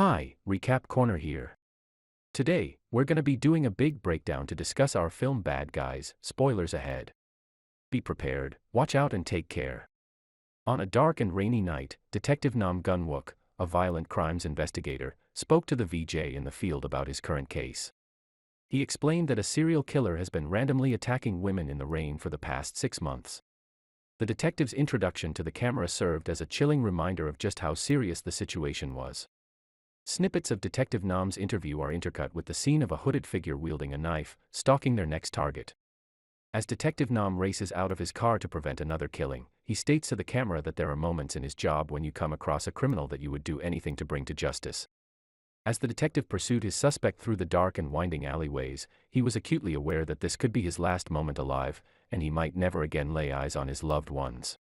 Hi, Recap Corner here. Today, we're gonna be doing a big breakdown to discuss our film Bad Guys, spoilers ahead. Be prepared, watch out and take care. On a dark and rainy night, Detective Nam Gun-wook, a violent crimes investigator, spoke to the VJ in the field about his current case. He explained that a serial killer has been randomly attacking women in the rain for the past 6 months. The detective's introduction to the camera served as a chilling reminder of just how serious the situation was. Snippets of Detective Nam's interview are intercut with the scene of a hooded figure wielding a knife, stalking their next target. As Detective Nam races out of his car to prevent another killing, he states to the camera that there are moments in his job when you come across a criminal that you would do anything to bring to justice. As the detective pursued his suspect through the dark and winding alleyways, he was acutely aware that this could be his last moment alive, and he might never again lay eyes on his loved ones.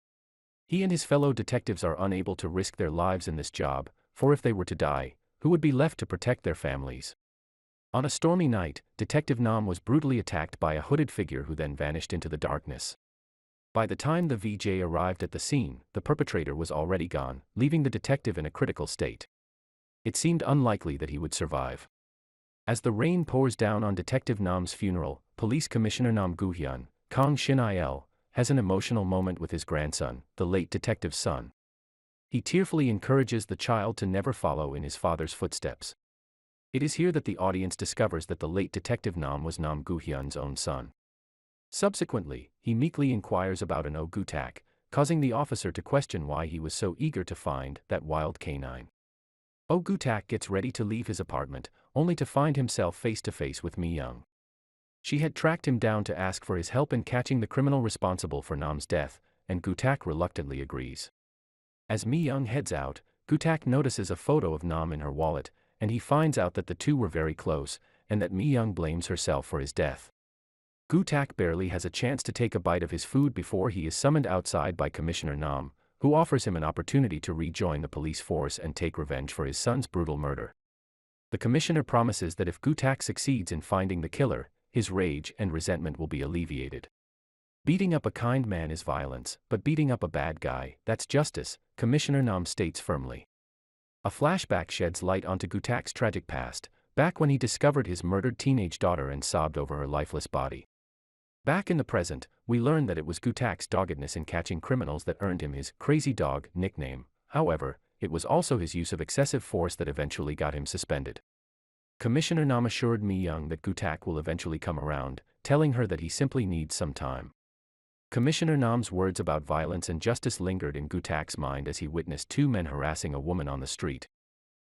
He and his fellow detectives are unable to risk their lives in this job, for if they were to die, who would be left to protect their families? On a stormy night, Detective Nam was brutally attacked by a hooded figure who then vanished into the darkness. By the time the VJ arrived at the scene, the perpetrator was already gone, leaving the detective in a critical state. It seemed unlikely that he would survive. As the rain pours down on Detective Nam's funeral, Police Commissioner Nam Gu-hyun, Kang Shin-il, has an emotional moment with his grandson, the late detective's son. He tearfully encourages the child to never follow in his father's footsteps. It is here that the audience discovers that the late Detective Nam was Nam Gu-hyun's own son. Subsequently, he meekly inquires about an Gu-tak, causing the officer to question why he was so eager to find that wild canine. Gu-tak gets ready to leave his apartment, only to find himself face to face with Mi-young. She had tracked him down to ask for his help in catching the criminal responsible for Nam's death, and Gu-tak reluctantly agrees. As Mi-young heads out, Gu-tak notices a photo of Nam in her wallet, and he finds out that the two were very close, and that Mi-young blames herself for his death. Gu-tak barely has a chance to take a bite of his food before he is summoned outside by Commissioner Nam, who offers him an opportunity to rejoin the police force and take revenge for his son's brutal murder. The commissioner promises that if Gu-tak succeeds in finding the killer, his rage and resentment will be alleviated. Beating up a kind man is violence, but beating up a bad guy, that's justice, Commissioner Nam states firmly. A flashback sheds light onto Gu-tak's tragic past, back when he discovered his murdered teenage daughter and sobbed over her lifeless body. Back in the present, we learn that it was Gu-tak's doggedness in catching criminals that earned him his "crazy dog" nickname. However, it was also his use of excessive force that eventually got him suspended. Commissioner Nam assured Mi-young that Gu-tak will eventually come around, telling her that he simply needs some time. Commissioner Nam's words about violence and justice lingered in Gu-tak's mind as he witnessed two men harassing a woman on the street.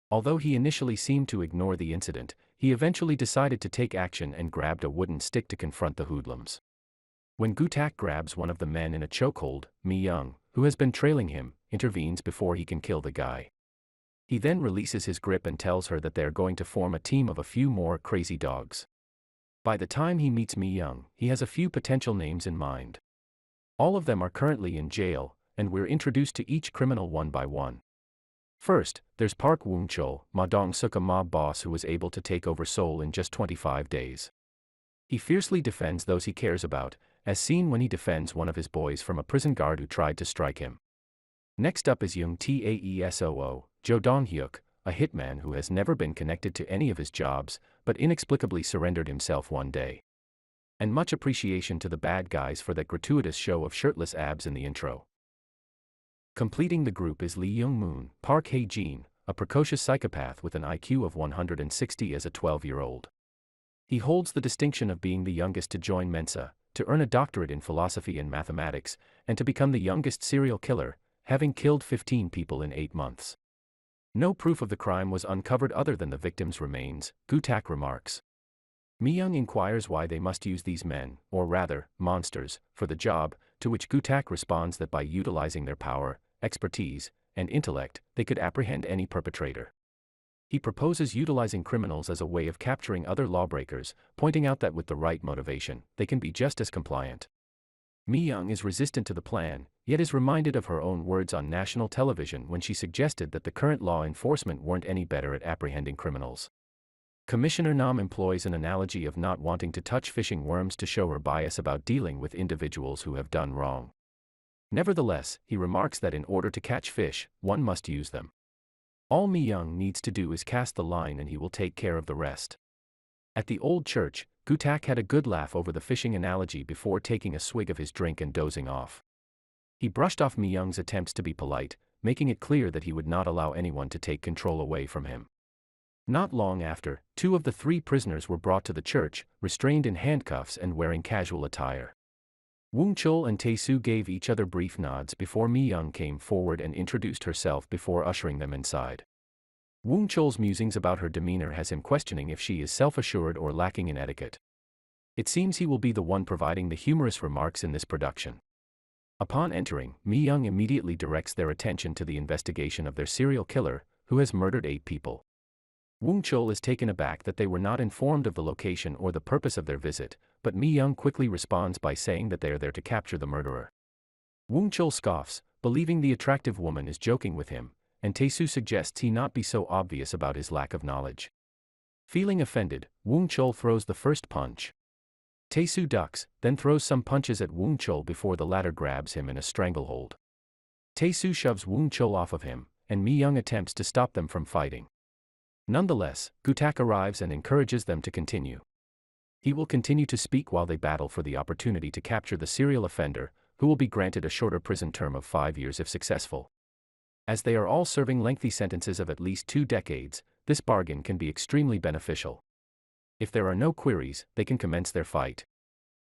Although he initially seemed to ignore the incident, he eventually decided to take action and grabbed a wooden stick to confront the hoodlums. When Gu-tak grabs one of the men in a chokehold, Mi-young, who has been trailing him, intervenes before he can kill the guy. He then releases his grip and tells her that they are going to form a team of a few more crazy dogs. By the time he meets Mi-young, he has a few potential names in mind. All of them are currently in jail, and we're introduced to each criminal one by one. First, there's Park Woong-chul, Ma Dong-suk, a mob boss who was able to take over Seoul in just 25 days. He fiercely defends those he cares about, as seen when he defends one of his boys from a prison guard who tried to strike him. Next up is Young Taesoo, Jo Dong-hyuk, a hitman who has never been connected to any of his jobs, but inexplicably surrendered himself one day. And much appreciation to the bad guys for that gratuitous show of shirtless abs in the intro. Completing the group is Lee Young-moon, Park Hae-jin, a precocious psychopath with an IQ of 160 as a 12-year-old. He holds the distinction of being the youngest to join Mensa, to earn a doctorate in philosophy and mathematics, and to become the youngest serial killer, having killed 15 people in 8 months. No proof of the crime was uncovered other than the victim's remains, Gu-tak remarks. Mi-young inquires why they must use these men, or rather, monsters, for the job, to which Gu-tak responds that by utilizing their power, expertise, and intellect, they could apprehend any perpetrator. He proposes utilizing criminals as a way of capturing other lawbreakers, pointing out that with the right motivation, they can be just as compliant. Mi-young is resistant to the plan, yet is reminded of her own words on national television when she suggested that the current law enforcement weren't any better at apprehending criminals. Commissioner Nam employs an analogy of not wanting to touch fishing worms to show her bias about dealing with individuals who have done wrong. Nevertheless, he remarks that in order to catch fish, one must use them. All Mi-young needs to do is cast the line and he will take care of the rest. At the old church, Gutak had a good laugh over the fishing analogy before taking a swig of his drink and dozing off. He brushed off Mi-young's attempts to be polite, making it clear that he would not allow anyone to take control away from him. Not long after, 2 of the 3 prisoners were brought to the church, restrained in handcuffs and wearing casual attire. Woong-chul and Tae-soo gave each other brief nods before Mi-young came forward and introduced herself before ushering them inside. Woong-chul's musings about her demeanor has him questioning if she is self-assured or lacking in etiquette. It seems he will be the one providing the humorous remarks in this production. Upon entering, Mi-young immediately directs their attention to the investigation of their serial killer, who has murdered 8 people. Woong-chul is taken aback that they were not informed of the location or the purpose of their visit, but Mi-young quickly responds by saying that they are there to capture the murderer. Woong-chul scoffs, believing the attractive woman is joking with him, and Tae-soo suggests he not be so obvious about his lack of knowledge. Feeling offended, Woong-chul throws the first punch. Tae-soo ducks, then throws some punches at Woong-chul before the latter grabs him in a stranglehold. Tae-soo shoves Woong-chul off of him, and Mi-young attempts to stop them from fighting. Nonetheless, Gutak arrives and encourages them to continue. He will continue to speak while they battle for the opportunity to capture the serial offender, who will be granted a shorter prison term of 5 years if successful. As they are all serving lengthy sentences of at least 2 decades, this bargain can be extremely beneficial. If there are no queries, they can commence their fight.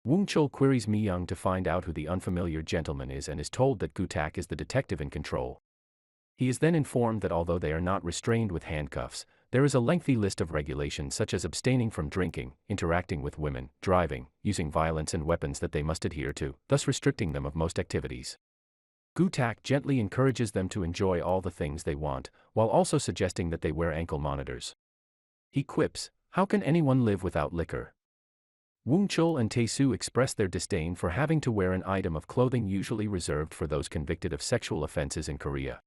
Woong-chul queries Mi-young to find out who the unfamiliar gentleman is and is told that Gutak is the detective in control. He is then informed that although they are not restrained with handcuffs, there is a lengthy list of regulations such as abstaining from drinking, interacting with women, driving, using violence and weapons that they must adhere to, thus restricting them of most activities. Gutak gently encourages them to enjoy all the things they want, while also suggesting that they wear ankle monitors. He quips, "How can anyone live without liquor?" Woong-chul and Tae-soo express their disdain for having to wear an item of clothing usually reserved for those convicted of sexual offenses in Korea.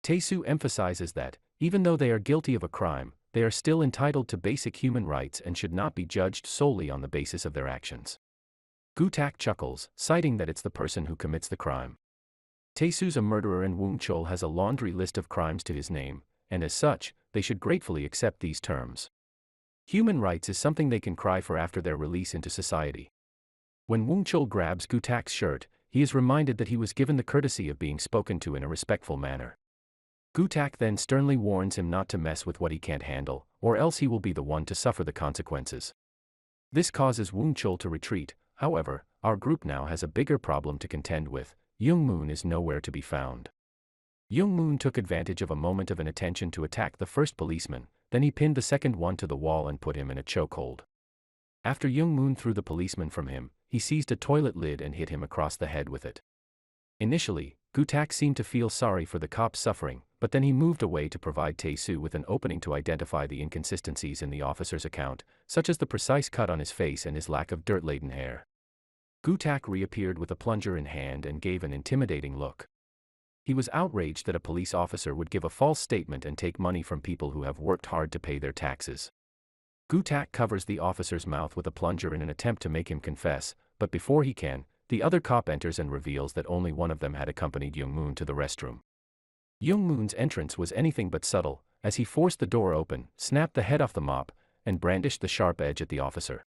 Tae-soo emphasizes that, even though they are guilty of a crime, they are still entitled to basic human rights and should not be judged solely on the basis of their actions. Gutak chuckles, citing that it's the person who commits the crime. Tae-soo's a murderer and Woong-chul has a laundry list of crimes to his name, and as such, they should gratefully accept these terms. Human rights is something they can cry for after their release into society. When Woong-chul grabs Gutak's shirt, he is reminded that he was given the courtesy of being spoken to in a respectful manner. Gutak then sternly warns him not to mess with what he can't handle, or else he will be the one to suffer the consequences. This causes Woong-chul to retreat. However, our group now has a bigger problem to contend with. Young-moon is nowhere to be found. Young-moon took advantage of a moment of inattention to attack the first policeman, then he pinned the second one to the wall and put him in a chokehold. After Young-moon threw the policeman from him, he seized a toilet lid and hit him across the head with it. Initially, Gutak seemed to feel sorry for the cop's suffering, but then he moved away to provide Tae-soo with an opening to identify the inconsistencies in the officer's account, such as the precise cut on his face and his lack of dirt-laden hair. Gutak reappeared with a plunger in hand and gave an intimidating look. He was outraged that a police officer would give a false statement and take money from people who have worked hard to pay their taxes. Gutak covers the officer's mouth with a plunger in an attempt to make him confess, but before he can, the other cop enters and reveals that only one of them had accompanied Young-moon to the restroom. Young-moon's entrance was anything but subtle, as he forced the door open, snapped the head off the mop, and brandished the sharp edge at the officer.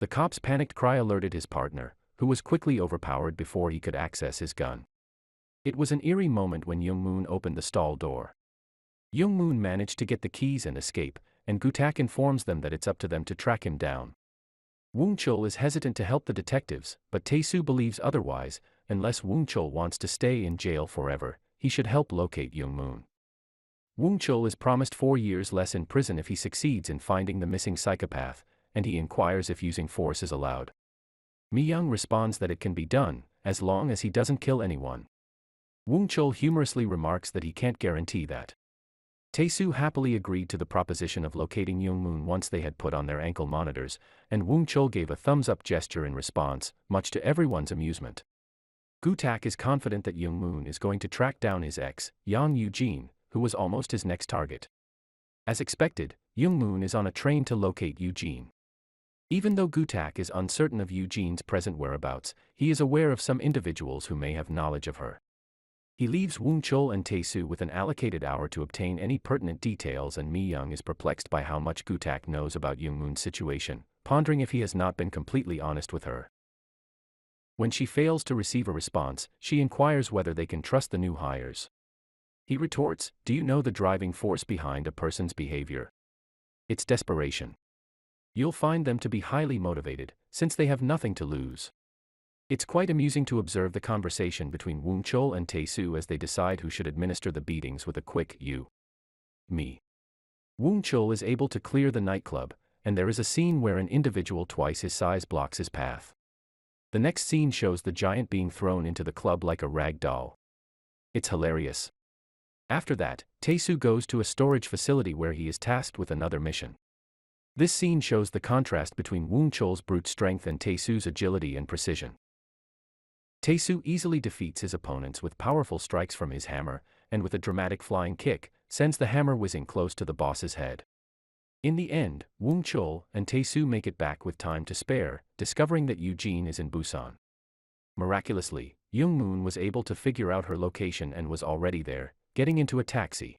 The cop's panicked cry alerted his partner, who was quickly overpowered before he could access his gun. It was an eerie moment when Young-moon opened the stall door. Young-moon managed to get the keys and escape, and Gutak informs them that it's up to them to track him down. Woong-chul is hesitant to help the detectives, but Tae-soo believes otherwise. Unless Woong-chul wants to stay in jail forever, he should help locate Young-moon. Woong-chul is promised 4 years less in prison if he succeeds in finding the missing psychopath, and he inquires if using force is allowed. Mi-young responds that it can be done, as long as he doesn't kill anyone. Woong-chul humorously remarks that he can't guarantee that. Tae-soo happily agreed to the proposition of locating Young-moon once they had put on their ankle monitors, and Woong-chul gave a thumbs-up gesture in response, much to everyone's amusement. Gutak is confident that Young-moon is going to track down his ex, Yang Eugene, who was almost his next target. As expected, Young-moon is on a train to locate Eugene. Even though Gutak is uncertain of Eugene's present whereabouts, he is aware of some individuals who may have knowledge of her. He leaves Woon Chul and Tae-soo with an allocated hour to obtain any pertinent details, and Mi-young is perplexed by how much Gu-tak knows about Young-moon's situation, pondering if he has not been completely honest with her. When she fails to receive a response, she inquires whether they can trust the new hires. He retorts, "Do you know the driving force behind a person's behavior? It's desperation. You'll find them to be highly motivated, since they have nothing to lose." It's quite amusing to observe the conversation between Woon Chul and Tae-soo as they decide who should administer the beatings with a quick "you, me." Woon Chul is able to clear the nightclub, and there is a scene where an individual twice his size blocks his path. The next scene shows the giant being thrown into the club like a rag doll. It's hilarious. After that, Tae-soo goes to a storage facility where he is tasked with another mission. This scene shows the contrast between Woon Chul's brute strength and Tae-soo's agility and precision. Tae-soo easily defeats his opponents with powerful strikes from his hammer, and with a dramatic flying kick, sends the hammer whizzing close to the boss's head. In the end, Woon Chul and Tae-soo make it back with time to spare, discovering that Eugene is in Busan. Miraculously, Young-moon was able to figure out her location and was already there, getting into a taxi.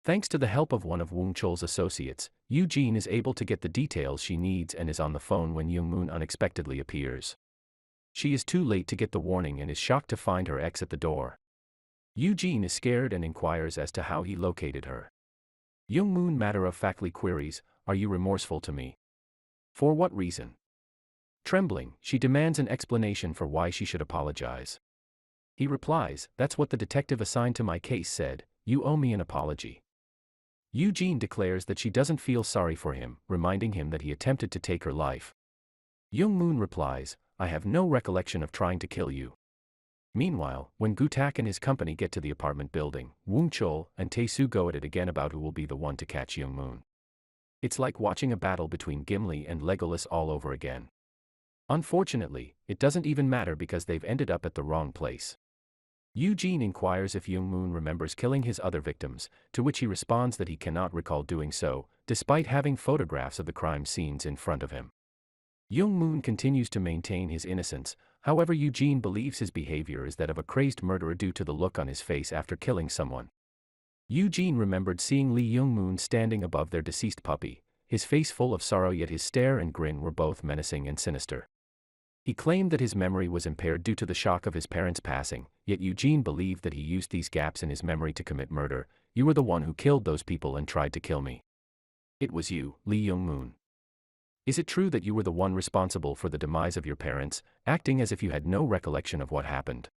Thanks to the help of one of Woon Chul's associates, Eugene is able to get the details she needs and is on the phone when Young-moon unexpectedly appears. She is too late to get the warning and is shocked to find her ex at the door. Eugene is scared and inquires as to how he located her. Young-moon matter-of-factly queries, "Are you remorseful to me? For what reason?" Trembling, she demands an explanation for why she should apologize. He replies, "That's what the detective assigned to my case said, you owe me an apology." Eugene declares that she doesn't feel sorry for him, reminding him that he attempted to take her life. Young-moon replies, "I have no recollection of trying to kill you." Meanwhile, when Gu-tak and his company get to the apartment building, Woon Chul and Tae-soo go at it again about who will be the one to catch Young-moon. It's like watching a battle between Gimli and Legolas all over again. Unfortunately, it doesn't even matter because they've ended up at the wrong place. Eugene inquires if Young-moon remembers killing his other victims, to which he responds that he cannot recall doing so, despite having photographs of the crime scenes in front of him. Young-moon continues to maintain his innocence, however Eugene believes his behavior is that of a crazed murderer due to the look on his face after killing someone. Eugene remembered seeing Lee Young-moon standing above their deceased puppy, his face full of sorrow, yet his stare and grin were both menacing and sinister. He claimed that his memory was impaired due to the shock of his parents' passing, yet Eugene believed that he used these gaps in his memory to commit murder. "You were the one who killed those people and tried to kill me. It was you, Lee Young-moon. Is it true that you were the one responsible for the demise of your parents, acting as if you had no recollection of what happened?"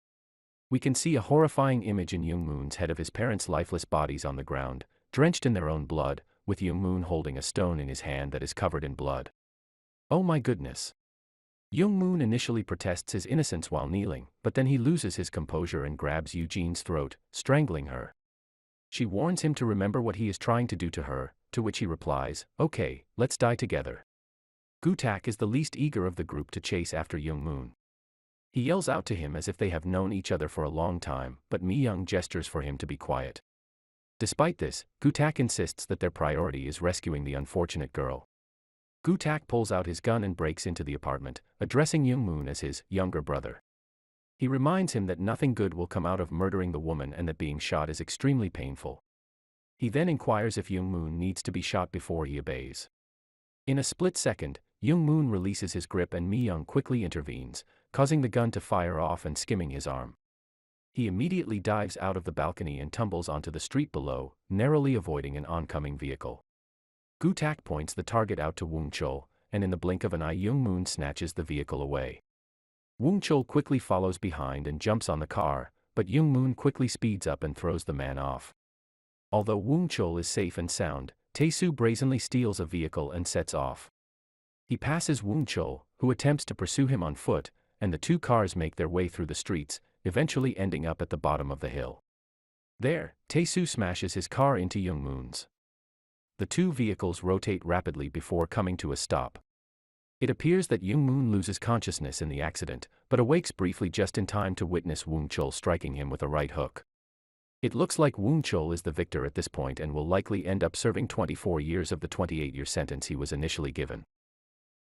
We can see a horrifying image in Young-moon's head of his parents' lifeless bodies on the ground, drenched in their own blood, with Young-moon holding a stone in his hand that is covered in blood. Oh my goodness. Young-moon initially protests his innocence while kneeling, but then he loses his composure and grabs Eugene's throat, strangling her. She warns him to remember what he is trying to do to her, to which he replies, "Okay, let's die together." Gu-tak is the least eager of the group to chase after Young-moon. He yells out to him as if they have known each other for a long time, but Mi-young gestures for him to be quiet. Despite this, Gu-tak insists that their priority is rescuing the unfortunate girl. Gu-tak pulls out his gun and breaks into the apartment, addressing Young-moon as his younger brother. He reminds him that nothing good will come out of murdering the woman and that being shot is extremely painful. He then inquires if Young-moon needs to be shot before he obeys. In a split second, Young-moon releases his grip and Mi-young quickly intervenes, causing the gun to fire off and skimming his arm. He immediately dives out of the balcony and tumbles onto the street below, narrowly avoiding an oncoming vehicle. Gu-tak points the target out to Woon Chul, and in the blink of an eye Young-moon snatches the vehicle away. Woon Chul quickly follows behind and jumps on the car, but Young-moon quickly speeds up and throws the man off. Although Woon Chul is safe and sound, Tae-soo brazenly steals a vehicle and sets off. He passes Woon Chul, who attempts to pursue him on foot, and the two cars make their way through the streets, eventually ending up at the bottom of the hill. There, Tae-soo smashes his car into Young-moon's. The two vehicles rotate rapidly before coming to a stop. It appears that Young-moon loses consciousness in the accident, but awakes briefly just in time to witness Woon Chul striking him with a right hook. It looks like Woon Chul is the victor at this point and will likely end up serving 24 years of the 28-year sentence he was initially given.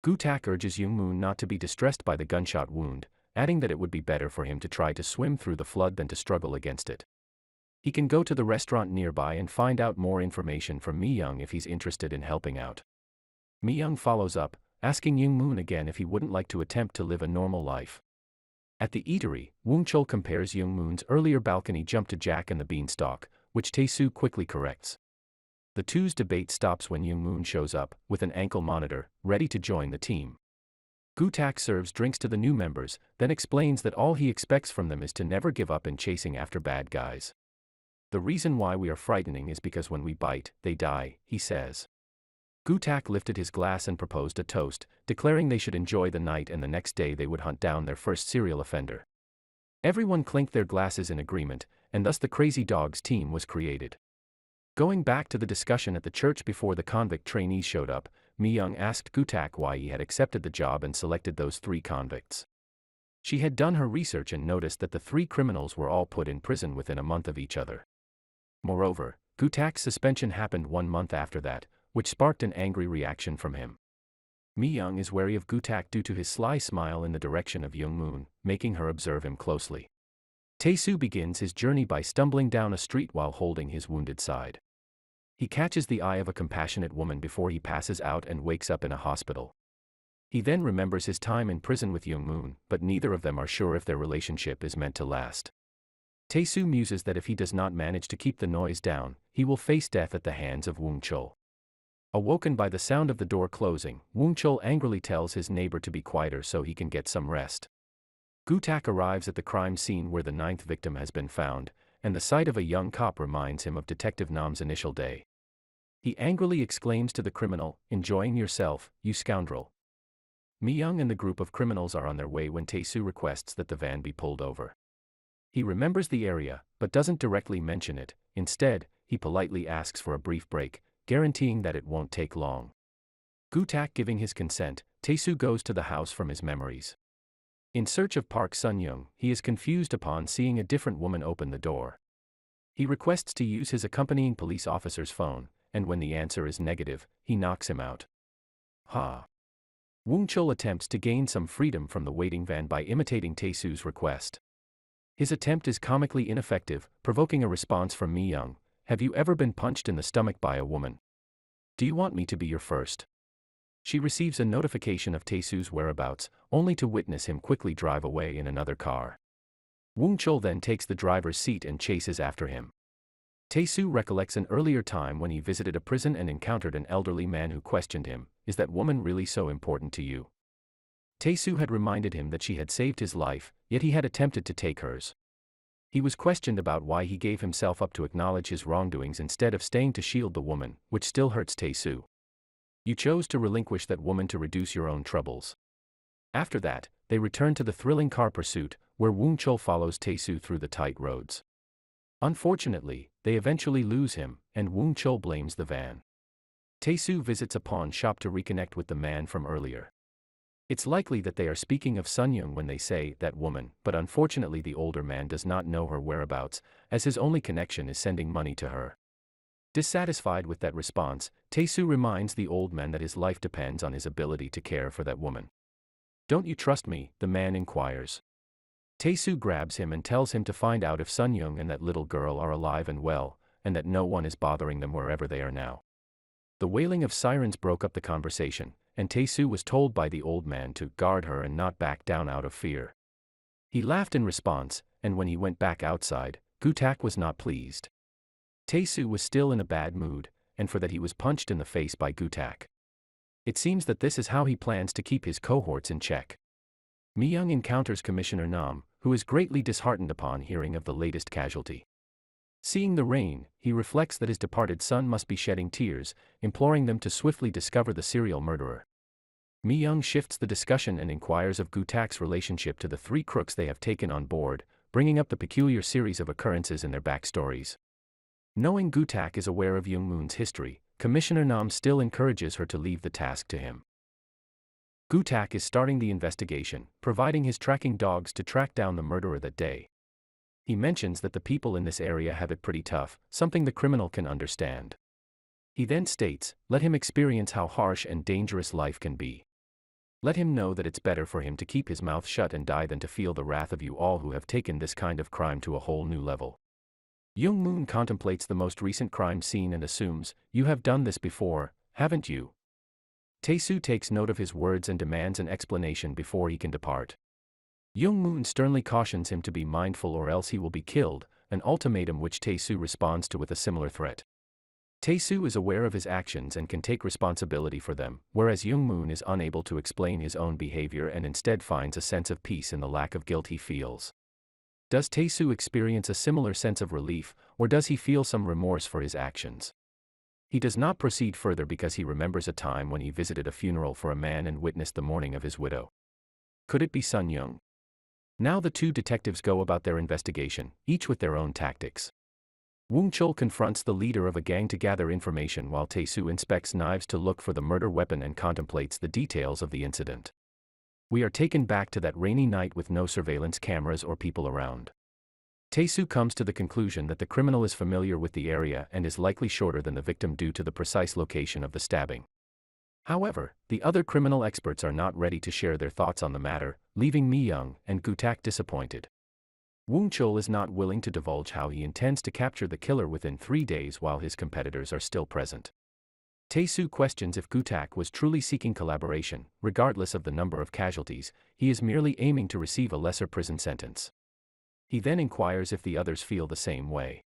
Gu-tak urges Young-moon not to be distressed by the gunshot wound, adding that it would be better for him to try to swim through the flood than to struggle against it. He can go to the restaurant nearby and find out more information from Mi-young if he's interested in helping out. Mi-young follows up, asking Young-moon again if he wouldn't like to attempt to live a normal life. At the eatery, Woong-chul compares Young-moon's earlier balcony jump to Jack and the Beanstalk, which Tae-soo quickly corrects. The two's debate stops when Young-moon shows up, with an ankle monitor, ready to join the team. Gu-tak serves drinks to the new members, then explains that all he expects from them is to never give up in chasing after bad guys. The reason why we are frightening is because when we bite, they die, he says. Gu-tak lifted his glass and proposed a toast, declaring they should enjoy the night and the next day they would hunt down their first serial offender. Everyone clinked their glasses in agreement, and thus the Crazy Dogs team was created. Going back to the discussion at the church before the convict trainees showed up, Mi-young asked Gu-tak why he had accepted the job and selected those 3 convicts. She had done her research and noticed that the 3 criminals were all put in prison within a month of each other. Moreover, Gu-tak's suspension happened 1 month after that, which sparked an angry reaction from him. Mi-young is wary of Gu-tak due to his sly smile in the direction of Young-moon, making her observe him closely. Tae-soo begins his journey by stumbling down a street while holding his wounded side. He catches the eye of a compassionate woman before he passes out and wakes up in a hospital. He then remembers his time in prison with Young-moon, but neither of them are sure if their relationship is meant to last. Tae-soo muses that if he does not manage to keep the noise down, he will face death at the hands of Woong-chul. Awoken by the sound of the door closing, Woong-chul angrily tells his neighbor to be quieter so he can get some rest. Gu-tak arrives at the crime scene where the 9th victim has been found, and the sight of a young cop reminds him of Detective Nam's initial day. He angrily exclaims to the criminal, "Enjoying yourself, you scoundrel." Mi-young and the group of criminals are on their way when Tae-soo requests that the van be pulled over. He remembers the area, but doesn't directly mention it. Instead, he politely asks for a brief break, guaranteeing that it won't take long. Gu-tak giving his consent, Tae-soo goes to the house from his memories. In search of Park Sun-young, he is confused upon seeing a different woman open the door. He requests to use his accompanying police officer's phone, and when the answer is negative, he knocks him out. Woong-chul attempts to gain some freedom from the waiting van by imitating Tae-soo's request. His attempt is comically ineffective, provoking a response from Mi-young. "Have you ever been punched in the stomach by a woman? Do you want me to be your first?" She receives a notification of Tae-soo's whereabouts, only to witness him quickly drive away in another car. Woong-chul then takes the driver's seat and chases after him. Tae-soo recollects an earlier time when he visited a prison and encountered an elderly man who questioned him, "Is that woman really so important to you?" Tae-soo had reminded him that she had saved his life, yet he had attempted to take hers. He was questioned about why he gave himself up to acknowledge his wrongdoings instead of staying to shield the woman, which still hurts Tae-soo. "You chose to relinquish that woman to reduce your own troubles." After that, they return to the thrilling car pursuit, where Woong-chul follows Tae-soo through the tight roads. Unfortunately, they eventually lose him, and Woong-chul blames the van. Tae-soo visits a pawn shop to reconnect with the man from earlier. It's likely that they are speaking of Sun-young when they say "that woman," but unfortunately the older man does not know her whereabouts, as his only connection is sending money to her. Dissatisfied with that response, Tae-soo reminds the old man that his life depends on his ability to care for that woman. "Don't you trust me?" the man inquires. Tae-soo grabs him and tells him to find out if Sun-young and that little girl are alive and well, and that no one is bothering them wherever they are now. The wailing of sirens broke up the conversation, and Tae-soo was told by the old man to guard her and not back down out of fear. He laughed in response, and when he went back outside, Gu-tak was not pleased. Tae-soo was still in a bad mood, and for that he was punched in the face by Gu-tak. It seems that this is how he plans to keep his cohorts in check. Mi-young encounters Commissioner Nam, who is greatly disheartened upon hearing of the latest casualty. Seeing the rain, he reflects that his departed son must be shedding tears, imploring them to swiftly discover the serial murderer. Mi-young shifts the discussion and inquires of Gu-tak's relationship to the 3 crooks they have taken on board, bringing up the peculiar series of occurrences in their backstories. Knowing Gu-tak is aware of Young-moon's history, Commissioner Nam still encourages her to leave the task to him. Gu-tak is starting the investigation, providing his tracking dogs to track down the murderer that day. He mentions that the people in this area have it pretty tough, something the criminal can understand. He then states, "Let him experience how harsh and dangerous life can be." Let him know that it's better for him to keep his mouth shut and die than to feel the wrath of you all who have taken this kind of crime to a whole new level. Young Moon contemplates the most recent crime scene and assumes, you have done this before, haven't you? Tae-soo takes note of his words and demands an explanation before he can depart. Young Moon sternly cautions him to be mindful or else he will be killed, an ultimatum which Tae-soo responds to with a similar threat. Tae-soo is aware of his actions and can take responsibility for them, whereas Young Moon is unable to explain his own behavior and instead finds a sense of peace in the lack of guilt he feels. Does Tae-soo experience a similar sense of relief, or does he feel some remorse for his actions? He does not proceed further because he remembers a time when he visited a funeral for a man and witnessed the mourning of his widow. Could it be Sun Young? Now the two detectives go about their investigation, each with their own tactics. Woong Chul confronts the leader of a gang to gather information while Tae-soo inspects knives to look for the murder weapon and contemplates the details of the incident. We are taken back to that rainy night with no surveillance cameras or people around. Tae-soo comes to the conclusion that the criminal is familiar with the area and is likely shorter than the victim due to the precise location of the stabbing. However, the other criminal experts are not ready to share their thoughts on the matter, leaving Mi-young and Gu-tak disappointed. Woong Chul is not willing to divulge how he intends to capture the killer within 3 days while his competitors are still present. Tae-soo questions if Gu-tak was truly seeking collaboration. Regardless of the number of casualties, he is merely aiming to receive a lesser prison sentence. He then inquires if the others feel the same way.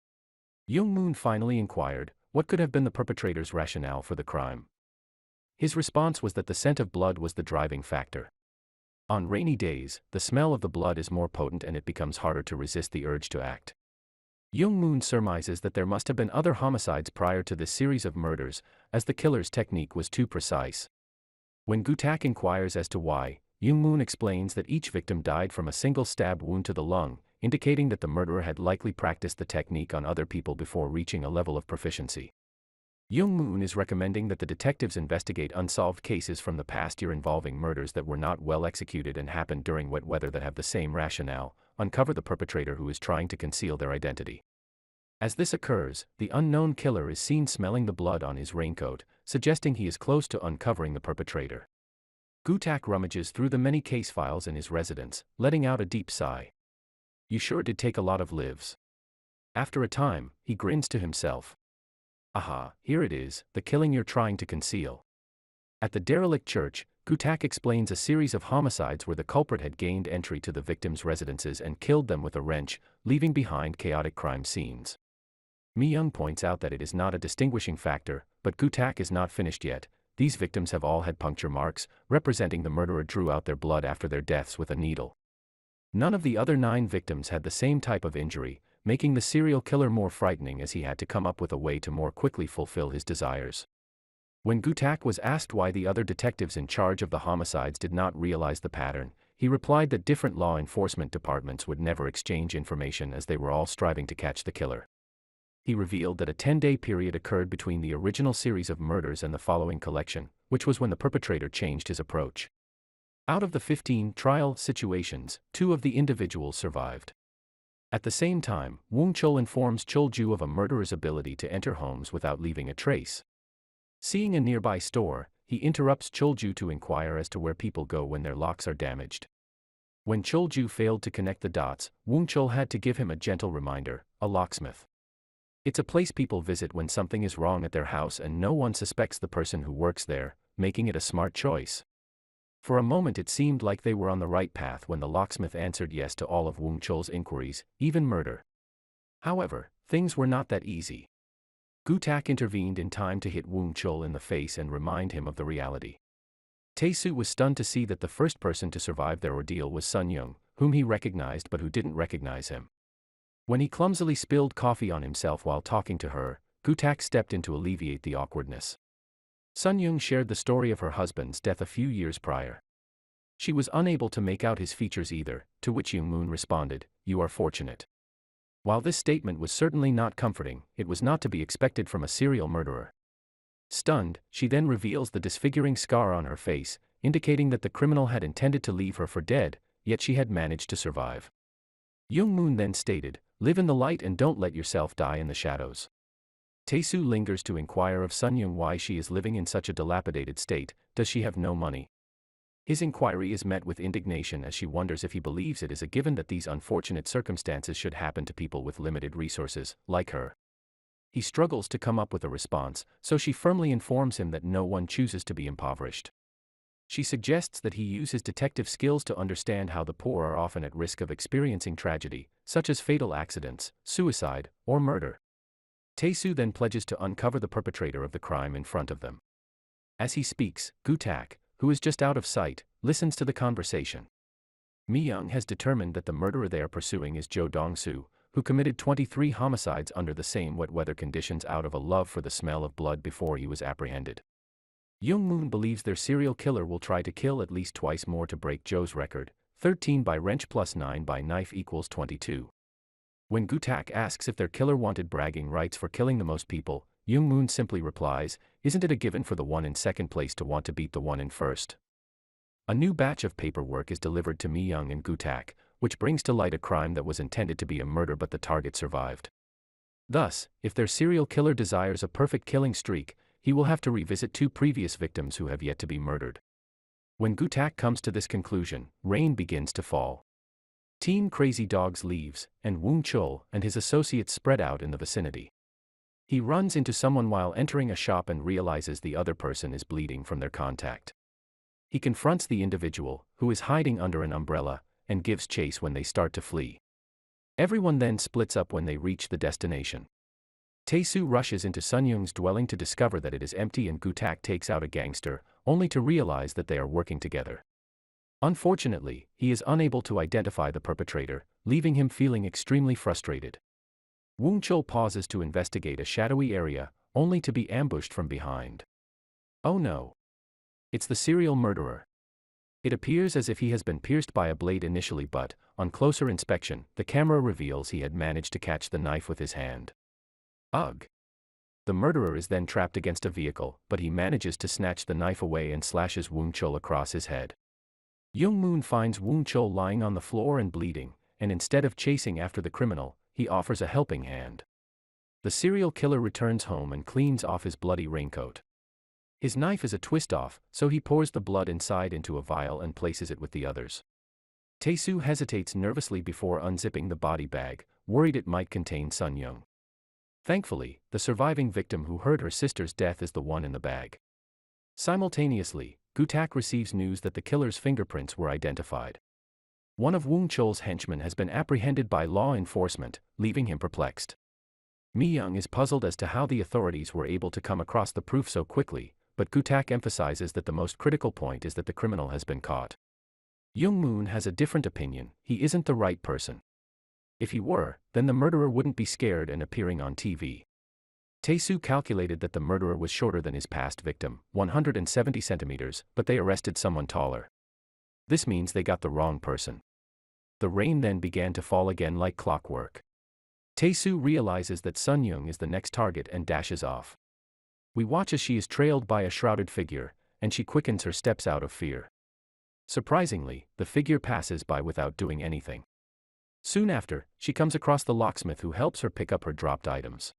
Young Moon finally inquired, what could have been the perpetrator's rationale for the crime? His response was that the scent of blood was the driving factor. On rainy days, the smell of the blood is more potent and it becomes harder to resist the urge to act. Young Moon surmises that there must have been other homicides prior to this series of murders, as the killer's technique was too precise. When Gu-tak inquires as to why, Young Moon explains that each victim died from a single stab wound to the lung, indicating that the murderer had likely practiced the technique on other people before reaching a level of proficiency. Young Moon is recommending that the detectives investigate unsolved cases from the past year involving murders that were not well executed and happened during wet weather that have the same rationale, uncover the perpetrator who is trying to conceal their identity. As this occurs, the unknown killer is seen smelling the blood on his raincoat, suggesting he is close to uncovering the perpetrator. Gu-tak rummages through the many case files in his residence, letting out a deep sigh. You sure did take a lot of lives. After a time, he grins to himself. Aha, here it is, the killing you're trying to conceal. At the derelict church, Gu-tak explains a series of homicides where the culprit had gained entry to the victims' residences and killed them with a wrench, leaving behind chaotic crime scenes. Mi-young points out that it is not a distinguishing factor, but Gu-tak is not finished yet. These victims have all had puncture marks, representing the murderer drew out their blood after their deaths with a needle. None of the other 9 victims had the same type of injury, making the serial killer more frightening as he had to come up with a way to more quickly fulfill his desires. When Gu-tak was asked why the other detectives in charge of the homicides did not realize the pattern, he replied that different law enforcement departments would never exchange information as they were all striving to catch the killer. He revealed that a 10-day period occurred between the original series of murders and the following collection, which was when the perpetrator changed his approach. Out of the 15 trial situations, 2 of the individuals survived. At the same time, Woong Chul informs Chul-ju of a murderer's ability to enter homes without leaving a trace. Seeing a nearby store, he interrupts Chul-ju to inquire as to where people go when their locks are damaged. When Chul-ju failed to connect the dots, Woong Chul had to give him a gentle reminder, a locksmith. It's a place people visit when something is wrong at their house and no one suspects the person who works there, making it a smart choice. For a moment it seemed like they were on the right path when the locksmith answered yes to all of Woong Chul's inquiries, even murder. However, things were not that easy. Gu-tak intervened in time to hit Woong Chul in the face and remind him of the reality. Tae-soo was stunned to see that the first person to survive their ordeal was Sun Young, whom he recognized but who didn't recognize him. When he clumsily spilled coffee on himself while talking to her, Gu-tak stepped in to alleviate the awkwardness. Sun Young shared the story of her husband's death a few years prior. She was unable to make out his features either, to which Young Moon responded, "You are fortunate." While this statement was certainly not comforting, it was not to be expected from a serial murderer. Stunned, she then reveals the disfiguring scar on her face, indicating that the criminal had intended to leave her for dead, yet she had managed to survive. Young Moon then stated, "Live in the light and don't let yourself die in the shadows." Tae-soo lingers to inquire of Sun Young why she is living in such a dilapidated state. Does she have no money? His inquiry is met with indignation as she wonders if he believes it is a given that these unfortunate circumstances should happen to people with limited resources, like her. He struggles to come up with a response, so she firmly informs him that no one chooses to be impoverished. She suggests that he use his detective skills to understand how the poor are often at risk of experiencing tragedy, such as fatal accidents, suicide, or murder. Tae-soo then pledges to uncover the perpetrator of the crime in front of them. As he speaks, Gu-tak, who is just out of sight, listens to the conversation. Mi-young has determined that the murderer they are pursuing is Jo Dong-soo, who committed 23 homicides under the same wet weather conditions out of a love for the smell of blood before he was apprehended. Young-moon believes their serial killer will try to kill at least twice more to break Jo's record, 13 by wrench plus 9 by knife equals 22. When Gu-tak asks if their killer wanted bragging rights for killing the most people, Young-moon simply replies, "Isn't it a given for the one in second place to want to beat the one in first?" A new batch of paperwork is delivered to Mi-young and Gu-tak, which brings to light a crime that was intended to be a murder but the target survived. Thus, if their serial killer desires a perfect killing streak, he will have to revisit 2 previous victims who have yet to be murdered. When Gu-tak comes to this conclusion, rain begins to fall. Team Crazy Dogs leaves, and Woong-chul and his associates spread out in the vicinity. He runs into someone while entering a shop and realizes the other person is bleeding from their contact. He confronts the individual, who is hiding under an umbrella, and gives chase when they start to flee. Everyone then splits up when they reach the destination. Tae-soo rushes into Sun-young's dwelling to discover that it is empty, and Gu-tak takes out a gangster, only to realize that they are working together. Unfortunately, he is unable to identify the perpetrator, leaving him feeling extremely frustrated. Woong-chul pauses to investigate a shadowy area, only to be ambushed from behind. Oh no! It's the serial murderer. It appears as if he has been pierced by a blade initially, but, on closer inspection, the camera reveals he had managed to catch the knife with his hand. Ugh! The murderer is then trapped against a vehicle, but he manages to snatch the knife away and slashes Woong-chul across his head. Young-moon finds Woong-chul lying on the floor and bleeding, and instead of chasing after the criminal, he offers a helping hand. The serial killer returns home and cleans off his bloody raincoat. His knife is a twist-off, so he pours the blood inside into a vial and places it with the others. Tae-soo hesitates nervously before unzipping the body bag, worried it might contain Sun-young. Thankfully, the surviving victim who heard her sister's death is the one in the bag. Simultaneously, Gu-tak receives news that the killer's fingerprints were identified. One of Woong-chul's henchmen has been apprehended by law enforcement, leaving him perplexed. Mi-young is puzzled as to how the authorities were able to come across the proof so quickly, but Gu-tak emphasizes that the most critical point is that the criminal has been caught. Young-moon has a different opinion. He isn't the right person. If he were, then the murderer wouldn't be scared and appearing on TV. Tae-soo calculated that the murderer was shorter than his past victim, 170 centimeters, but they arrested someone taller. This means they got the wrong person. The rain then began to fall again like clockwork. Tae-soo realizes that Sun-young is the next target and dashes off. We watch as she is trailed by a shrouded figure, and she quickens her steps out of fear. Surprisingly, the figure passes by without doing anything. Soon after, she comes across the locksmith who helps her pick up her dropped items.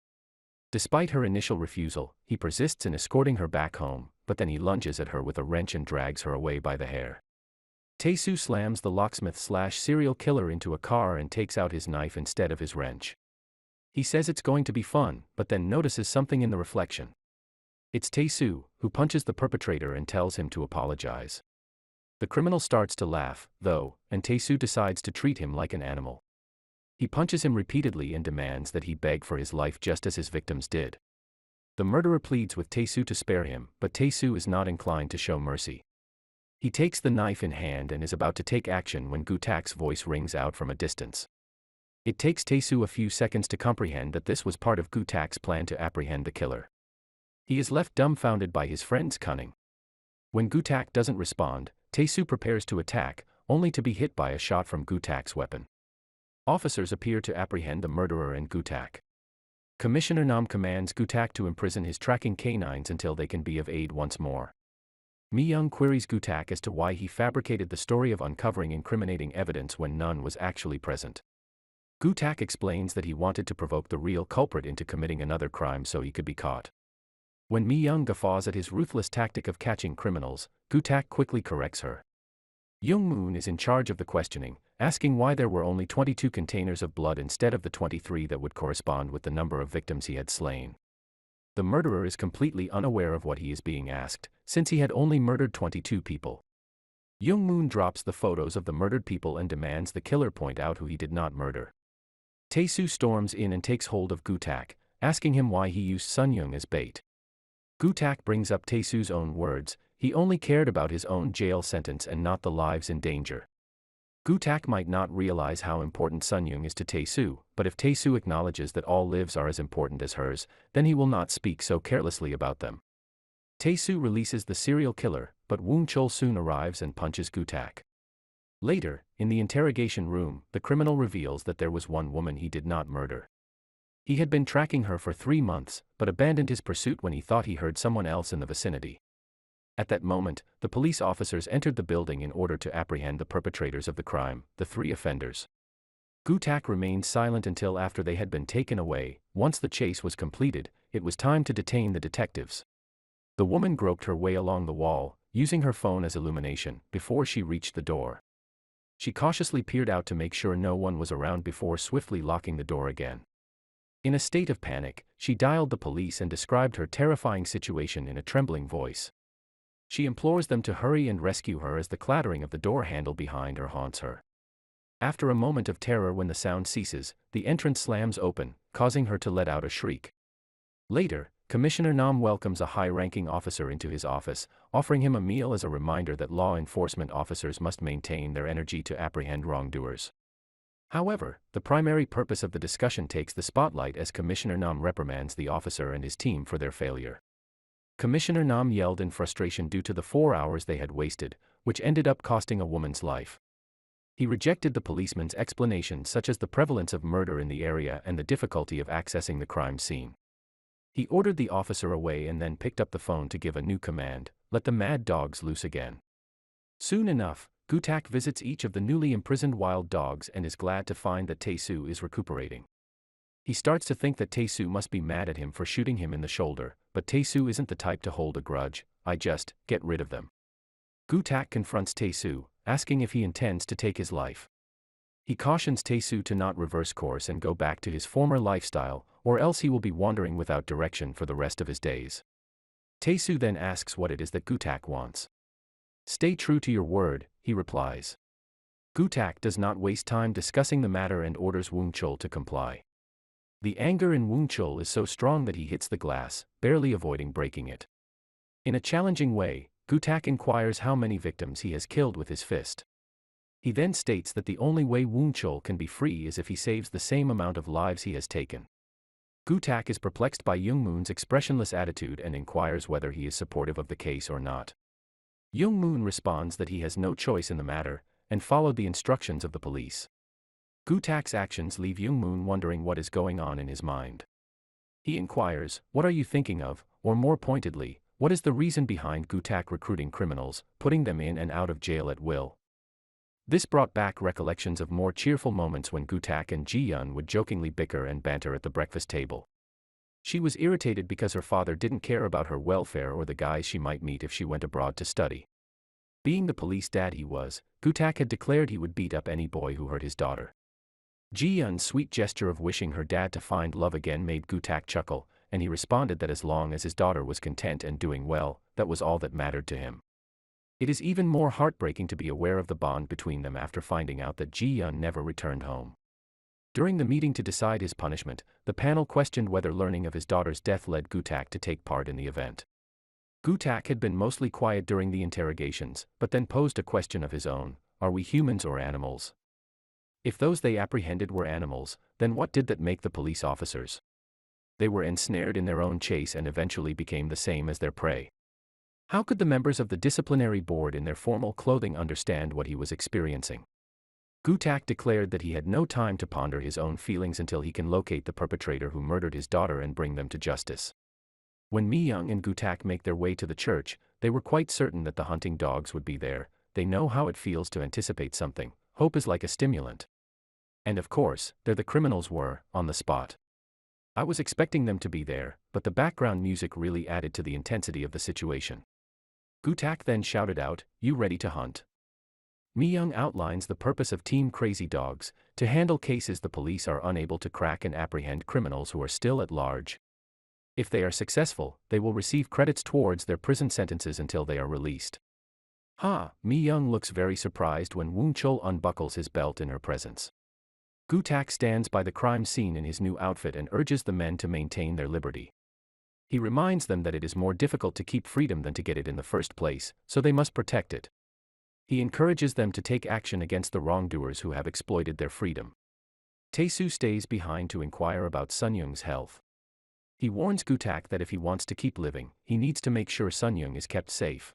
Despite her initial refusal, he persists in escorting her back home, but then he lunges at her with a wrench and drags her away by the hair. Tae-soo slams the locksmith/serial killer into a car and takes out his knife instead of his wrench. He says it's going to be fun, but then notices something in the reflection. It's Tae-soo, who punches the perpetrator and tells him to apologize. The criminal starts to laugh, though, and Tae-soo decides to treat him like an animal. He punches him repeatedly and demands that he beg for his life just as his victims did. The murderer pleads with Tae-soo to spare him, but Tae-soo is not inclined to show mercy. He takes the knife in hand and is about to take action when Gu-tak's voice rings out from a distance. It takes Tae-soo a few seconds to comprehend that this was part of Gu-tak's plan to apprehend the killer. He is left dumbfounded by his friend's cunning. When Gu-tak doesn't respond, Tae-soo prepares to attack, only to be hit by a shot from Gu-tak's weapon. Officers appear to apprehend the murderer and Gu-tak. Commissioner Nam commands Gu-tak to imprison his tracking canines until they can be of aid once more. Mi-young queries Gu-tak as to why he fabricated the story of uncovering incriminating evidence when none was actually present. Gu-tak explains that he wanted to provoke the real culprit into committing another crime so he could be caught. When Mi-young guffaws at his ruthless tactic of catching criminals, Gu-tak quickly corrects her. Young Moon is in charge of the questioning, asking why there were only 22 containers of blood instead of the 23 that would correspond with the number of victims he had slain. The murderer is completely unaware of what he is being asked, since he had only murdered 22 people. Young Moon drops the photos of the murdered people and demands the killer point out who he did not murder. Tae-soo storms in and takes hold of Gu-tak, asking him why he used Sun-young as bait. Gu-tak brings up Tae-soo's own words, he only cared about his own jail sentence and not the lives in danger. Gu-tak might not realize how important Sun-young is to Tae-soo, but if Tae-soo acknowledges that all lives are as important as hers, then he will not speak so carelessly about them. Tae-soo releases the serial killer, but Woon-chul soon arrives and punches Gu-tak. Later, in the interrogation room, the criminal reveals that there was one woman he did not murder. He had been tracking her for 3 months, but abandoned his pursuit when he thought he heard someone else in the vicinity. At that moment, the police officers entered the building in order to apprehend the perpetrators of the crime, the 3 offenders. Gu-tak remained silent until after they had been taken away. Once the chase was completed, it was time to detain the detectives. The woman groped her way along the wall, using her phone as illumination, before she reached the door. She cautiously peered out to make sure no one was around before swiftly locking the door again. In a state of panic, she dialed the police and described her terrifying situation in a trembling voice. She implores them to hurry and rescue her as the clattering of the door handle behind her haunts her. After a moment of terror when the sound ceases, the entrance slams open, causing her to let out a shriek. Later, Commissioner Nam welcomes a high-ranking officer into his office, offering him a meal as a reminder that law enforcement officers must maintain their energy to apprehend wrongdoers. However, the primary purpose of the discussion takes the spotlight as Commissioner Nam reprimands the officer and his team for their failure. Commissioner Nam yelled in frustration due to the 4 hours they had wasted, which ended up costing a woman's life. He rejected the policeman's explanations such as the prevalence of murder in the area and the difficulty of accessing the crime scene. He ordered the officer away and then picked up the phone to give a new command, let the mad dogs loose again. Soon enough, Gu-tak visits each of the newly imprisoned wild dogs and is glad to find that Tae-soo is recuperating. He starts to think that Tae-soo must be mad at him for shooting him in the shoulder, but Tae-soo isn't the type to hold a grudge. I just get rid of them. Gu-tak confronts Tae-soo, asking if he intends to take his life. He cautions Tae-soo to not reverse course and go back to his former lifestyle, or else he will be wandering without direction for the rest of his days. Tae-soo then asks what it is that Gu-tak wants. Stay true to your word, he replies. Gu-tak does not waste time discussing the matter and orders Woon-chul to comply. The anger in Woon-chul is so strong that he hits the glass, barely avoiding breaking it. In a challenging way, Gu-tak inquires how many victims he has killed with his fist. He then states that the only way Woon-chul can be free is if he saves the same amount of lives he has taken. Gu-tak is perplexed by Young Moon's expressionless attitude and inquires whether he is supportive of the case or not. Young Moon responds that he has no choice in the matter, and followed the instructions of the police. Gu-tak's actions leave Young Moon wondering what is going on in his mind. He inquires, what are you thinking of, or more pointedly, what is the reason behind Gu-tak recruiting criminals, putting them in and out of jail at will? This brought back recollections of more cheerful moments when Gu-tak and Ji-yeon would jokingly bicker and banter at the breakfast table. She was irritated because her father didn't care about her welfare or the guys she might meet if she went abroad to study. Being the police dad he was, Gu-tak had declared he would beat up any boy who hurt his daughter. Ji-yeon's sweet gesture of wishing her dad to find love again made Gu-tak chuckle, and he responded that as long as his daughter was content and doing well, that was all that mattered to him. It is even more heartbreaking to be aware of the bond between them after finding out that Ji-yeon never returned home. During the meeting to decide his punishment, the panel questioned whether learning of his daughter's death led Gu-tak to take part in the event. Gu-tak had been mostly quiet during the interrogations, but then posed a question of his own: are we humans or animals? If those they apprehended were animals, then what did that make the police officers? They were ensnared in their own chase and eventually became the same as their prey. How could the members of the disciplinary board in their formal clothing understand what he was experiencing? Gu-tak declared that he had no time to ponder his own feelings until he can locate the perpetrator who murdered his daughter and bring them to justice. When Mi-young and Gu-tak make their way to the church, they were quite certain that the hunting dogs would be there. They know how it feels to anticipate something. Hope is like a stimulant. And of course, there the criminals were, on the spot. I was expecting them to be there, but the background music really added to the intensity of the situation. Gu-tak then shouted out, "You ready to hunt?" Mi-young outlines the purpose of Team Crazy Dogs: to handle cases the police are unable to crack and apprehend criminals who are still at large. If they are successful, they will receive credits towards their prison sentences until they are released. Mi-young looks very surprised when Woon-chul unbuckles his belt in her presence. Gu-tak stands by the crime scene in his new outfit and urges the men to maintain their liberty. He reminds them that it is more difficult to keep freedom than to get it in the first place, so they must protect it. He encourages them to take action against the wrongdoers who have exploited their freedom. Tae-soo stays behind to inquire about Sun-young's health. He warns Gu-tak that if he wants to keep living, he needs to make sure Sun-young is kept safe.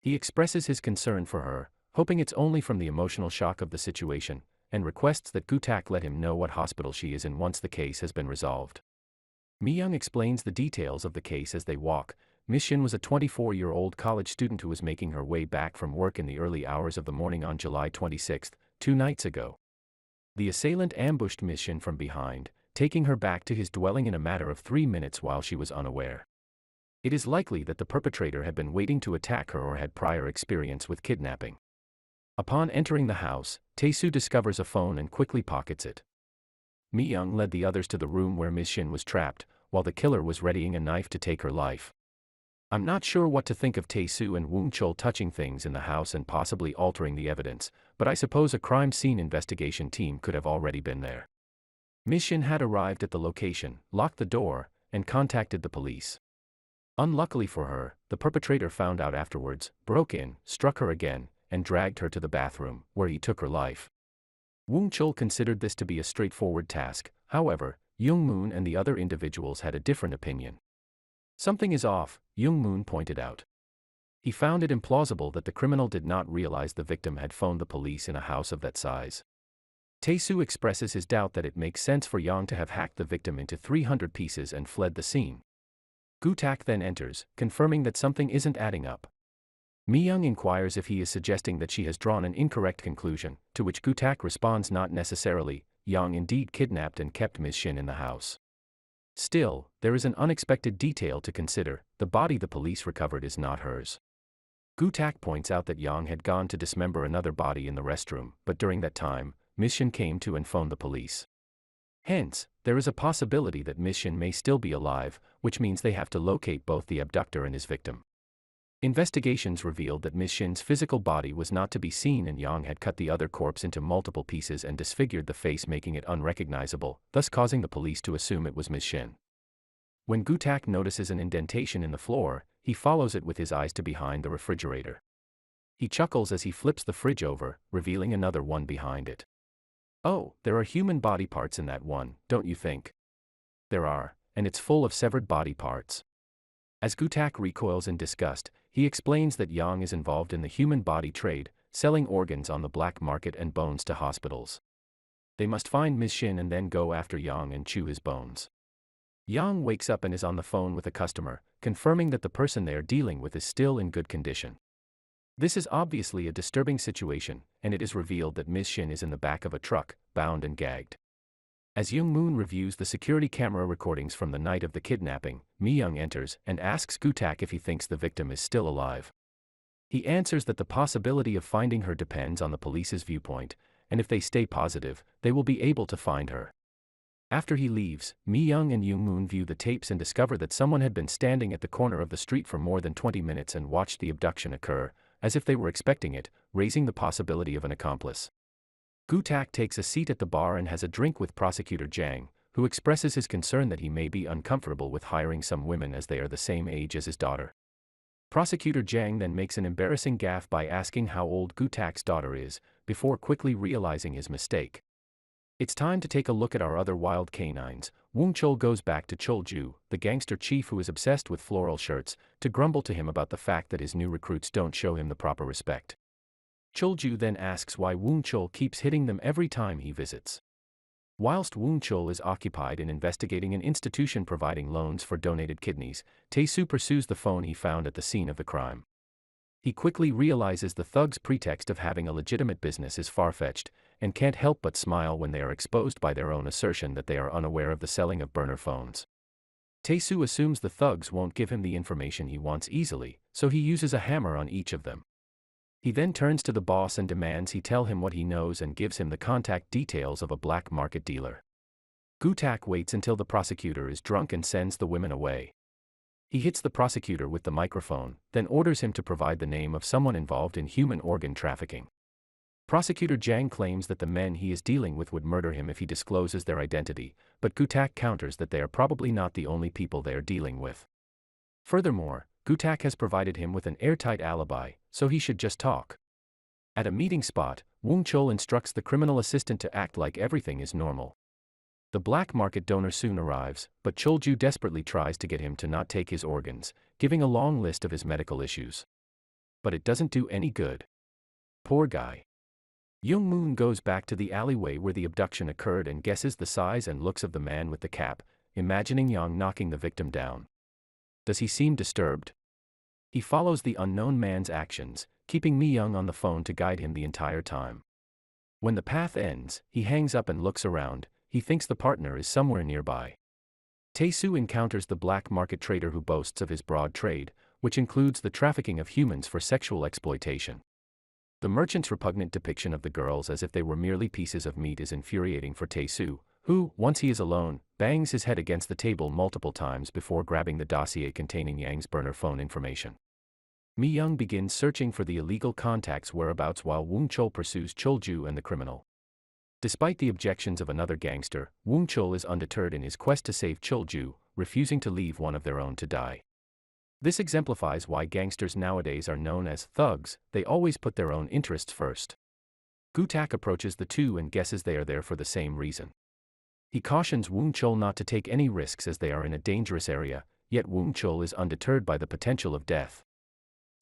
He expresses his concern for her, hoping it's only from the emotional shock of the situation, and requests that Gu-tak let him know what hospital she is in once the case has been resolved. Mi-young explains the details of the case as they walk. Miss Shin was a 24-year-old college student who was making her way back from work in the early hours of the morning on July 26, 2 nights ago. The assailant ambushed Miss Shin from behind, taking her back to his dwelling in a matter of 3 minutes while she was unaware. It is likely that the perpetrator had been waiting to attack her or had prior experience with kidnapping. Upon entering the house, Tae-soo discovers a phone and quickly pockets it. Mi-young led the others to the room where Miss Shin was trapped, while the killer was readying a knife to take her life. I'm not sure what to think of Tae-soo and Woon-chul touching things in the house and possibly altering the evidence, but I suppose a crime scene investigation team could have already been there. Miss Shin had arrived at the location, locked the door, and contacted the police. Unluckily for her, the perpetrator found out afterwards, broke in, struck her again, and dragged her to the bathroom, where he took her life. Woon-chul considered this to be a straightforward task. However, Young-moon and the other individuals had a different opinion. Something is off, Young-moon pointed out. He found it implausible that the criminal did not realize the victim had phoned the police in a house of that size. Tae-soo expresses his doubt that it makes sense for Yang to have hacked the victim into 300 pieces and fled the scene. Gu-tak then enters, confirming that something isn't adding up. Mi-young inquires if he is suggesting that she has drawn an incorrect conclusion, to which Gu-tak responds not necessarily. Yang indeed kidnapped and kept Miss Shin in the house. Still, there is an unexpected detail to consider: the body the police recovered is not hers. Gu-tak points out that Yang had gone to dismember another body in the restroom, but during that time, Miss Shin came to and phoned the police. Hence, there is a possibility that Miss Shin may still be alive, which means they have to locate both the abductor and his victim. Investigations revealed that Miss Shin's physical body was not to be seen, and Yang had cut the other corpse into multiple pieces and disfigured the face, making it unrecognizable, thus causing the police to assume it was Miss Shin. When Gu-tak notices an indentation in the floor, he follows it with his eyes to behind the refrigerator. He chuckles as he flips the fridge over, revealing another one behind it. Oh, there are human body parts in that one, don't you think? There are, and it's full of severed body parts. As Gu-tak recoils in disgust, he explains that Yang is involved in the human body trade, selling organs on the black market and bones to hospitals. They must find Miss Shin and then go after Yang and chew his bones. Yang wakes up and is on the phone with a customer, confirming that the person they are dealing with is still in good condition. This is obviously a disturbing situation, and it is revealed that Miss Shin is in the back of a truck, bound and gagged. As Young-moon reviews the security camera recordings from the night of the kidnapping, Mi-young enters and asks Gu-tak if he thinks the victim is still alive. He answers that the possibility of finding her depends on the police's viewpoint, and if they stay positive, they will be able to find her. After he leaves, Mi-young and Young-moon view the tapes and discover that someone had been standing at the corner of the street for more than 20 minutes and watched the abduction occur, as if they were expecting it, raising the possibility of an accomplice. Gu-tak takes a seat at the bar and has a drink with Prosecutor Jang, who expresses his concern that he may be uncomfortable with hiring some women as they are the same age as his daughter. Prosecutor Jang then makes an embarrassing gaffe by asking how old Gu-tak's daughter is, before quickly realizing his mistake. It's time to take a look at our other wild canines. Woon-chul goes back to Chol-ju, the gangster chief who is obsessed with floral shirts, to grumble to him about the fact that his new recruits don't show him the proper respect. Chol-ju then asks why Woon-chul keeps hitting them every time he visits. Whilst Woon-chul is occupied in investigating an institution providing loans for donated kidneys, Tae-soo pursues the phone he found at the scene of the crime. He quickly realizes the thug's pretext of having a legitimate business is far-fetched, and can't help but smile when they are exposed by their own assertion that they are unaware of the selling of burner phones. Tae-soo assumes the thugs won't give him the information he wants easily, so he uses a hammer on each of them. He then turns to the boss and demands he tell him what he knows and gives him the contact details of a black market dealer. Gutak waits until the prosecutor is drunk and sends the women away. He hits the prosecutor with the microphone, then orders him to provide the name of someone involved in human organ trafficking. Prosecutor Jang claims that the men he is dealing with would murder him if he discloses their identity, but Gutak counters that they are probably not the only people they are dealing with. Furthermore, Gutak has provided him with an airtight alibi, so he should just talk. At a meeting spot, Woong Chol instructs the criminal assistant to act like everything is normal. The black market donor soon arrives, but Cholju desperately tries to get him to not take his organs, giving a long list of his medical issues. But it doesn't do any good. Poor guy. Young Moon goes back to the alleyway where the abduction occurred and guesses the size and looks of the man with the cap, imagining Yang knocking the victim down. Does he seem disturbed? He follows the unknown man's actions, keeping Mi Young on the phone to guide him the entire time. When the path ends, he hangs up and looks around. He thinks the partner is somewhere nearby. Tae-soo encounters the black market trader who boasts of his broad trade, which includes the trafficking of humans for sexual exploitation. The merchant's repugnant depiction of the girls as if they were merely pieces of meat is infuriating for Tae-soo, who, once he is alone, bangs his head against the table multiple times before grabbing the dossier containing Yang's burner phone information. Mi Young begins searching for the illegal contact's whereabouts while Woong Chol pursues Cholju and the criminal. Despite the objections of another gangster, Woong Chol is undeterred in his quest to save Cholju, refusing to leave one of their own to die. This exemplifies why gangsters nowadays are known as thugs. They always put their own interests first. Gutak approaches the two and guesses they are there for the same reason. He cautions Woong Chol not to take any risks as they are in a dangerous area, yet Woong Chol is undeterred by the potential of death.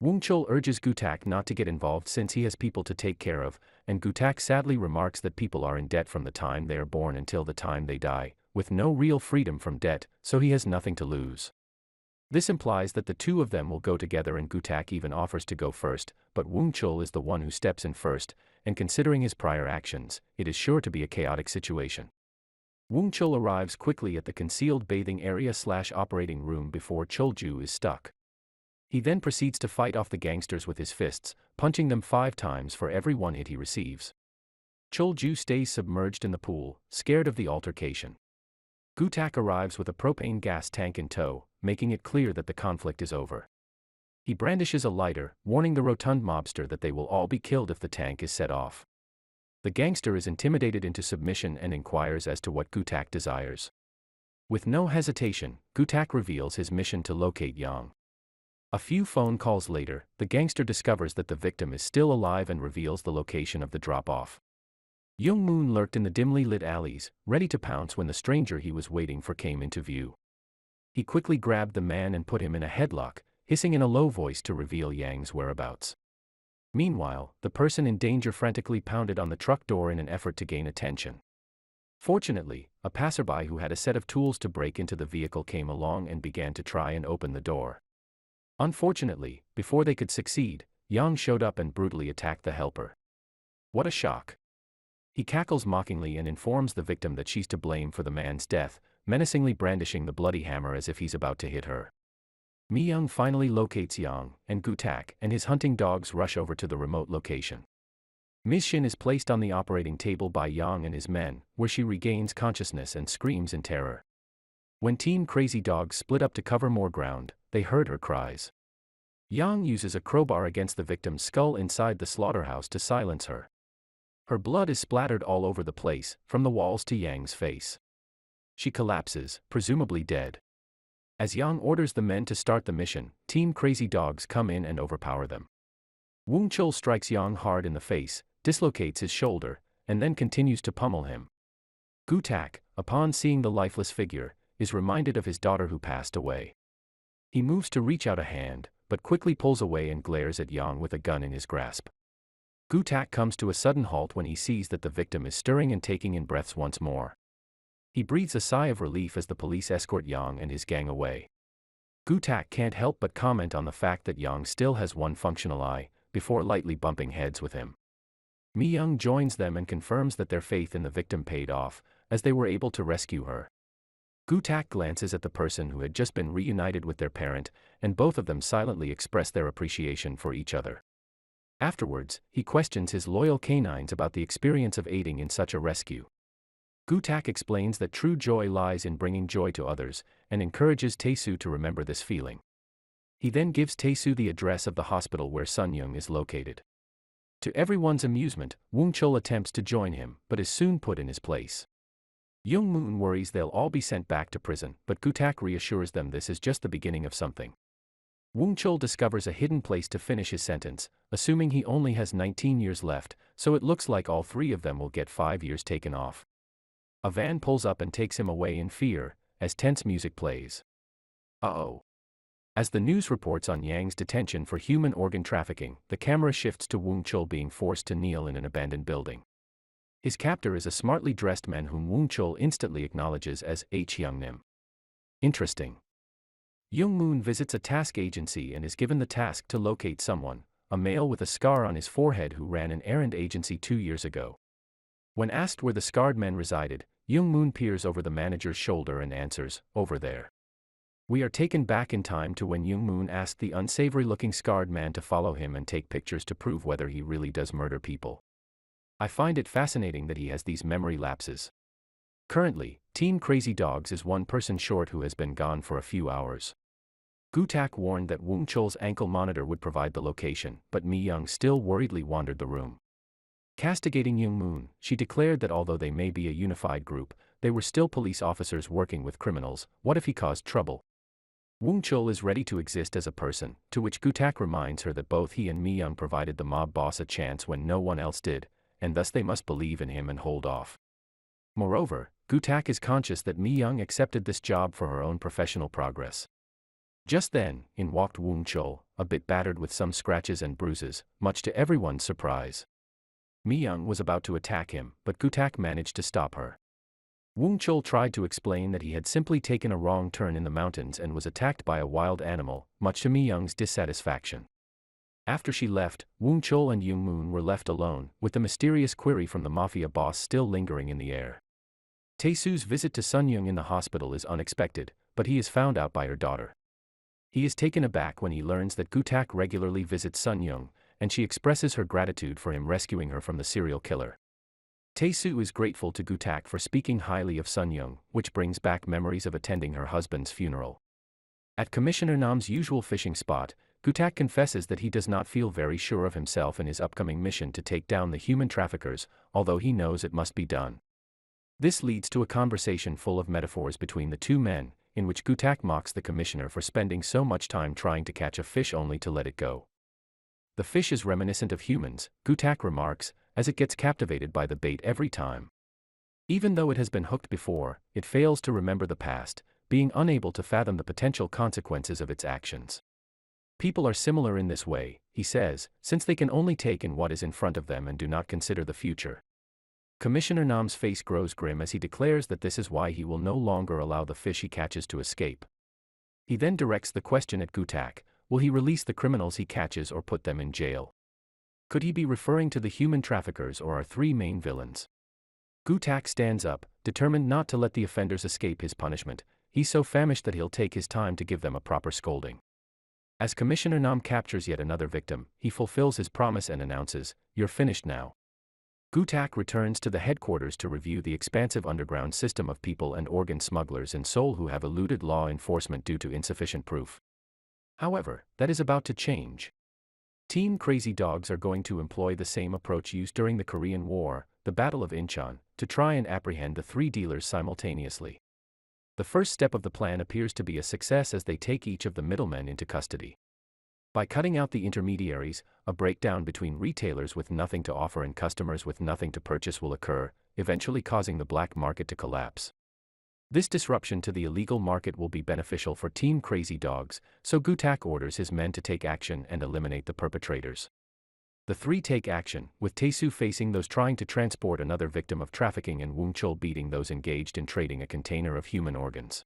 Woong Chol urges Gutak not to get involved since he has people to take care of, and Gutak sadly remarks that people are in debt from the time they are born until the time they die, with no real freedom from debt, so he has nothing to lose. This implies that the two of them will go together and Gutak even offers to go first, but Woong Chol is the one who steps in first, and considering his prior actions, it is sure to be a chaotic situation. Woong Chol arrives quickly at the concealed bathing area/operating room before Cholju is stuck. He then proceeds to fight off the gangsters with his fists, punching them 5 times for every one hit he receives. Cholju stays submerged in the pool, scared of the altercation. Gutak arrives with a propane gas tank in tow, making it clear that the conflict is over. He brandishes a lighter, warning the rotund mobster that they will all be killed if the tank is set off. The gangster is intimidated into submission and inquires as to what Gutak desires. With no hesitation, Gutak reveals his mission to locate Yang. A few phone calls later, the gangster discovers that the victim is still alive and reveals the location of the drop-off. Young Moon lurked in the dimly lit alleys, ready to pounce when the stranger he was waiting for came into view. He quickly grabbed the man and put him in a headlock, hissing in a low voice to reveal Yang's whereabouts. Meanwhile, the person in danger frantically pounded on the truck door in an effort to gain attention. Fortunately, a passerby who had a set of tools to break into the vehicle came along and began to try and open the door. Unfortunately, before they could succeed, Yang showed up and brutally attacked the helper. What a shock! He cackles mockingly and informs the victim that she's to blame for the man's death, menacingly brandishing the bloody hammer as if he's about to hit her. Mi Young finally locates Yang, and Gutak and his hunting dogs rush over to the remote location. Ms. Shin is placed on the operating table by Yang and his men, where she regains consciousness and screams in terror. When Team Crazy Dogs split up to cover more ground, they heard her cries. Yang uses a crowbar against the victim's skull inside the slaughterhouse to silence her. Her blood is splattered all over the place, from the walls to Yang's face. She collapses, presumably dead. As Yang orders the men to start the mission, Team Crazy Dogs come in and overpower them. Woong Chol strikes Yang hard in the face, dislocates his shoulder, and then continues to pummel him. Gutak, upon seeing the lifeless figure, is reminded of his daughter who passed away. He moves to reach out a hand, but quickly pulls away and glares at Yang with a gun in his grasp. Gutak comes to a sudden halt when he sees that the victim is stirring and taking in breaths once more. He breathes a sigh of relief as the police escort Yang and his gang away. Gutak can't help but comment on the fact that Yang still has one functional eye, before lightly bumping heads with him. Mi Young joins them and confirms that their faith in the victim paid off, as they were able to rescue her. Gutak glances at the person who had just been reunited with their parent, and both of them silently express their appreciation for each other. Afterwards, he questions his loyal canines about the experience of aiding in such a rescue. Gutak explains that true joy lies in bringing joy to others, and encourages Tae-soo to remember this feeling. He then gives Tae-soo the address of the hospital where Sun-young is located. To everyone's amusement, Woong-chul attempts to join him, but is soon put in his place. Young-moon worries they'll all be sent back to prison, but Gutak reassures them this is just the beginning of something. Woong-chul discovers a hidden place to finish his sentence, assuming he only has 19 years left, so it looks like all three of them will get 5 years taken off. A van pulls up and takes him away in fear, as tense music plays. Uh-oh. As the news reports on Yang's detention for human organ trafficking, the camera shifts to Woong-chul being forced to kneel in an abandoned building. His captor is a smartly dressed man whom Woong-chul instantly acknowledges as Hyung-nim. Interesting. Young-moon visits a task agency and is given the task to locate someone, a male with a scar on his forehead who ran an errand agency 2 years ago. When asked where the scarred man resided, Young-moon peers over the manager's shoulder and answers, "Over there." We are taken back in time to when Young-moon asked the unsavory-looking scarred man to follow him and take pictures to prove whether he really does murder people. I find it fascinating that he has these memory lapses. Currently, Team Crazy Dogs is one person short who has been gone for a few hours. Gutak warned that Woong-chul's ankle monitor would provide the location, but Mi-young still worriedly wandered the room. Castigating Young-moon, she declared that although they may be a unified group, they were still police officers working with criminals. What if he caused trouble? Woong-chul is ready to exist as a person, to which Gutak reminds her that both he and Mi-young provided the mob boss a chance when no one else did, and thus they must believe in him and hold off. Moreover, Gutak is conscious that Mi-young accepted this job for her own professional progress. Just then, in walked Woong-chul, a bit battered with some scratches and bruises, much to everyone's surprise. Mi-young was about to attack him, but Gutak managed to stop her. Woong-chul tried to explain that he had simply taken a wrong turn in the mountains and was attacked by a wild animal, much to Mi-young's dissatisfaction. After she left, Woong-chul and Young-moon were left alone, with the mysterious query from the mafia boss still lingering in the air. Tae-soo's visit to Sun-young in the hospital is unexpected, but he is found out by her daughter. He is taken aback when he learns that Gutak regularly visits Sun-young, and she expresses her gratitude for him rescuing her from the serial killer. Tae-soo is grateful to Gutak for speaking highly of Sun-young, which brings back memories of attending her husband's funeral. At Commissioner Nam's usual fishing spot, Gutak confesses that he does not feel very sure of himself in his upcoming mission to take down the human traffickers, although he knows it must be done. This leads to a conversation full of metaphors between the two men, in which Gutak mocks the commissioner for spending so much time trying to catch a fish only to let it go. The fish is reminiscent of humans, Gutak remarks, as it gets captivated by the bait every time. Even though it has been hooked before, it fails to remember the past, being unable to fathom the potential consequences of its actions. People are similar in this way, he says, since they can only take in what is in front of them and do not consider the future. Commissioner Nam's face grows grim as he declares that this is why he will no longer allow the fish he catches to escape. He then directs the question at Gutak: will he release the criminals he catches or put them in jail? Could he be referring to the human traffickers or our three main villains? Gutak stands up, determined not to let the offenders escape his punishment. He's so famished that he'll take his time to give them a proper scolding. As Commissioner Nam captures yet another victim, he fulfills his promise and announces, "You're finished now." Gutak returns to the headquarters to review the expansive underground system of people and organ smugglers in Seoul who have eluded law enforcement due to insufficient proof. However, that is about to change. Team Crazy Dogs are going to employ the same approach used during the Korean War, the Battle of Incheon, to try and apprehend the three dealers simultaneously. The first step of the plan appears to be a success as they take each of the middlemen into custody. By cutting out the intermediaries, a breakdown between retailers with nothing to offer and customers with nothing to purchase will occur, eventually causing the black market to collapse. This disruption to the illegal market will be beneficial for Team Crazy Dogs, so Gutak orders his men to take action and eliminate the perpetrators. The three take action, with Tae-soo facing those trying to transport another victim of trafficking and Woong-chul beating those engaged in trading a container of human organs.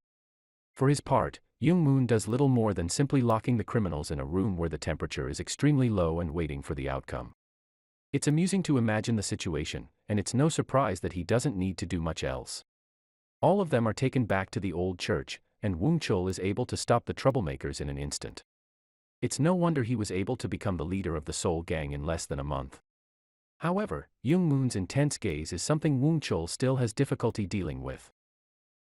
For his part, Young-moon does little more than simply locking the criminals in a room where the temperature is extremely low and waiting for the outcome. It's amusing to imagine the situation, and it's no surprise that he doesn't need to do much else. All of them are taken back to the old church, and Woong-chul is able to stop the troublemakers in an instant. It's no wonder he was able to become the leader of the Seoul gang in less than a month. However, Young Moon's intense gaze is something Woon Chul still has difficulty dealing with.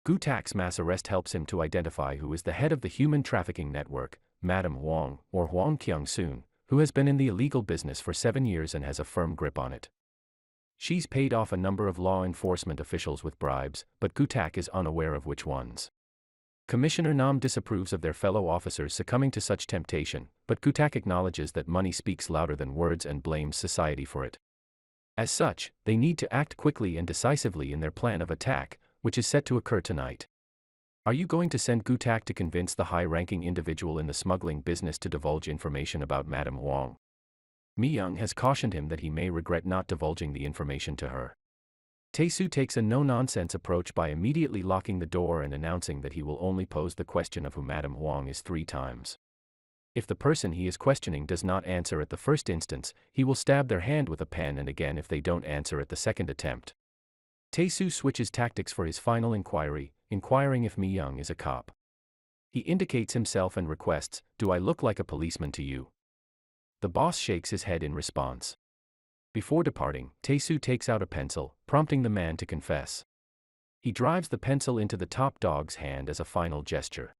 Gu Tak's mass arrest helps him to identify who is the head of the human trafficking network, Madam Huang, or Huang Kyung-soon, who has been in the illegal business for 7 years and has a firm grip on it. She's paid off a number of law enforcement officials with bribes, but Gu Tak is unaware of which ones. Commissioner Nam disapproves of their fellow officers succumbing to such temptation, but Gu Tak acknowledges that money speaks louder than words and blames society for it. As such, they need to act quickly and decisively in their plan of attack, which is set to occur tonight. Are you going to send Gu Tak to convince the high-ranking individual in the smuggling business to divulge information about Madame Huang? Mi Young has cautioned him that he may regret not divulging the information to her. Tae-soo takes a no-nonsense approach by immediately locking the door and announcing that he will only pose the question of who Madame Huang is 3 times. If the person he is questioning does not answer at the first instance, he will stab their hand with a pen, and again if they don't answer at the second attempt. Tae-soo switches tactics for his final inquiry, inquiring if Mi Young is a cop. He indicates himself and requests, "Do I look like a policeman to you?" The boss shakes his head in response. Before departing, Tae-soo takes out a pencil, prompting the man to confess. He drives the pencil into the top dog's hand as a final gesture.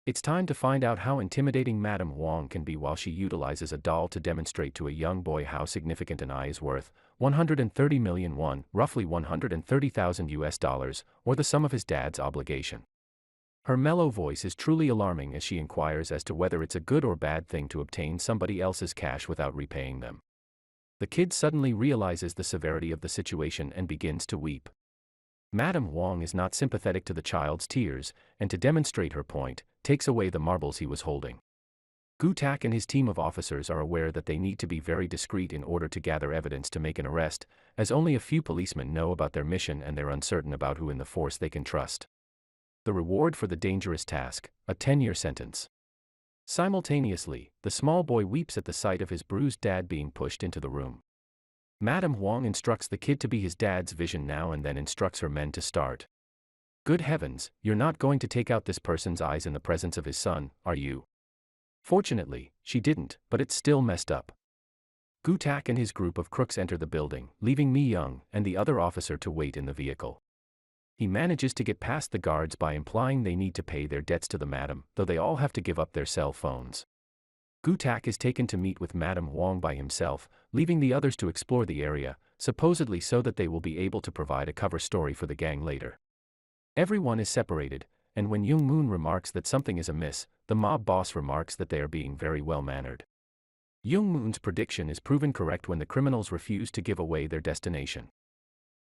It's time to find out how intimidating Madame Huang can be while she utilizes a doll to demonstrate to a young boy how significant an eye is worth, 130 million won, roughly 130,000 US dollars, or the sum of his dad's obligation. Her mellow voice is truly alarming as she inquires as to whether it's a good or bad thing to obtain somebody else's cash without repaying them. The kid suddenly realizes the severity of the situation and begins to weep. Madame Huang is not sympathetic to the child's tears, and to demonstrate her point, takes away the marbles he was holding. Gu Tak and his team of officers are aware that they need to be very discreet in order to gather evidence to make an arrest, as only a few policemen know about their mission and they're uncertain about who in the force they can trust. The reward for the dangerous task, a 10-year sentence. Simultaneously, the small boy weeps at the sight of his bruised dad being pushed into the room. Madame Huang instructs the kid to be his dad's vision now and then instructs her men to start. Good heavens, you're not going to take out this person's eyes in the presence of his son, are you? Fortunately, she didn't, but it's still messed up. Gu Tak and his group of crooks enter the building, leaving Mi Young and the other officer to wait in the vehicle. He manages to get past the guards by implying they need to pay their debts to the madam, though they all have to give up their cell phones. Gu Tak is taken to meet with Madame Huang by himself, leaving the others to explore the area, supposedly so that they will be able to provide a cover story for the gang later. Everyone is separated, and when Young Moon remarks that something is amiss, the mob boss remarks that they are being very well-mannered. Young Moon's prediction is proven correct when the criminals refuse to give away their destination.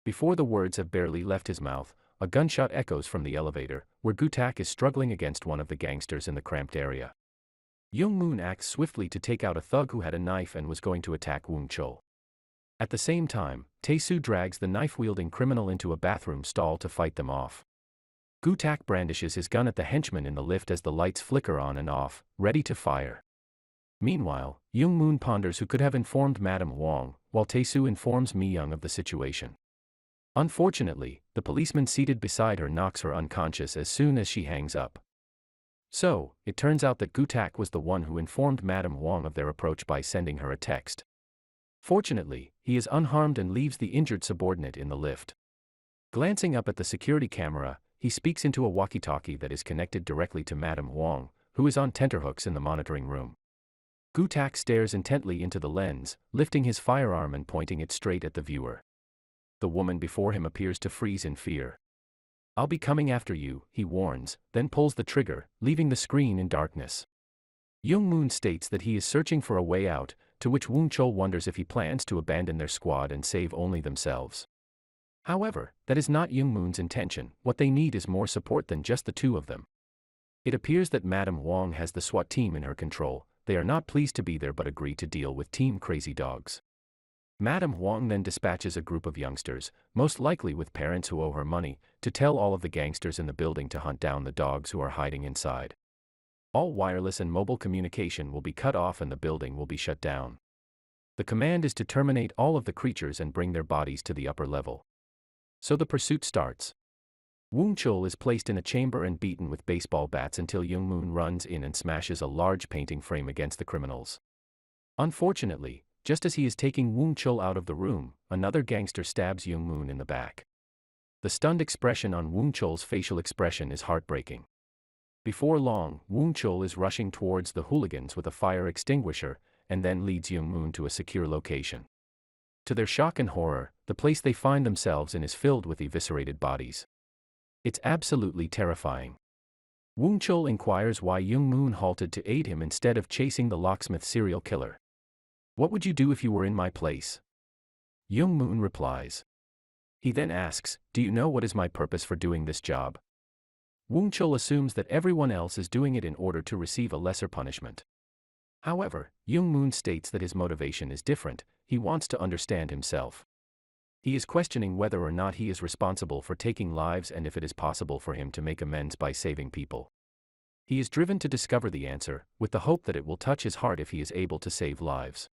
Before the words have barely left his mouth, a gunshot echoes from the elevator, where Gu Tak is struggling against one of the gangsters in the cramped area. Young Moon acts swiftly to take out a thug who had a knife and was going to attack Woon Chul. At the same time, Tae-soo drags the knife-wielding criminal into a bathroom stall to fight them off. Gu Tak brandishes his gun at the henchman in the lift as the lights flicker on and off, ready to fire. Meanwhile, Young Moon ponders who could have informed Madame Huang, while Tae-soo informs Mi Young of the situation. Unfortunately, the policeman seated beside her knocks her unconscious as soon as she hangs up. So, it turns out that Gu Tak was the one who informed Madame Huang of their approach by sending her a text. Fortunately, he is unharmed and leaves the injured subordinate in the lift. Glancing up at the security camera, he speaks into a walkie-talkie that is connected directly to Madame Huang, who is on tenterhooks in the monitoring room. Gu Tak stares intently into the lens, lifting his firearm and pointing it straight at the viewer. The woman before him appears to freeze in fear. "I'll be coming after you," he warns, then pulls the trigger, leaving the screen in darkness. Young Moon states that he is searching for a way out, to which Woon Chul wonders if he plans to abandon their squad and save only themselves. However, that is not Young Moon's intention. What they need is more support than just the two of them. It appears that Madame Huang has the SWAT team in her control. They are not pleased to be there but agree to deal with Team Crazy Dogs. Madame Huang then dispatches a group of youngsters, most likely with parents who owe her money, to tell all of the gangsters in the building to hunt down the dogs who are hiding inside. All wireless and mobile communication will be cut off and the building will be shut down. The command is to terminate all of the creatures and bring their bodies to the upper level. So the pursuit starts. Woong Chul is placed in a chamber and beaten with baseball bats until Young Moon runs in and smashes a large painting frame against the criminals. Unfortunately, just as he is taking Woong Chul out of the room, another gangster stabs Young Moon in the back. The stunned expression on Woong Chul's facial expression is heartbreaking. Before long, Woong Chul is rushing towards the hooligans with a fire extinguisher, and then leads Young Moon to a secure location. To their shock and horror, the place they find themselves in is filled with eviscerated bodies. It's absolutely terrifying. Woong Chul inquires why Young Moon halted to aid him instead of chasing the locksmith serial killer. "What would you do if you were in my place?" Young Moon replies. He then asks, "Do you know what is my purpose for doing this job?" Woong Chul assumes that everyone else is doing it in order to receive a lesser punishment. However, Young Moon states that his motivation is different. He wants to understand himself. He is questioning whether or not he is responsible for taking lives and if it is possible for him to make amends by saving people. He is driven to discover the answer, with the hope that it will touch his heart if he is able to save lives.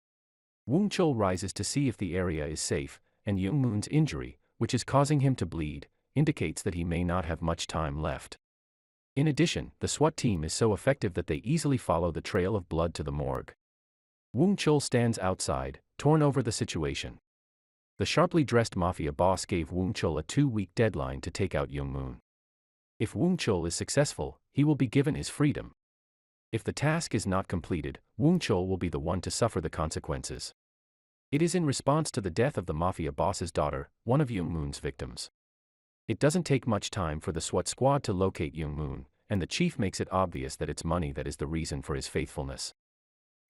Woong Chul rises to see if the area is safe, and Young Moon's injury, which is causing him to bleed, indicates that he may not have much time left. In addition, the SWAT team is so effective that they easily follow the trail of blood to the morgue. Woong Chul stands outside, torn over the situation. The sharply dressed mafia boss gave Woong Chul a 2-week deadline to take out Young Moon. If Woong Chul is successful, he will be given his freedom. If the task is not completed, Woong Chul will be the one to suffer the consequences. It is in response to the death of the mafia boss's daughter, one of Young Moon's victims. It doesn't take much time for the SWAT squad to locate Young Moon, and the chief makes it obvious that it's money that is the reason for his faithfulness.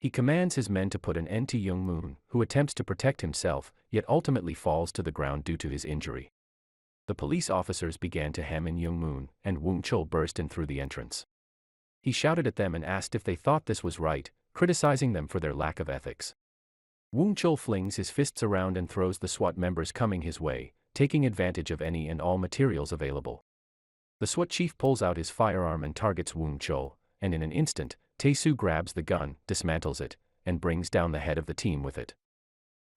He commands his men to put an end to Young Moon, who attempts to protect himself, yet ultimately falls to the ground due to his injury. The police officers began to hem in Young Moon, and Woong Chul burst in through the entrance. He shouted at them and asked if they thought this was right, criticizing them for their lack of ethics. Woong Chul flings his fists around and throws the SWAT members coming his way, taking advantage of any and all materials available. The SWAT chief pulls out his firearm and targets Woong Chul, and in an instant, Tae-soo grabs the gun, dismantles it, and brings down the head of the team with it.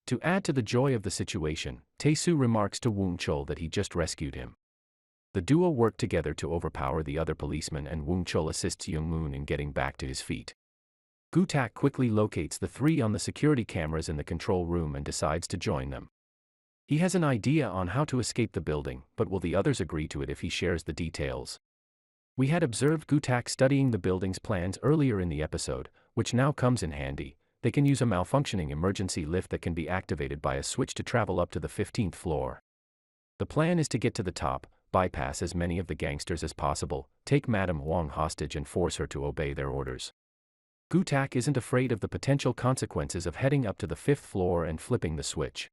To add to the joy of the situation, Tae-soo remarks to Woong Chul that he just rescued him. The duo work together to overpower the other policeman, and Woong Chul assists Young Moon in getting back to his feet. Gu-tak quickly locates the three on the security cameras in the control room and decides to join them. He has an idea on how to escape the building, but will the others agree to it if he shares the details? We had observed Gu-tak studying the building's plans earlier in the episode, which now comes in handy. They can use a malfunctioning emergency lift that can be activated by a switch to travel up to the 15th floor. The plan is to get to the top, bypass as many of the gangsters as possible, take Madame Wong hostage and force her to obey their orders. Gu-tak isn't afraid of the potential consequences of heading up to the 5th floor and flipping the switch.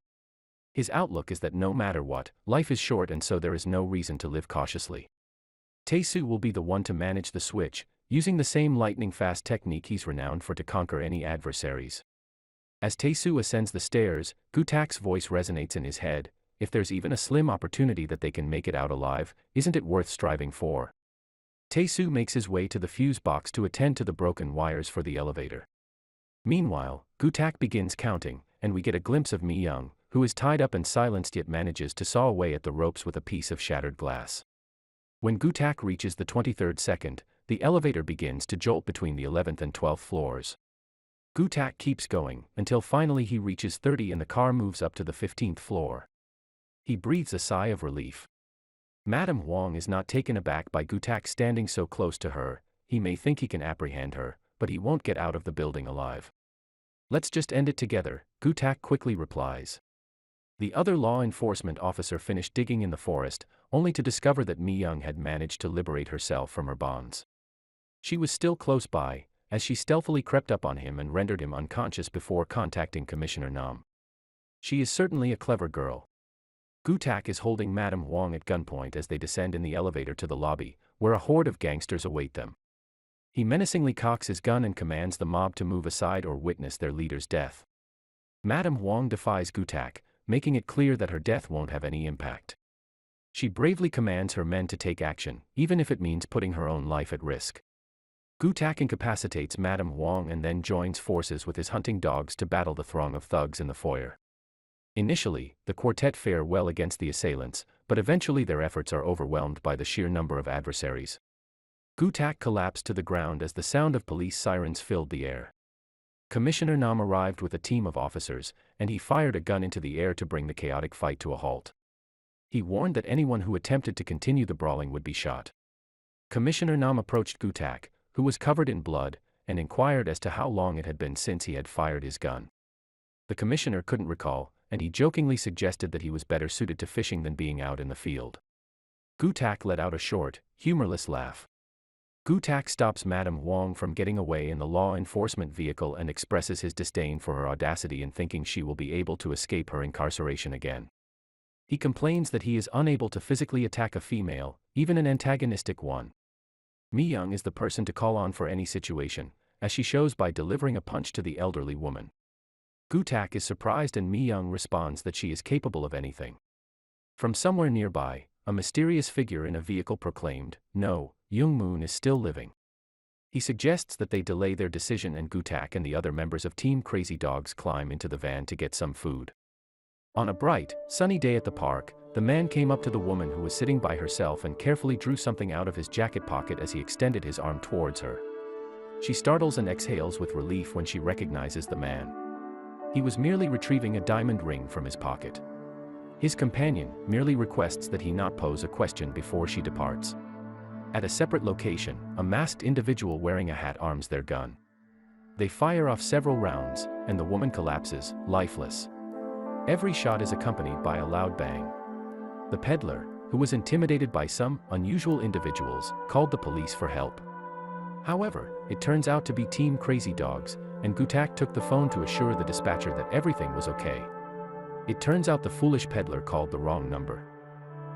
His outlook is that no matter what, life is short, and so there is no reason to live cautiously. Tae-soo will be the one to manage the switch, using the same lightning-fast technique he's renowned for to conquer any adversaries. As Tae-soo ascends the stairs, Gu-tak's voice resonates in his head. If there's even a slim opportunity that they can make it out alive, isn't it worth striving for? Tae-soo makes his way to the fuse box to attend to the broken wires for the elevator. Meanwhile, Gu-tak begins counting, and we get a glimpse of Mi-young, who is tied up and silenced yet manages to saw away at the ropes with a piece of shattered glass. When Gu-tak reaches the 23rd second, the elevator begins to jolt between the 11th and 12th floors. Gu-tak keeps going, until finally he reaches 30 and the car moves up to the 15th floor. He breathes a sigh of relief. Madame Wong is not taken aback by Gu-tak standing so close to her. He may think he can apprehend her, but he won't get out of the building alive. "Let's just end it together," Gu-tak quickly replies. The other law enforcement officer finished digging in the forest, only to discover that Mi-young had managed to liberate herself from her bonds. She was still close by, as she stealthily crept up on him and rendered him unconscious before contacting Commissioner Nam. She is certainly a clever girl. Gu-tak is holding Madame Wong at gunpoint as they descend in the elevator to the lobby, where a horde of gangsters await them. He menacingly cocks his gun and commands the mob to move aside or witness their leader's death. Madame Wong defies Gu-tak, making it clear that her death won't have any impact. She bravely commands her men to take action, even if it means putting her own life at risk. Gu-tak incapacitates Madame Wong and then joins forces with his hunting dogs to battle the throng of thugs in the foyer. Initially, the quartet fare well against the assailants, but eventually their efforts are overwhelmed by the sheer number of adversaries. Gu-tak collapsed to the ground as the sound of police sirens filled the air. Commissioner Nam arrived with a team of officers, and he fired a gun into the air to bring the chaotic fight to a halt. He warned that anyone who attempted to continue the brawling would be shot. Commissioner Nam approached Gu-tak, who was covered in blood, and inquired as to how long it had been since he had fired his gun. The commissioner couldn't recall, and he jokingly suggested that he was better suited to fishing than being out in the field. Gu-tak let out a short, humorless laugh. Gu-tak stops Madame Wong from getting away in the law enforcement vehicle and expresses his disdain for her audacity in thinking she will be able to escape her incarceration again. He complains that he is unable to physically attack a female, even an antagonistic one. Mi-young is the person to call on for any situation, as she shows by delivering a punch to the elderly woman. Gu-tak is surprised and Mi-young responds that she is capable of anything. From somewhere nearby, a mysterious figure in a vehicle proclaimed, "No, Young-moon is still living." He suggests that they delay their decision and Gu-tak and the other members of Team Crazy Dogs climb into the van to get some food. On a bright, sunny day at the park, the man came up to the woman who was sitting by herself and carefully drew something out of his jacket pocket as he extended his arm towards her. She startles and exhales with relief when she recognizes the man. He was merely retrieving a diamond ring from his pocket. His companion merely requests that he not pose a question before she departs. At a separate location, a masked individual wearing a hat arms their gun. They fire off several rounds, and the woman collapses, lifeless. Every shot is accompanied by a loud bang. The peddler, who was intimidated by some unusual individuals, called the police for help. However, it turns out to be Team Crazy Dogs, and Gu-tak took the phone to assure the dispatcher that everything was okay. It turns out the foolish peddler called the wrong number.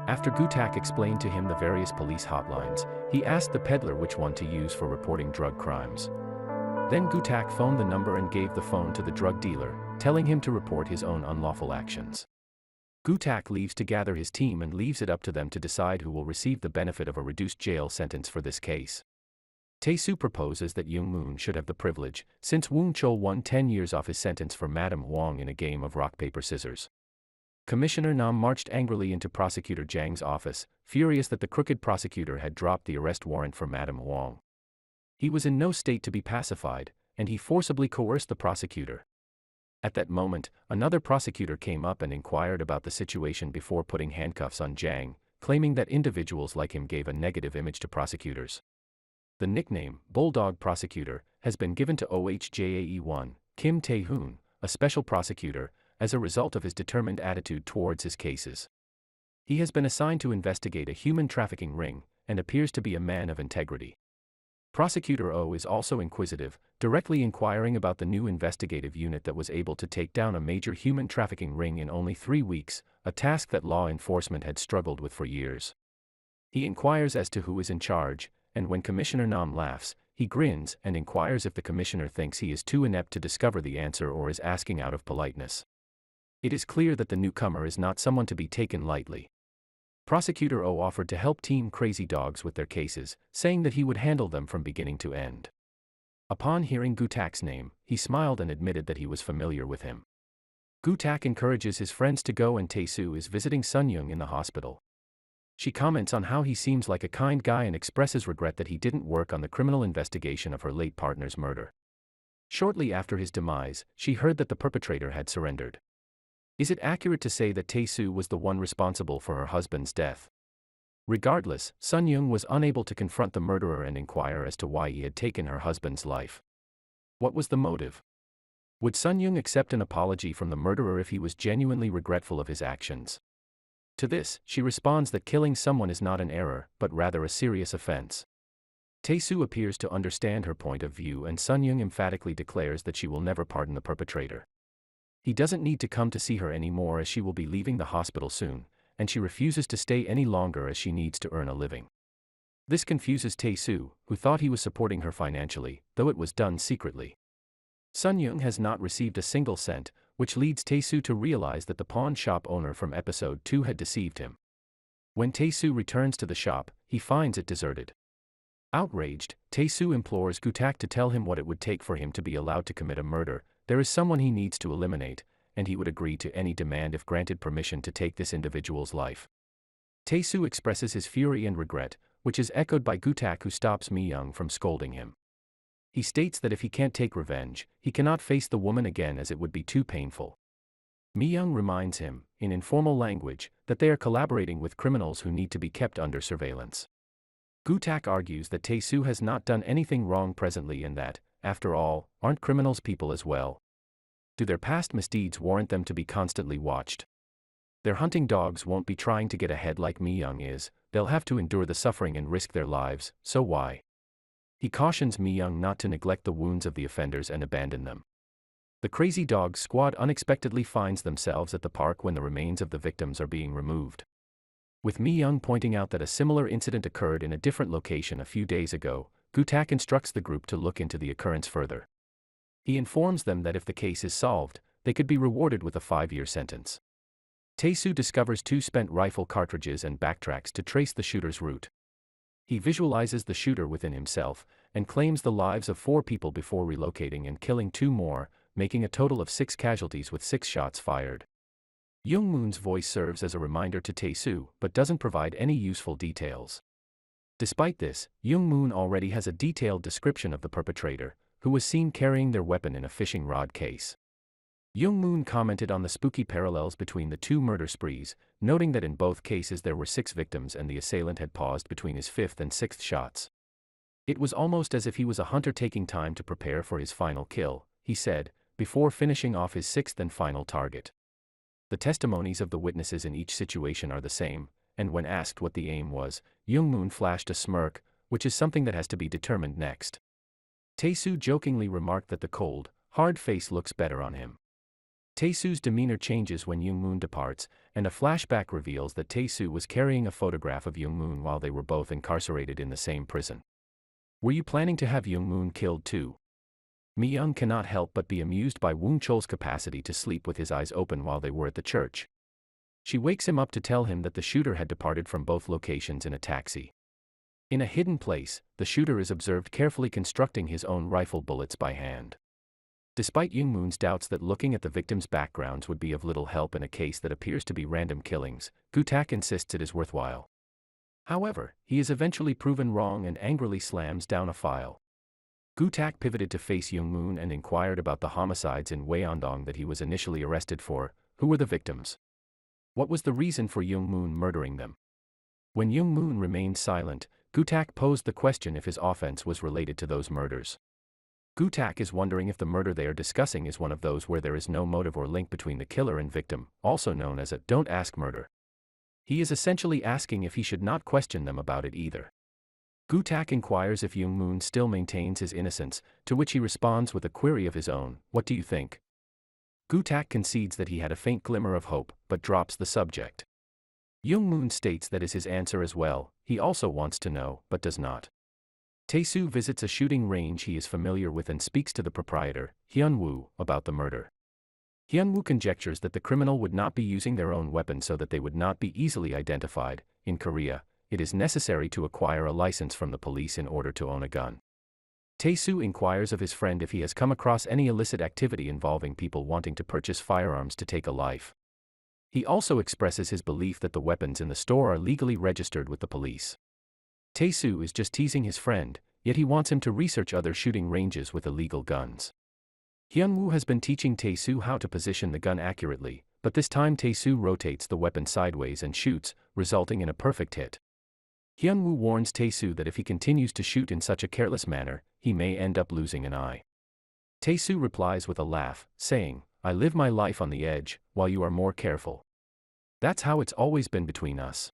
After Gu-tak explained to him the various police hotlines, he asked the peddler which one to use for reporting drug crimes. Then Gu-tak phoned the number and gave the phone to the drug dealer, telling him to report his own unlawful actions. Gu-tak leaves to gather his team and leaves it up to them to decide who will receive the benefit of a reduced jail sentence for this case. Tae-soo proposes that Young-moon should have the privilege, since Woong-chol won 10 years off his sentence for Madame Wong in a game of rock-paper-scissors. Commissioner Nam marched angrily into Prosecutor Jang's office, furious that the crooked prosecutor had dropped the arrest warrant for Madame Wong. He was in no state to be pacified, and he forcibly coerced the prosecutor. At that moment, another prosecutor came up and inquired about the situation before putting handcuffs on Jang, claiming that individuals like him gave a negative image to prosecutors. The nickname, Bulldog Prosecutor, has been given to OHJAE1, Kim Tae-hoon, a special prosecutor, as a result of his determined attitude towards his cases. He has been assigned to investigate a human trafficking ring, and appears to be a man of integrity. Prosecutor O is also inquisitive, directly inquiring about the new investigative unit that was able to take down a major human trafficking ring in only 3 weeks, a task that law enforcement had struggled with for years. He inquires as to who is in charge, and when Commissioner Nam laughs, he grins and inquires if the commissioner thinks he is too inept to discover the answer or is asking out of politeness. It is clear that the newcomer is not someone to be taken lightly. Prosecutor O offered to help Team Crazy Dogs with their cases, saying that he would handle them from beginning to end. Upon hearing Gu-tak's name, he smiled and admitted that he was familiar with him. Gu-tak encourages his friends to go and Tae-soo is visiting Sun-young in the hospital. She comments on how he seems like a kind guy and expresses regret that he didn't work on the criminal investigation of her late partner's murder. Shortly after his demise, she heard that the perpetrator had surrendered. Is it accurate to say that Tae-soo was the one responsible for her husband's death? Regardless, Sun-young was unable to confront the murderer and inquire as to why he had taken her husband's life. What was the motive? Would Sun-young accept an apology from the murderer if he was genuinely regretful of his actions? To this, she responds that killing someone is not an error, but rather a serious offense. Tae-soo appears to understand her point of view and Sun-young emphatically declares that she will never pardon the perpetrator. He doesn't need to come to see her anymore as she will be leaving the hospital soon, and she refuses to stay any longer as she needs to earn a living. This confuses Tae-soo, who thought he was supporting her financially, though it was done secretly. Sun-young has not received a single cent, which leads Tae-soo to realize that the pawn shop owner from episode 2 had deceived him. When Tae-soo returns to the shop, he finds it deserted. Outraged, Tae-soo implores Gu-tak to tell him what it would take for him to be allowed to commit a murder. There is someone he needs to eliminate, and he would agree to any demand if granted permission to take this individual's life. Tae-soo expresses his fury and regret, which is echoed by Gu-tak, who stops Mi-young from scolding him. He states that if he can't take revenge, he cannot face the woman again as it would be too painful. Mi-young reminds him, in informal language, that they are collaborating with criminals who need to be kept under surveillance. Gu-tak argues that Tae-soo has not done anything wrong presently and that, after all, aren't criminals people as well? Do their past misdeeds warrant them to be constantly watched? Their hunting dogs won't be trying to get ahead like Mi-young is, they'll have to endure the suffering and risk their lives, so why? He cautions Mi-young not to neglect the wounds of the offenders and abandon them. The Crazy Dog Squad unexpectedly finds themselves at the park when the remains of the victims are being removed. With Mi-young pointing out that a similar incident occurred in a different location a few days ago, Gu-tak instructs the group to look into the occurrence further. He informs them that if the case is solved, they could be rewarded with a 5-year sentence. Tae-soo discovers 2 spent rifle cartridges and backtracks to trace the shooter's route. He visualizes the shooter within himself, and claims the lives of 4 people before relocating and killing 2 more, making a total of 6 casualties with 6 shots fired. Young-moon's voice serves as a reminder to Tae-soo, but doesn't provide any useful details. Despite this, Young-moon already has a detailed description of the perpetrator, who was seen carrying their weapon in a fishing rod case. Young-moon commented on the spooky parallels between the 2 murder sprees, noting that in both cases there were 6 victims and the assailant had paused between his 5th and 6th shots. It was almost as if he was a hunter taking time to prepare for his final kill, he said, before finishing off his 6th and final target. The testimonies of the witnesses in each situation are the same, and when asked what the aim was, Young-moon flashed a smirk, which is something that has to be determined next. Tae-soo jokingly remarked that the cold, hard face looks better on him. Tae-soo's demeanor changes when Young-moon departs, and a flashback reveals that Tae-soo was carrying a photograph of Young-moon while they were both incarcerated in the same prison. Were you planning to have Young-moon killed too? Mi-young cannot help but be amused by Woong-chol's capacity to sleep with his eyes open while they were at the church. She wakes him up to tell him that the shooter had departed from both locations in a taxi. In a hidden place, the shooter is observed carefully constructing his own rifle bullets by hand. Despite Young-moon's doubts that looking at the victims' backgrounds would be of little help in a case that appears to be random killings, Gu-tak insists it is worthwhile. However, he is eventually proven wrong and angrily slams down a file. Gu-tak pivoted to face Young-moon and inquired about the homicides in Wyeondong that he was initially arrested for. Who were the victims? What was the reason for Young-moon murdering them? When Young-moon remained silent, Gu-tak posed the question if his offense was related to those murders. Gu-tak is wondering if the murder they are discussing is one of those where there is no motive or link between the killer and victim, also known as a "don't ask" murder. He is essentially asking if he should not question them about it either. Gu-tak inquires if Young-moon still maintains his innocence, to which he responds with a query of his own, "What do you think?" Gu-tak concedes that he had a faint glimmer of hope, but drops the subject. Young-moon states that is his answer as well. He also wants to know, but does not. Tae-soo visits a shooting range he is familiar with and speaks to the proprietor, Hyun-woo, about the murder. Hyun-woo conjectures that the criminal would not be using their own weapon so that they would not be easily identified. In Korea, it is necessary to acquire a license from the police in order to own a gun. Tae-soo inquires of his friend if he has come across any illicit activity involving people wanting to purchase firearms to take a life. He also expresses his belief that the weapons in the store are legally registered with the police. Tae-soo is just teasing his friend, yet he wants him to research other shooting ranges with illegal guns. Hyun-woo has been teaching Tae-soo how to position the gun accurately, but this time Tae-soo rotates the weapon sideways and shoots, resulting in a perfect hit. Hyun-woo warns Tae-soo that if he continues to shoot in such a careless manner, he may end up losing an eye. Tae-soo replies with a laugh, saying, "I live my life on the edge, while you are more careful. That's how it's always been between us."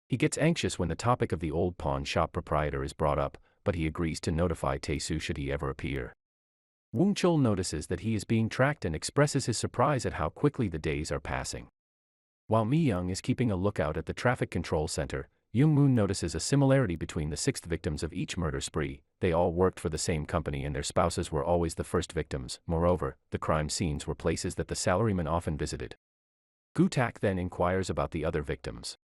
He gets anxious when the topic of the old pawn shop proprietor is brought up, but he agrees to notify Tae-soo should he ever appear. Woong-chol notices that he is being tracked and expresses his surprise at how quickly the days are passing. While Mi-young is keeping a lookout at the traffic control center, Young-moon notices a similarity between the 6 victims of each murder spree. They all worked for the same company and their spouses were always the first victims. Moreover, the crime scenes were places that the salaryman often visited. Gu-tak then inquires about the other victims.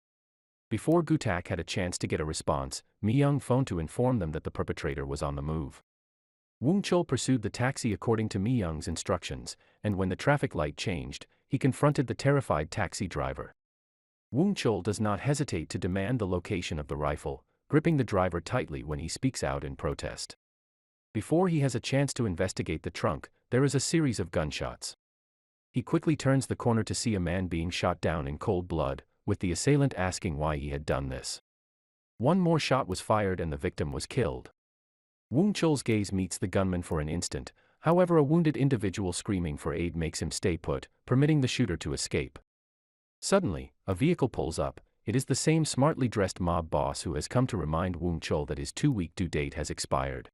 Before Gu-tak had a chance to get a response, Mi-young phoned to inform them that the perpetrator was on the move. Woong Chul pursued the taxi according to Mi Young's instructions, and when the traffic light changed, he confronted the terrified taxi driver. Woong Chul does not hesitate to demand the location of the rifle, gripping the driver tightly when he speaks out in protest. Before he has a chance to investigate the trunk, there is a series of gunshots. He quickly turns the corner to see a man being shot down in cold blood, with the assailant asking why he had done this. One more shot was fired and the victim was killed. Woong Chul's gaze meets the gunman for an instant, however a wounded individual screaming for aid makes him stay put, permitting the shooter to escape. Suddenly, a vehicle pulls up. It is the same smartly dressed mob boss who has come to remind Woong Chul that his 2-week due date has expired.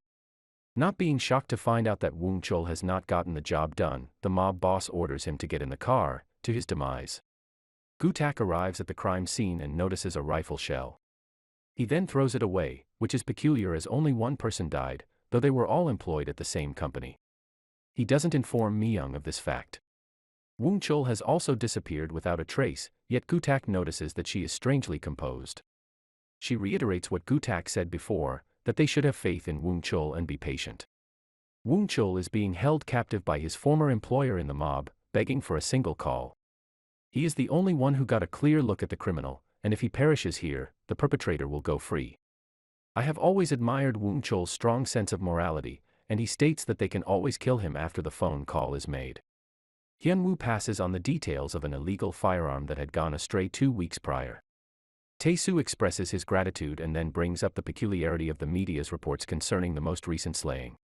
Not being shocked to find out that Woong Chul has not gotten the job done, the mob boss orders him to get in the car, to his demise. Gu-tak arrives at the crime scene and notices a rifle shell. He then throws it away, which is peculiar as only one person died, though they were all employed at the same company. He doesn't inform Mi Young of this fact. Woong Chul has also disappeared without a trace, yet Gu-tak notices that she is strangely composed. She reiterates what Gu-tak said before, that they should have faith in Woong Chul and be patient. Woong Chul is being held captive by his former employer in the mob, begging for a single call. He is the only one who got a clear look at the criminal, and if he perishes here, the perpetrator will go free. I have always admired Woong Chul's strong sense of morality, and he states that they can always kill him after the phone call is made. Hyun-woo passes on the details of an illegal firearm that had gone astray 2 weeks prior. Tae-soo expresses his gratitude and then brings up the peculiarity of the media's reports concerning the most recent slaying.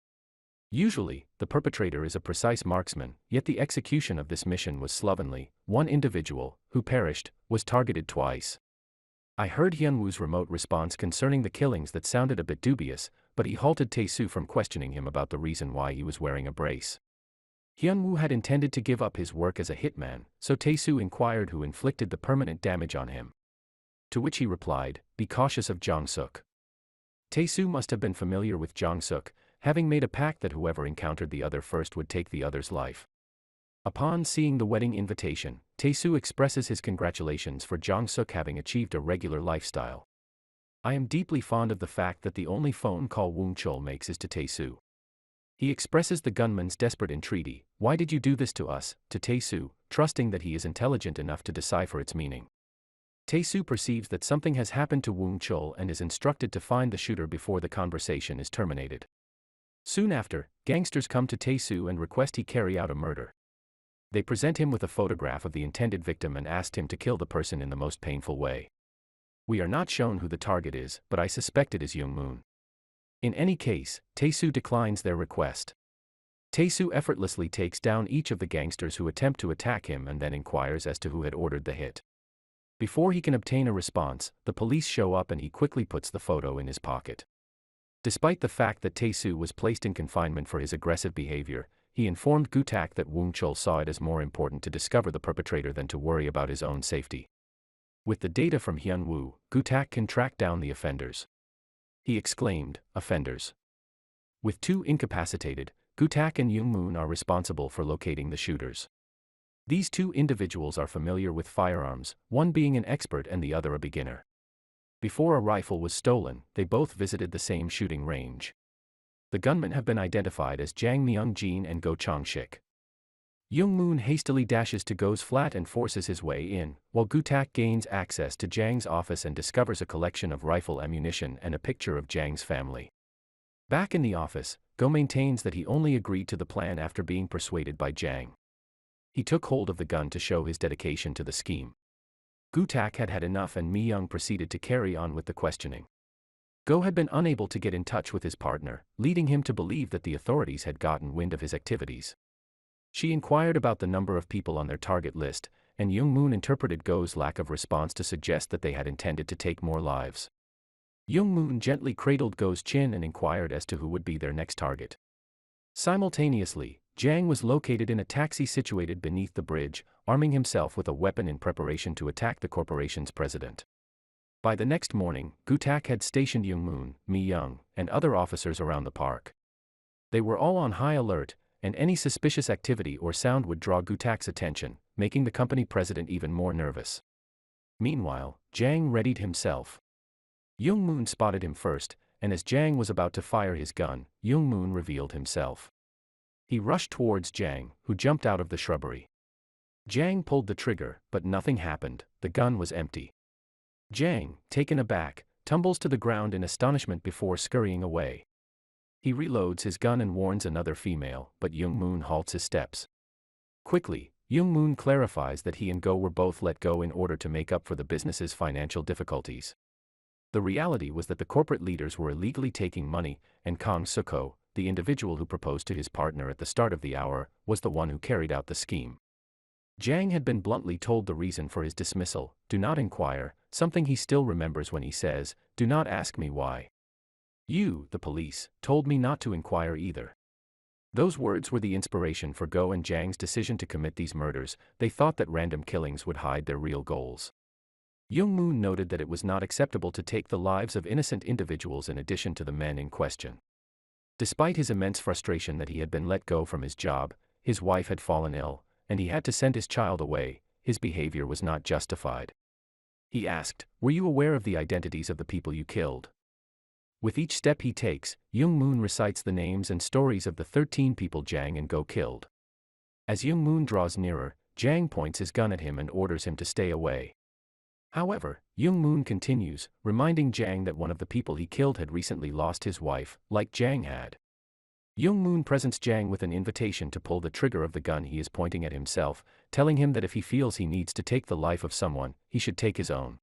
Usually, the perpetrator is a precise marksman, yet the execution of this mission was slovenly. One individual, who perished, was targeted twice. I heard Hyun-woo's remote response concerning the killings that sounded a bit dubious, but he halted Tae-soo from questioning him about the reason why he was wearing a brace. Hyun-woo had intended to give up his work as a hitman, so Tae-soo inquired who inflicted the permanent damage on him. To which he replied, "Be cautious of Jong-suk." Tae-soo must have been familiar with Jong-suk, having made a pact that whoever encountered the other first would take the other's life. Upon seeing the wedding invitation, Tae-soo expresses his congratulations for Jong-suk having achieved a regular lifestyle. I am deeply fond of the fact that the only phone call Woong Chul makes is to Tae-soo. He expresses the gunman's desperate entreaty, "Why did you do this to us?" to Tae-soo, trusting that he is intelligent enough to decipher its meaning. Tae-soo perceives that something has happened to Woong Chul and is instructed to find the shooter before the conversation is terminated. Soon after, gangsters come to Tae-soo and request he carry out a murder. They present him with a photograph of the intended victim and asked him to kill the person in the most painful way. We are not shown who the target is, but I suspect it is Young-moon. In any case, Tae-soo declines their request. Tae-soo effortlessly takes down each of the gangsters who attempt to attack him and then inquires as to who had ordered the hit. Before he can obtain a response, the police show up and he quickly puts the photo in his pocket. Despite the fact that Tae-soo was placed in confinement for his aggressive behavior, he informed Gu-tak that Woong Chul saw it as more important to discover the perpetrator than to worry about his own safety. With the data from Hyun-woo, Gu-tak can track down the offenders. He exclaimed, "Offenders." With 2 incapacitated, Gu-tak and Young-moon are responsible for locating the shooters. These 2 individuals are familiar with firearms, one being an expert and the other a beginner. Before a rifle was stolen, they both visited the same shooting range. The gunmen have been identified as Jang Myung-jin and Go Chong-shik. Young-moon hastily dashes to Go's flat and forces his way in, while Gu-tak gains access to Jang's office and discovers a collection of rifle ammunition and a picture of Jang's family. Back in the office, Go maintains that he only agreed to the plan after being persuaded by Jang. He took hold of the gun to show his dedication to the scheme. Gu-tak had had enough and Mi Young proceeded to carry on with the questioning. Go had been unable to get in touch with his partner, leading him to believe that the authorities had gotten wind of his activities. She inquired about the number of people on their target list, and Young-moon interpreted Go's lack of response to suggest that they had intended to take more lives. Young-moon gently cradled Go's chin and inquired as to who would be their next target. Simultaneously, Jang was located in a taxi situated beneath the bridge, arming himself with a weapon in preparation to attack the corporation's president. By the next morning, Gu-tak had stationed Young-moon, Mi Young, and other officers around the park. They were all on high alert, and any suspicious activity or sound would draw Gu-tak's attention, making the company president even more nervous. Meanwhile, Jang readied himself. Young-moon spotted him first, and as Jiang was about to fire his gun, Young Moon revealed himself. He rushed towards Jiang, who jumped out of the shrubbery. Jiang pulled the trigger, but nothing happened, the gun was empty. Jiang, taken aback, tumbles to the ground in astonishment before scurrying away. He reloads his gun and warns another female, but Young Moon halts his steps. Quickly, Young Moon clarifies that he and Go were both let go in order to make up for the business's financial difficulties. The reality was that the corporate leaders were illegally taking money, and Kang Suko, the individual who proposed to his partner at the start of the hour, was the one who carried out the scheme. Jiang had been bluntly told the reason for his dismissal: do not inquire, something he still remembers when he says, do not ask me why. You, the police, told me not to inquire either. Those words were the inspiration for Go and Jiang's decision to commit these murders. They thought that random killings would hide their real goals. Young Moon noted that it was not acceptable to take the lives of innocent individuals in addition to the men in question. Despite his immense frustration that he had been let go from his job, his wife had fallen ill, and he had to send his child away, his behavior was not justified. He asked, "Were you aware of the identities of the people you killed?" With each step he takes, Young Moon recites the names and stories of the 13 people Jiang and Go killed. As Young Moon draws nearer, Jiang points his gun at him and orders him to stay away. However, Young Moon continues, reminding Jiang that one of the people he killed had recently lost his wife, like Jiang had. Young Moon presents Jiang with an invitation to pull the trigger of the gun he is pointing at himself, telling him that if he feels he needs to take the life of someone, he should take his own.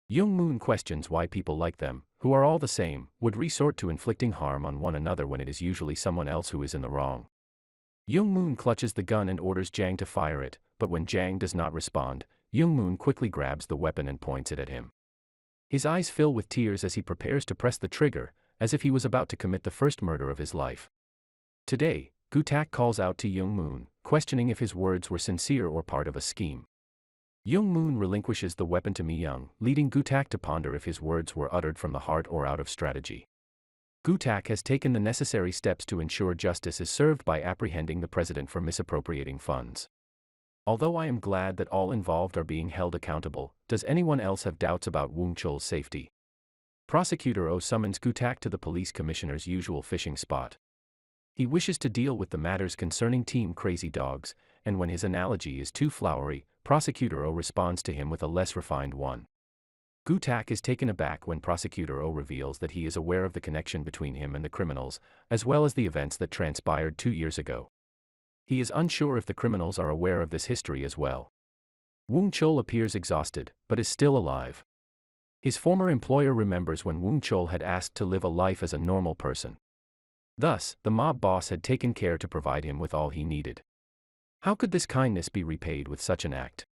Young Moon questions why people like them, who are all the same, would resort to inflicting harm on one another when it is usually someone else who is in the wrong. Young Moon clutches the gun and orders Jiang to fire it, but when Jiang does not respond, Young Moon quickly grabs the weapon and points it at him. His eyes fill with tears as he prepares to press the trigger, as if he was about to commit the first murder of his life. Today, Gutak calls out to Young Moon, questioning if his words were sincere or part of a scheme. Young Moon relinquishes the weapon to Mi-young, leading Gutak to ponder if his words were uttered from the heart or out of strategy. Gutak has taken the necessary steps to ensure justice is served by apprehending the president for misappropriating funds. Although I am glad that all involved are being held accountable, does anyone else have doubts about Woong Chul's safety? Prosecutor O summons Gutak to the police commissioner's usual fishing spot. He wishes to deal with the matters concerning Team Crazy Dogs, and when his analogy is too flowery, Prosecutor O responds to him with a less refined one. Gutak is taken aback when Prosecutor O reveals that he is aware of the connection between him and the criminals, as well as the events that transpired 2 years ago. He is unsure if the criminals are aware of this history as well. Woong Chul appears exhausted, but is still alive. His former employer remembers when Woong Chul had asked to live a life as a normal person. Thus, the mob boss had taken care to provide him with all he needed. How could this kindness be repaid with such an act?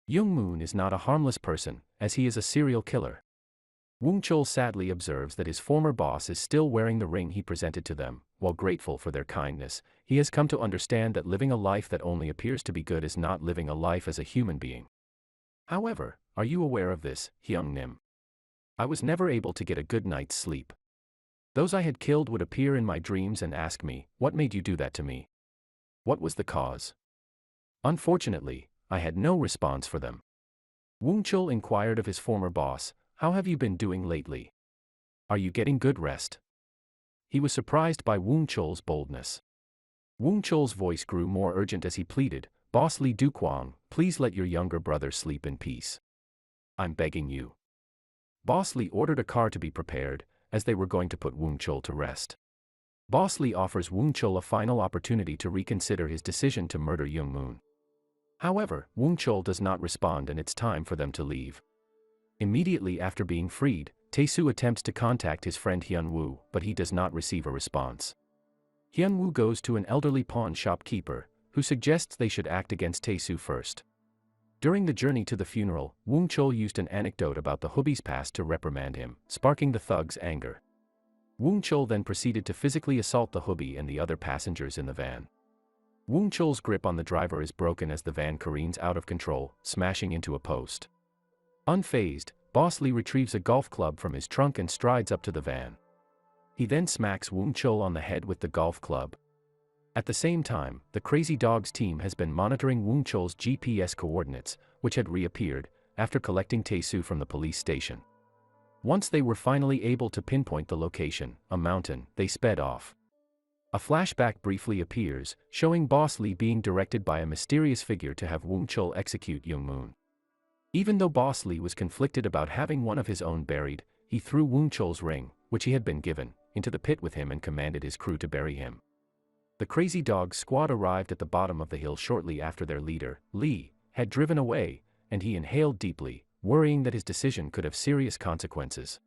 Young Moon is not a harmless person, as he is a serial killer. Woong Chul sadly observes that his former boss is still wearing the ring he presented to them. While grateful for their kindness, he has come to understand that living a life that only appears to be good is not living a life as a human being. However, are you aware of this, Hyung Nim? I was never able to get a good night's sleep. Those I had killed would appear in my dreams and ask me, "What made you do that to me? What was the cause?" Unfortunately, I had no response for them. Woong Chul inquired of his former boss, "How have you been doing lately? Are you getting good rest?" He was surprised by Woong Chul's boldness. Woong Chul's voice grew more urgent as he pleaded, "Boss Lee Dukwang, please let your younger brother sleep in peace. I'm begging you." Boss Lee ordered a car to be prepared, as they were going to put Woong Chul to rest. Boss Lee offers Woong Chul a final opportunity to reconsider his decision to murder Young Moon. However, Woong Chul does not respond and it's time for them to leave. Immediately after being freed, Tae-soo attempts to contact his friend Hyun-woo, but he does not receive a response. Hyun-woo goes to an elderly pawn shopkeeper, who suggests they should act against Tae-soo first. During the journey to the funeral, Woong Chul used an anecdote about the hubby's past to reprimand him, sparking the thug's anger. Woong Chul then proceeded to physically assault the hubby and the other passengers in the van. Woong Chul's grip on the driver is broken as the van careens out of control, smashing into a post. Unfazed, Boss Lee retrieves a golf club from his trunk and strides up to the van. He then smacks Woong Chul on the head with the golf club. At the same time, the Crazy Dogs team has been monitoring Woong Chul's GPS coordinates, which had reappeared, after collecting Tae-soo from the police station. Once they were finally able to pinpoint the location, a mountain, they sped off. A flashback briefly appears, showing Boss Lee being directed by a mysterious figure to have Woong Chul execute Young Moon. Even though Boss Lee was conflicted about having one of his own buried, he threw Woong Chul's ring, which he had been given, into the pit with him and commanded his crew to bury him. The Crazy Dog squad arrived at the bottom of the hill shortly after their leader, Lee, had driven away, and he inhaled deeply, worrying that his decision could have serious consequences.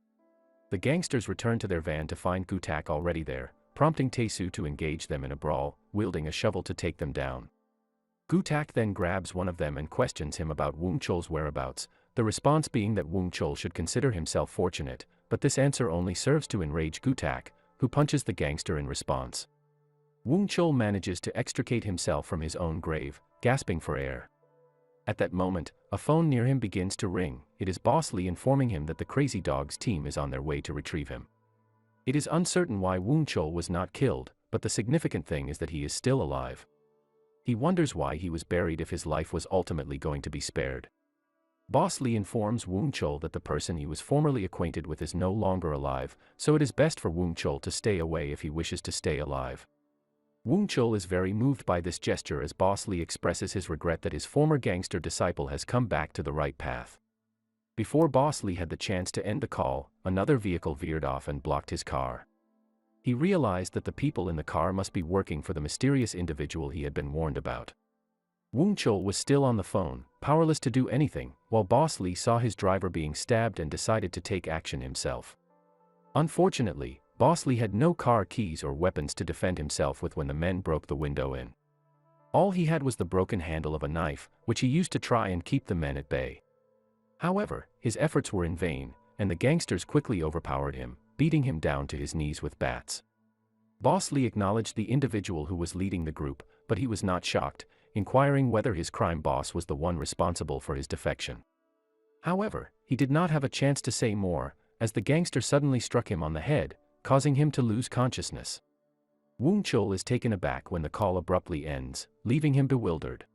The gangsters returned to their van to find Gutak already there, prompting Tae-soo to engage them in a brawl, wielding a shovel to take them down. Gutak then grabs one of them and questions him about Woong Chul's whereabouts, the response being that Woong Chul should consider himself fortunate, but this answer only serves to enrage Gutak, who punches the gangster in response. Woong Chul manages to extricate himself from his own grave, gasping for air. At that moment, a phone near him begins to ring. It is Boss Lee informing him that the Crazy Dog's team is on their way to retrieve him. It is uncertain why Woong Chul was not killed, but the significant thing is that he is still alive. He wonders why he was buried if his life was ultimately going to be spared. Boss Lee informs Woong Chul that the person he was formerly acquainted with is no longer alive, so it is best for Woong Chul to stay away if he wishes to stay alive. Woong Chul is very moved by this gesture as Boss Lee expresses his regret that his former gangster disciple has come back to the right path. Before Boss Lee had the chance to end the call, another vehicle veered off and blocked his car. He realized that the people in the car must be working for the mysterious individual he had been warned about. Woong Chul was still on the phone, powerless to do anything, while Boss Lee saw his driver being stabbed and decided to take action himself. Unfortunately, Boss Lee had no car keys or weapons to defend himself with when the men broke the window in. All he had was the broken handle of a knife, which he used to try and keep the men at bay. However, his efforts were in vain, and the gangsters quickly overpowered him, beating him down to his knees with bats. Boss Lee acknowledged the individual who was leading the group, but he was not shocked, inquiring whether his crime boss was the one responsible for his defection. However, he did not have a chance to say more, as the gangster suddenly struck him on the head, causing him to lose consciousness. Woong Chul is taken aback when the call abruptly ends, leaving him bewildered.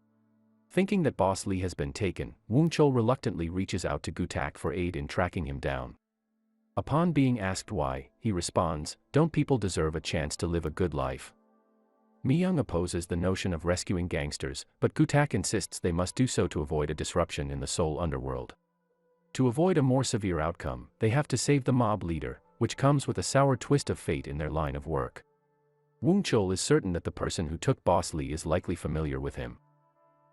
Thinking that Boss Lee has been taken, Woong Chul reluctantly reaches out to Gutak for aid in tracking him down. Upon being asked why, he responds, "Don't people deserve a chance to live a good life?" Mi-young opposes the notion of rescuing gangsters, but Gutak insists they must do so to avoid a disruption in the Seoul underworld. To avoid a more severe outcome, they have to save the mob leader, which comes with a sour twist of fate in their line of work. Woong Chul is certain that the person who took Boss Lee is likely familiar with him.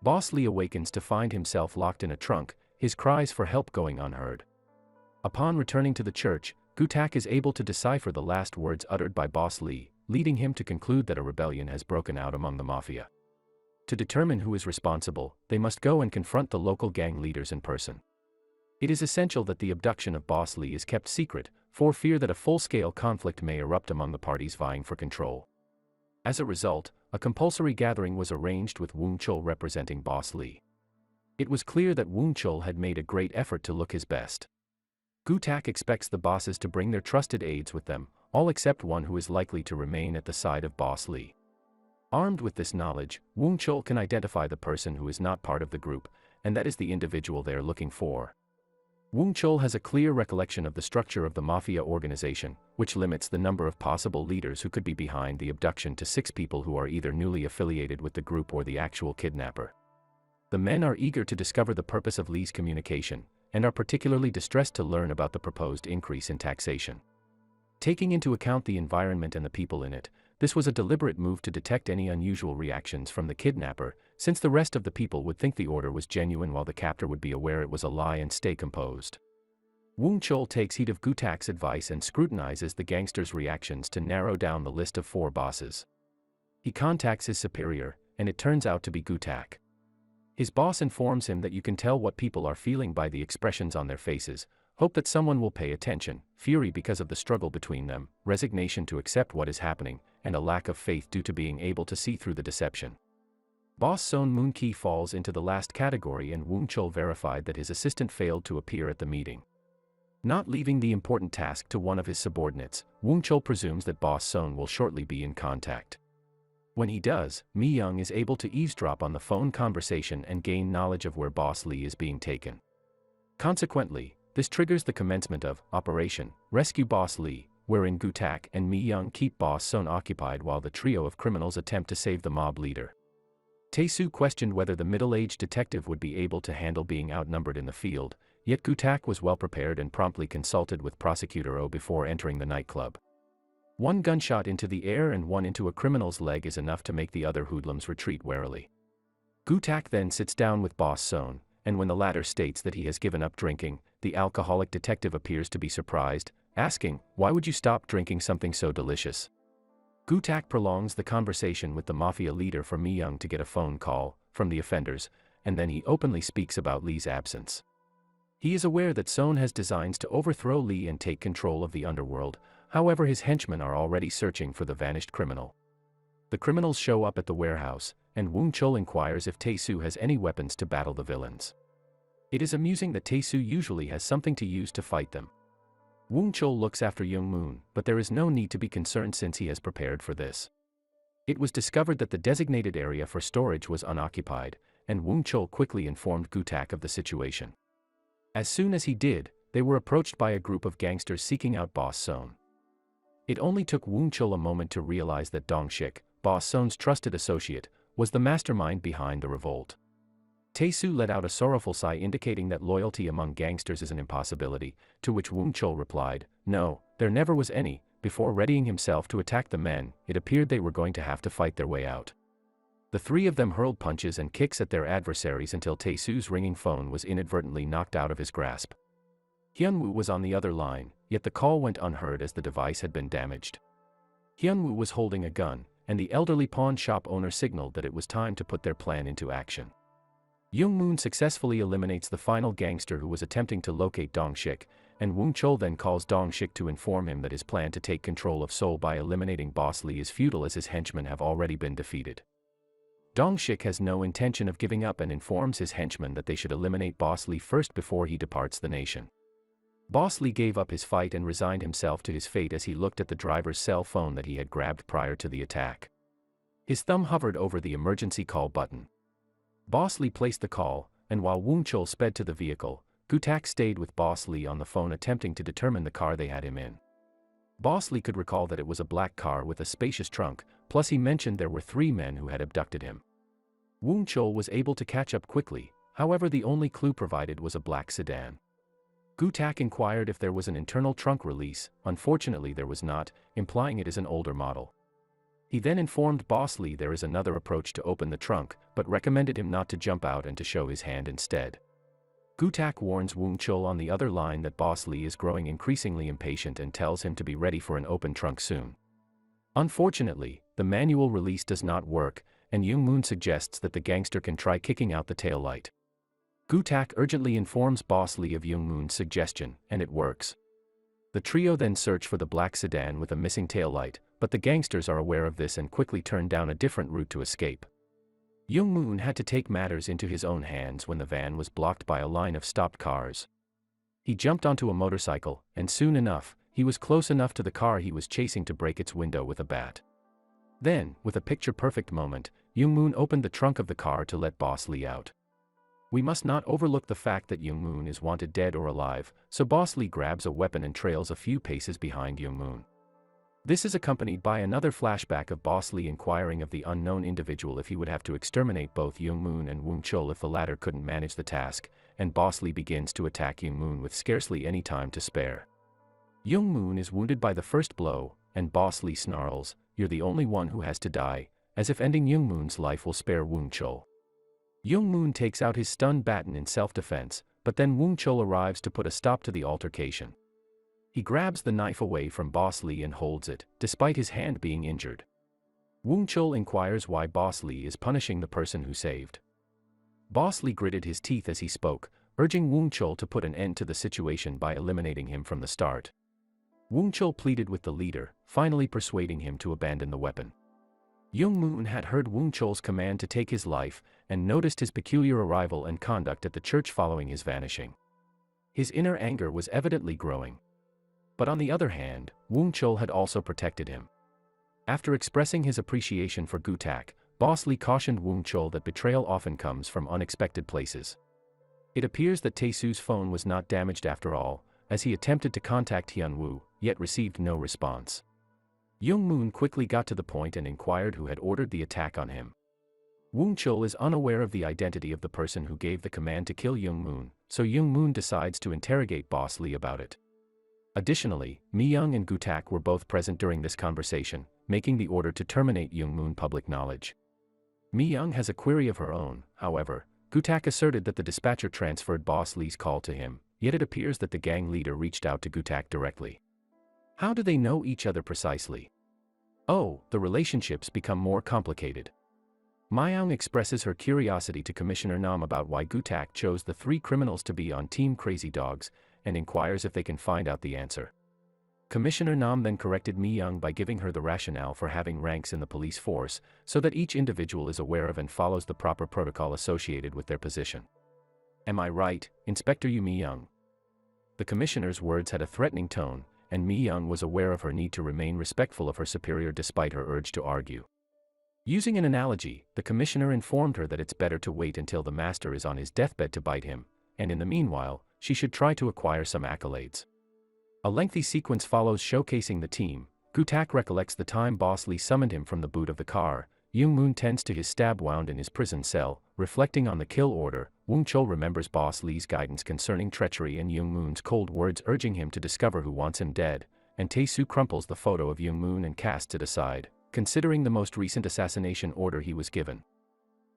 Boss Lee awakens to find himself locked in a trunk, his cries for help going unheard. Upon returning to the church, Gutak is able to decipher the last words uttered by Boss Lee, leading him to conclude that a rebellion has broken out among the mafia. To determine who is responsible, they must go and confront the local gang leaders in person. It is essential that the abduction of Boss Lee is kept secret, for fear that a full-scale conflict may erupt among the parties vying for control. As a result, a compulsory gathering was arranged with Woong Chul representing Boss Lee. It was clear that Woong Chul had made a great effort to look his best. Gutak expects the bosses to bring their trusted aides with them, all except one who is likely to remain at the side of Boss Lee. Armed with this knowledge, Woong Chul can identify the person who is not part of the group, and that is the individual they are looking for. Woong Chul has a clear recollection of the structure of the mafia organization, which limits the number of possible leaders who could be behind the abduction to 6 people who are either newly affiliated with the group or the actual kidnapper. The men are eager to discover the purpose of Lee's communication, and are particularly distressed to learn about the proposed increase in taxation. Taking into account the environment and the people in it, this was a deliberate move to detect any unusual reactions from the kidnapper, since the rest of the people would think the order was genuine while the captor would be aware it was a lie and stay composed. Woong Chul takes heed of Gutak's advice and scrutinizes the gangsters' reactions to narrow down the list of 4 bosses. He contacts his superior, and it turns out to be Gutak. His boss informs him that you can tell what people are feeling by the expressions on their faces, hope that someone will pay attention, fury because of the struggle between them, resignation to accept what is happening, and a lack of faith due to being able to see through the deception. Boss Son Moon Ki falls into the last category, and Woong Chul verified that his assistant failed to appear at the meeting. Not leaving the important task to one of his subordinates, Woong Chul presumes that Boss Son will shortly be in contact. When he does, Mi-young is able to eavesdrop on the phone conversation and gain knowledge of where Boss Lee is being taken. Consequently, This triggers the commencement of Operation Rescue Boss Lee, wherein Gu-tak and Mi-young keep Boss Son occupied while the trio of criminals attempt to save the mob leader. Tae-soo questioned whether the middle-aged detective would be able to handle being outnumbered in the field, yet Gu-tak was well prepared and promptly consulted with Prosecutor Oh before entering the nightclub. One gunshot into the air and one into a criminal's leg is enough to make the other hoodlums retreat warily. Gu-tak then sits down with Boss Son, and when the latter states that he has given up drinking, the alcoholic detective appears to be surprised, asking, "Why would you stop drinking something so delicious?" Gu-tak prolongs the conversation with the mafia leader for Mi-young to get a phone call from the offenders, and then he openly speaks about Lee's absence. He is aware that Son has designs to overthrow Lee and take control of the underworld, however his henchmen are already searching for the vanished criminal. The criminals show up at the warehouse, and Woong-chul inquires if Tae-soo has any weapons to battle the villains. It is amusing that Tae-soo usually has something to use to fight them. Woong-chul looks after Young-moon, but there is no need to be concerned since he has prepared for this. It was discovered that the designated area for storage was unoccupied, and Woong-chul quickly informed Gu-tak of the situation. As soon as he did, they were approached by a group of gangsters seeking out Boss Son. It only took Woong-chul a moment to realize that Dong-shik, Boss Son's trusted associate, was the mastermind behind the revolt. Tae-soo let out a sorrowful sigh indicating that loyalty among gangsters is an impossibility, to which Woong-chul replied, "No, there never was any." Before readying himself to attack the men, it appeared they were going to have to fight their way out. The three of them hurled punches and kicks at their adversaries until Tae-soo's ringing phone was inadvertently knocked out of his grasp. Hyun-woo was on the other line, yet the call went unheard as the device had been damaged. Hyun-woo was holding a gun, and the elderly pawn shop owner signaled that it was time to put their plan into action. Young-moon successfully eliminates the final gangster who was attempting to locate Dong-shik, and Woong-chul then calls Dong-shik to inform him that his plan to take control of Seoul by eliminating Boss Lee is futile as his henchmen have already been defeated. Dong-shik has no intention of giving up and informs his henchmen that they should eliminate Boss Lee first before he departs the nation. Boss Lee gave up his fight and resigned himself to his fate as he looked at the driver's cell phone that he had grabbed prior to the attack. His thumb hovered over the emergency call button. Boss Lee placed the call, and while Woong-chul sped to the vehicle, Gu-tak stayed with Boss Lee on the phone attempting to determine the car they had him in. Boss Lee could recall that it was a black car with a spacious trunk, plus he mentioned there were 3 men who had abducted him. Woong-chul was able to catch up quickly, however the only clue provided was a black sedan. Gu-tak inquired if there was an internal trunk release. Unfortunately there was not, implying it is an older model. He then informed Boss Lee there is another approach to open the trunk, but recommended him not to jump out and to show his hand instead. Gu-tak warns Woong-chul on the other line that Boss Lee is growing increasingly impatient and tells him to be ready for an open trunk soon. Unfortunately, the manual release does not work, and Young-moon suggests that the gangster can try kicking out the taillight. Gu-tak urgently informs Boss Lee of Young-moon's suggestion, and it works. The trio then search for the black sedan with a missing taillight, but the gangsters are aware of this and quickly turn down a different route to escape. Young-moon had to take matters into his own hands when the van was blocked by a line of stopped cars. He jumped onto a motorcycle, and soon enough, he was close enough to the car he was chasing to break its window with a bat. Then, with a picture-perfect moment, Young-moon opened the trunk of the car to let Boss Lee out. We must not overlook the fact that Young-moon is wanted dead or alive, so Boss Lee grabs a weapon and trails a few paces behind Young-moon. This is accompanied by another flashback of Boss Lee inquiring of the unknown individual if he would have to exterminate both Young-moon and Woong-chul if the latter couldn't manage the task, and Boss Lee begins to attack Young-moon with scarcely any time to spare. Young-moon is wounded by the first blow, and Boss Lee snarls, "You're the only one who has to die," as if ending Young-moon's life will spare Woong-chul. Young-moon takes out his stun baton in self-defense, but then Woong-chul arrives to put a stop to the altercation. He grabs the knife away from Boss Lee and holds it, despite his hand being injured. Woong-chul inquires why Boss Lee is punishing the person who saved. Boss Lee gritted his teeth as he spoke, urging Woong-chul to put an end to the situation by eliminating him from the start. Woong-chul pleaded with the leader, finally persuading him to abandon the weapon. Young-moon had heard Woong-chul's command to take his life, and noticed his peculiar arrival and conduct at the church following his vanishing. His inner anger was evidently growing. But on the other hand, Woong-chul had also protected him. After expressing his appreciation for Gu-tak, Boss Lee cautioned Woong-chul that betrayal often comes from unexpected places. It appears that Tae-soo's phone was not damaged after all, as he attempted to contact Hyun-woo, yet received no response. Young-moon quickly got to the point and inquired who had ordered the attack on him. Woong-chul is unaware of the identity of the person who gave the command to kill Young-moon, so Young-moon decides to interrogate Boss Lee about it. Additionally, Mi-young and Gu-tak were both present during this conversation, making the order to terminate Young-moon public knowledge. Mi-young has a query of her own, however. Gu-tak asserted that the dispatcher transferred Boss Lee's call to him, yet it appears that the gang leader reached out to Gu-tak directly. How do they know each other precisely? Oh, the relationships become more complicated. Mi-young expresses her curiosity to Commissioner Nam about why Gu-tak chose the 3 criminals to be on Team Crazy Dogs, and inquires if they can find out the answer. Commissioner Nam then corrected Mi-young by giving her the rationale for having ranks in the police force, so that each individual is aware of and follows the proper protocol associated with their position. Am I right, Inspector Yu Mi-young? The commissioner's words had a threatening tone, and Mi-young was aware of her need to remain respectful of her superior despite her urge to argue. Using an analogy, the commissioner informed her that it's better to wait until the master is on his deathbed to bite him, and in the meanwhile, she should try to acquire some accolades. A lengthy sequence follows showcasing the team. Gu-tak recollects the time Boss Lee summoned him from the boot of the car. Young-moon tends to his stab wound in his prison cell, reflecting on the kill order. Woong-chul remembers Boss Lee's guidance concerning treachery and Young-moon's cold words urging him to discover who wants him dead, and Tae-soo crumples the photo of Young-moon and casts it aside, considering the most recent assassination order he was given.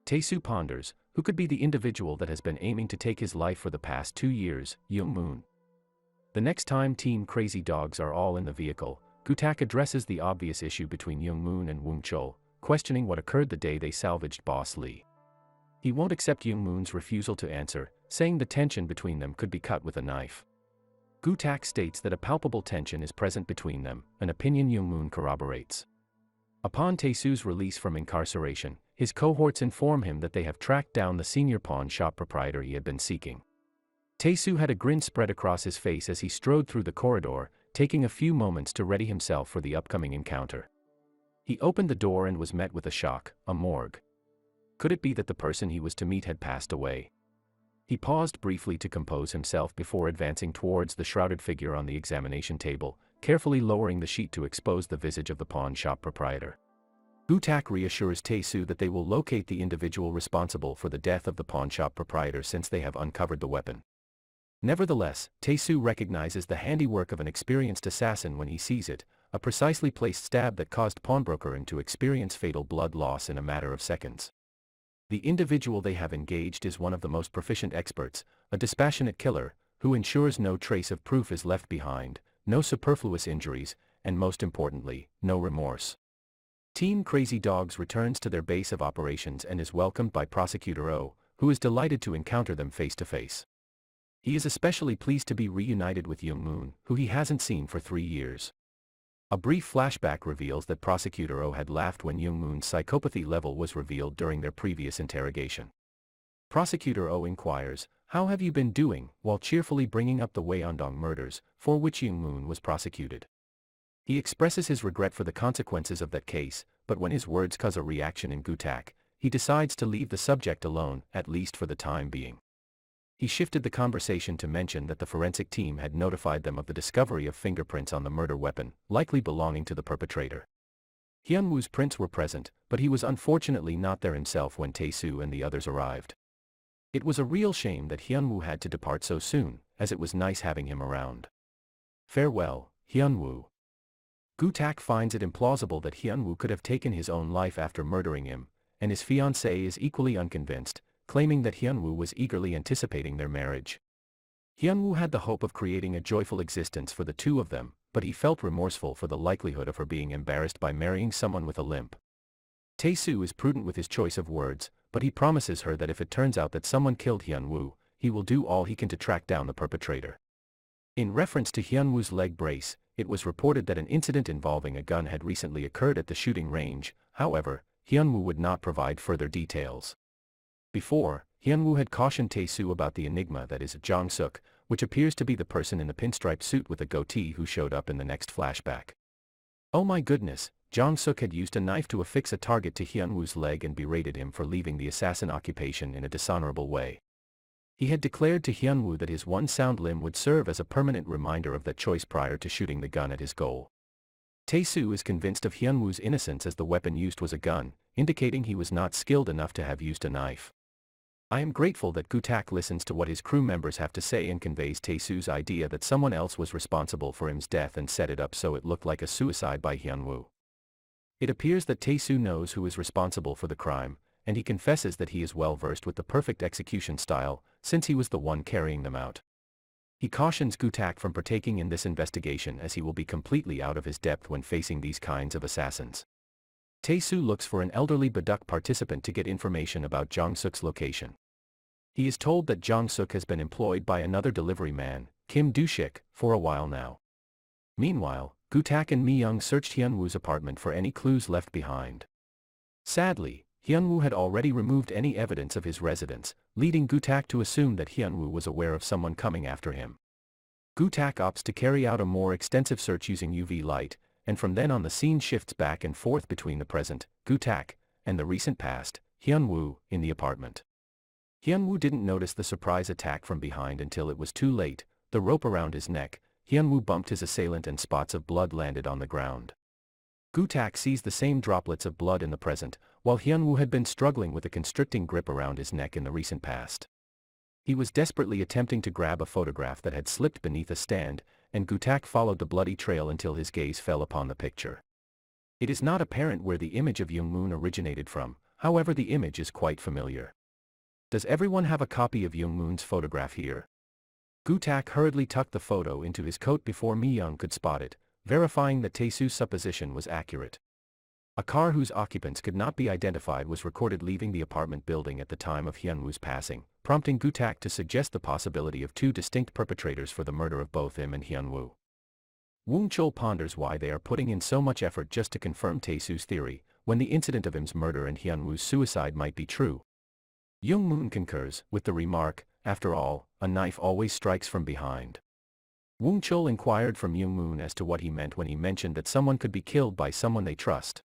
Tae-soo ponders, who could be the individual that has been aiming to take his life for the past 2 years, Young-moon. The next time Team Crazy Dogs are all in the vehicle, Gu-tak addresses the obvious issue between Young-moon and Woong-chul, questioning what occurred the day they salvaged Boss Lee. He won't accept Young-moon's refusal to answer, saying the tension between them could be cut with a knife. Gu-tak states that a palpable tension is present between them, an opinion Young-moon corroborates. Upon Tae-soo's release from incarceration, his cohorts inform him that they have tracked down the senior pawn shop proprietor he had been seeking. Tae-soo had a grin spread across his face as he strode through the corridor, taking a few moments to ready himself for the upcoming encounter. He opened the door and was met with a shock, a morgue. Could it be that the person he was to meet had passed away? He paused briefly to compose himself before advancing towards the shrouded figure on the examination table, carefully lowering the sheet to expose the visage of the pawn shop proprietor. Gu-tak reassures Tae-soo that they will locate the individual responsible for the death of the pawn shop proprietor since they have uncovered the weapon. Nevertheless, Tae-soo recognizes the handiwork of an experienced assassin when he sees it, a precisely placed stab that caused pawnbroker to experience fatal blood loss in a matter of seconds. The individual they have engaged is one of the most proficient experts, a dispassionate killer, who ensures no trace of proof is left behind, no superfluous injuries, and most importantly, no remorse. Team Crazy Dogs returns to their base of operations and is welcomed by Prosecutor Oh, who is delighted to encounter them face to face. He is especially pleased to be reunited with Young-moon, who he hasn't seen for 3 years. A brief flashback reveals that Prosecutor Oh had laughed when Young-moon's psychopathy level was revealed during their previous interrogation. Prosecutor Oh inquires, "How have you been doing?" while cheerfully bringing up the Wyeondong murders, for which Young-moon was prosecuted. He expresses his regret for the consequences of that case, but when his words cause a reaction in Gu-tak, he decides to leave the subject alone, at least for the time being. He shifted the conversation to mention that the forensic team had notified them of the discovery of fingerprints on the murder weapon, likely belonging to the perpetrator. Hyun-woo's prints were present, but he was unfortunately not there himself when Tae-soo and the others arrived. It was a real shame that Hyun-woo had to depart so soon, as it was nice having him around. Farewell, Hyun-woo. Gu-tak finds it implausible that Hyun-woo could have taken his own life after murdering him, and his fiancée is equally unconvinced, claiming that Hyun-woo was eagerly anticipating their marriage. Hyun-woo had the hope of creating a joyful existence for the two of them, but he felt remorseful for the likelihood of her being embarrassed by marrying someone with a limp. Tae-soo is prudent with his choice of words, but he promises her that if it turns out that someone killed Hyun-woo, he will do all he can to track down the perpetrator. In reference to Hyun-woo's leg brace, it was reported that an incident involving a gun had recently occurred at the shooting range. However, Hyun-woo would not provide further details. Before, Hyun-woo had cautioned Tae-soo about the enigma that is Jong-suk, which appears to be the person in the pinstripe suit with a goatee who showed up in the next flashback. Oh my goodness, Jong-suk had used a knife to affix a target to Hyun-woo's leg and berated him for leaving the assassin occupation in a dishonorable way. He had declared to Hyunwoo that his one sound limb would serve as a permanent reminder of that choice prior to shooting the gun at his goal. Tae-soo is convinced of Hyunwoo's innocence as the weapon used was a gun, indicating he was not skilled enough to have used a knife. I am grateful that Gu-tak listens to what his crew members have to say and conveys Tae-soo's idea that someone else was responsible for him's death and set it up so it looked like a suicide by Hyunwoo. It appears that Tae-soo knows who is responsible for the crime, and he confesses that he is well versed with the perfect execution style, since he was the one carrying them out. He cautions Gu-tak from partaking in this investigation as he will be completely out of his depth when facing these kinds of assassins. Tae-soo looks for an elderly Baduk participant to get information about Jong-suk's location. He is told that Jong-suk has been employed by another delivery man, Kim Do-shik, for a while now. Meanwhile, Gu-tak and Mi-young searched Hyunwoo's apartment for any clues left behind. Sadly, Hyunwoo had already removed any evidence of his residence, leading Gu-tak to assume that Hyunwoo was aware of someone coming after him. Gu-tak opts to carry out a more extensive search using UV light, and from then on the scene shifts back and forth between the present, Gu-tak, and the recent past, Hyunwoo, in the apartment. Hyunwoo didn't notice the surprise attack from behind until it was too late. The rope around his neck, Hyunwoo bumped his assailant and spots of blood landed on the ground. Gu-tak sees the same droplets of blood in the present, while Hyunwoo had been struggling with a constricting grip around his neck in the recent past. He was desperately attempting to grab a photograph that had slipped beneath a stand, and Gu-tak followed the bloody trail until his gaze fell upon the picture. It is not apparent where the image of Young-moon originated from, however the image is quite familiar. Does everyone have a copy of Young-moon's photograph here? Gu-tak hurriedly tucked the photo into his coat before Mi-young could spot it, verifying that Tae-soo's supposition was accurate. A car whose occupants could not be identified was recorded leaving the apartment building at the time of Hyunwoo's passing, prompting Gu-tak to suggest the possibility of two distinct perpetrators for the murder of both him and Hyunwoo. Woong-chul ponders why they are putting in so much effort just to confirm Tae-soo's theory, when the incident of him's murder and Hyunwoo's suicide might be true. Young-moon concurs, with the remark, "After all, a knife always strikes from behind." Woong-chul inquired from Young-moon as to what he meant when he mentioned that someone could be killed by someone they trust.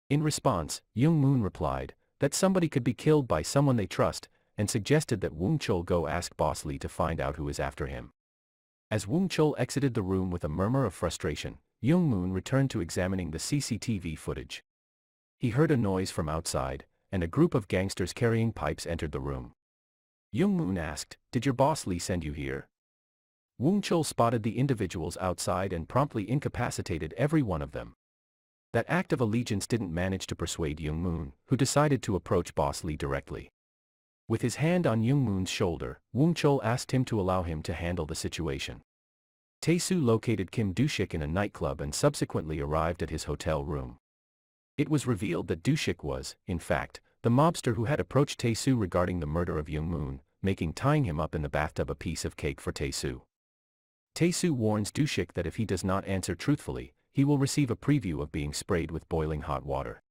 In response, Young-moon replied, that somebody could be killed by someone they trust, and suggested that Woong-chul go ask Boss Lee to find out who is after him. As Woong-chul exited the room with a murmur of frustration, Young-moon returned to examining the CCTV footage. He heard a noise from outside, and a group of gangsters carrying pipes entered the room. Young-moon asked, "Did your Boss Lee send you here?" Woong-chul spotted the individuals outside and promptly incapacitated every one of them. That act of allegiance didn't manage to persuade Young-moon, who decided to approach Boss Lee directly. With his hand on Young-moon's shoulder, Woong-chul asked him to allow him to handle the situation. Tae-soo located Kim Do-shik in a nightclub and subsequently arrived at his hotel room. It was revealed that Do-shik was, in fact, the mobster who had approached Tae-soo regarding the murder of Young-moon, making tying him up in the bathtub a piece of cake for Tae-soo. Tae-soo warns Do-shik that if he does not answer truthfully, he will receive a preview of being sprayed with boiling hot water.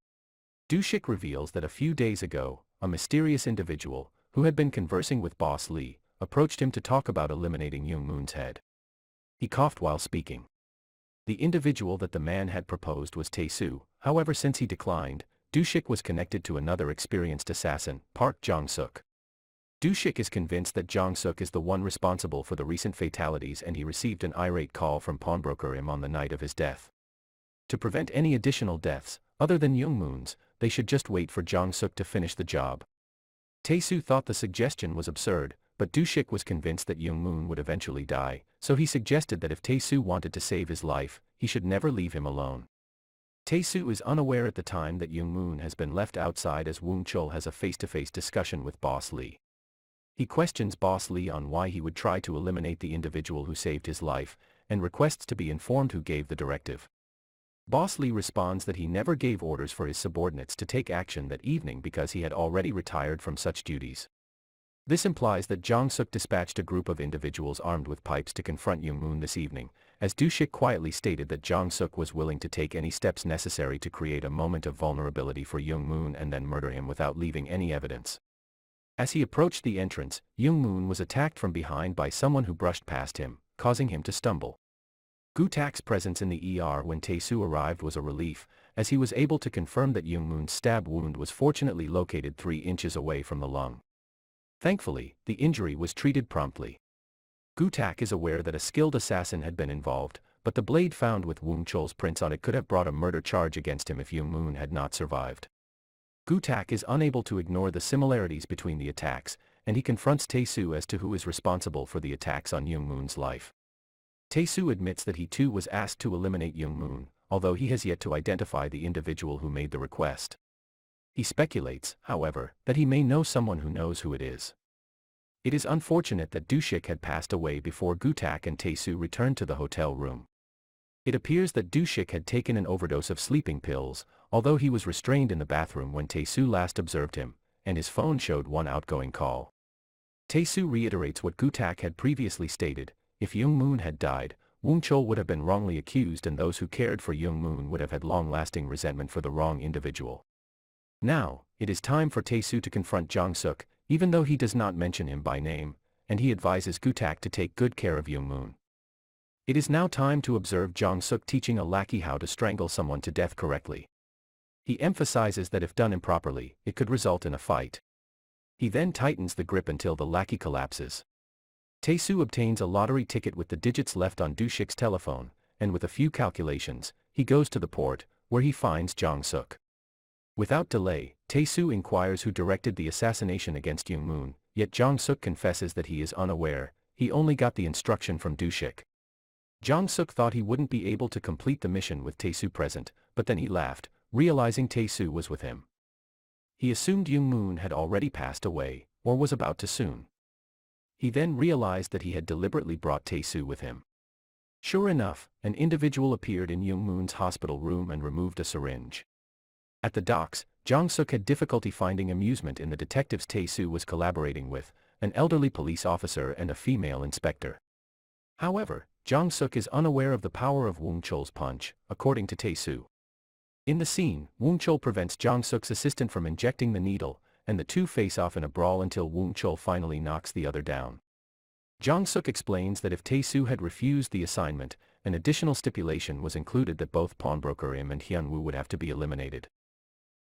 Do-shik reveals that a few days ago, a mysterious individual, who had been conversing with Boss Lee, approached him to talk about eliminating Young-moon's head. He coughed while speaking. The individual that the man had proposed was Tae-soo, however since he declined, Do-shik was connected to another experienced assassin, Park Jong-suk. Do-shik is convinced that Jong-suk is the one responsible for the recent fatalities and he received an irate call from pawnbroker Im on the night of his death. To prevent any additional deaths, other than Young-moon's, they should just wait for Jong-suk to finish the job. Tae-soo thought the suggestion was absurd, but Do-shik was convinced that Young-moon would eventually die, so he suggested that if Tae-soo wanted to save his life, he should never leave him alone. Tae-soo is unaware at the time that Young-moon has been left outside as Woong-chul has a face-to-face discussion with Boss Lee. He questions Boss Lee on why he would try to eliminate the individual who saved his life, and requests to be informed who gave the directive. Boss Lee responds that he never gave orders for his subordinates to take action that evening because he had already retired from such duties. This implies that Jong-suk dispatched a group of individuals armed with pipes to confront Young-moon this evening, as Do-shik quietly stated that Jong-suk was willing to take any steps necessary to create a moment of vulnerability for Young-moon and then murder him without leaving any evidence. As he approached the entrance, Young-moon was attacked from behind by someone who brushed past him, causing him to stumble. Gu-tak's presence in the ER when Tae-soo arrived was a relief, as he was able to confirm that Young-moon's stab wound was fortunately located 3 inches away from the lung. Thankfully, the injury was treated promptly. Gu-tak is aware that a skilled assassin had been involved, but the blade found with Woong Chol's prints on it could have brought a murder charge against him if Young Moon had not survived. Gu-tak is unable to ignore the similarities between the attacks, and he confronts Tae-soo as to who is responsible for the attacks on Young Moon's life. Tae-soo admits that he too was asked to eliminate Young Moon, although he has yet to identify the individual who made the request. He speculates, however, that he may know someone who knows who it is. It is unfortunate that Dushik had passed away before Gu-tak and Tae-soo returned to the hotel room. It appears that Dushik had taken an overdose of sleeping pills, although he was restrained in the bathroom when Tae-soo last observed him, and his phone showed one outgoing call. Tae-soo reiterates what Gu-tak had previously stated: if Young Moon had died, Woong Chol would have been wrongly accused and those who cared for Young Moon would have had long-lasting resentment for the wrong individual. Now, it is time for Tae-soo to confront Jong-suk, even though he does not mention him by name, and he advises Gu-tak to take good care of Young Moon. It is now time to observe Jong-suk teaching a lackey how to strangle someone to death correctly. He emphasizes that if done improperly, it could result in a fight. He then tightens the grip until the lackey collapses. Tae-soo obtains a lottery ticket with the digits left on Dushik's telephone, and with a few calculations, he goes to the port, where he finds Jong-suk. Without delay, Tae-soo inquires who directed the assassination against Young Moon, yet Jong-suk confesses that he is unaware, he only got the instruction from Dushik. Jong-suk thought he wouldn't be able to complete the mission with Tae-soo present, but then he laughed, realizing Tae-soo was with him. He assumed Young Moon had already passed away, or was about to soon. He then realized that he had deliberately brought Tae-soo with him. Sure enough, an individual appeared in Young Moon's hospital room and removed a syringe. At the docks, Jong-suk had difficulty finding amusement in the detectives Tae-soo was collaborating with, an elderly police officer and a female inspector. However, Jong-suk is unaware of the power of Woong Chol's punch, according to Tae-soo. In the scene, Woong Chol prevents Jong-suk's assistant from injecting the needle, and the two face off in a brawl until Woong Chol finally knocks the other down. Jong-suk explains that if Tae-soo had refused the assignment, an additional stipulation was included that both pawnbroker Im and Hyun-woo would have to be eliminated.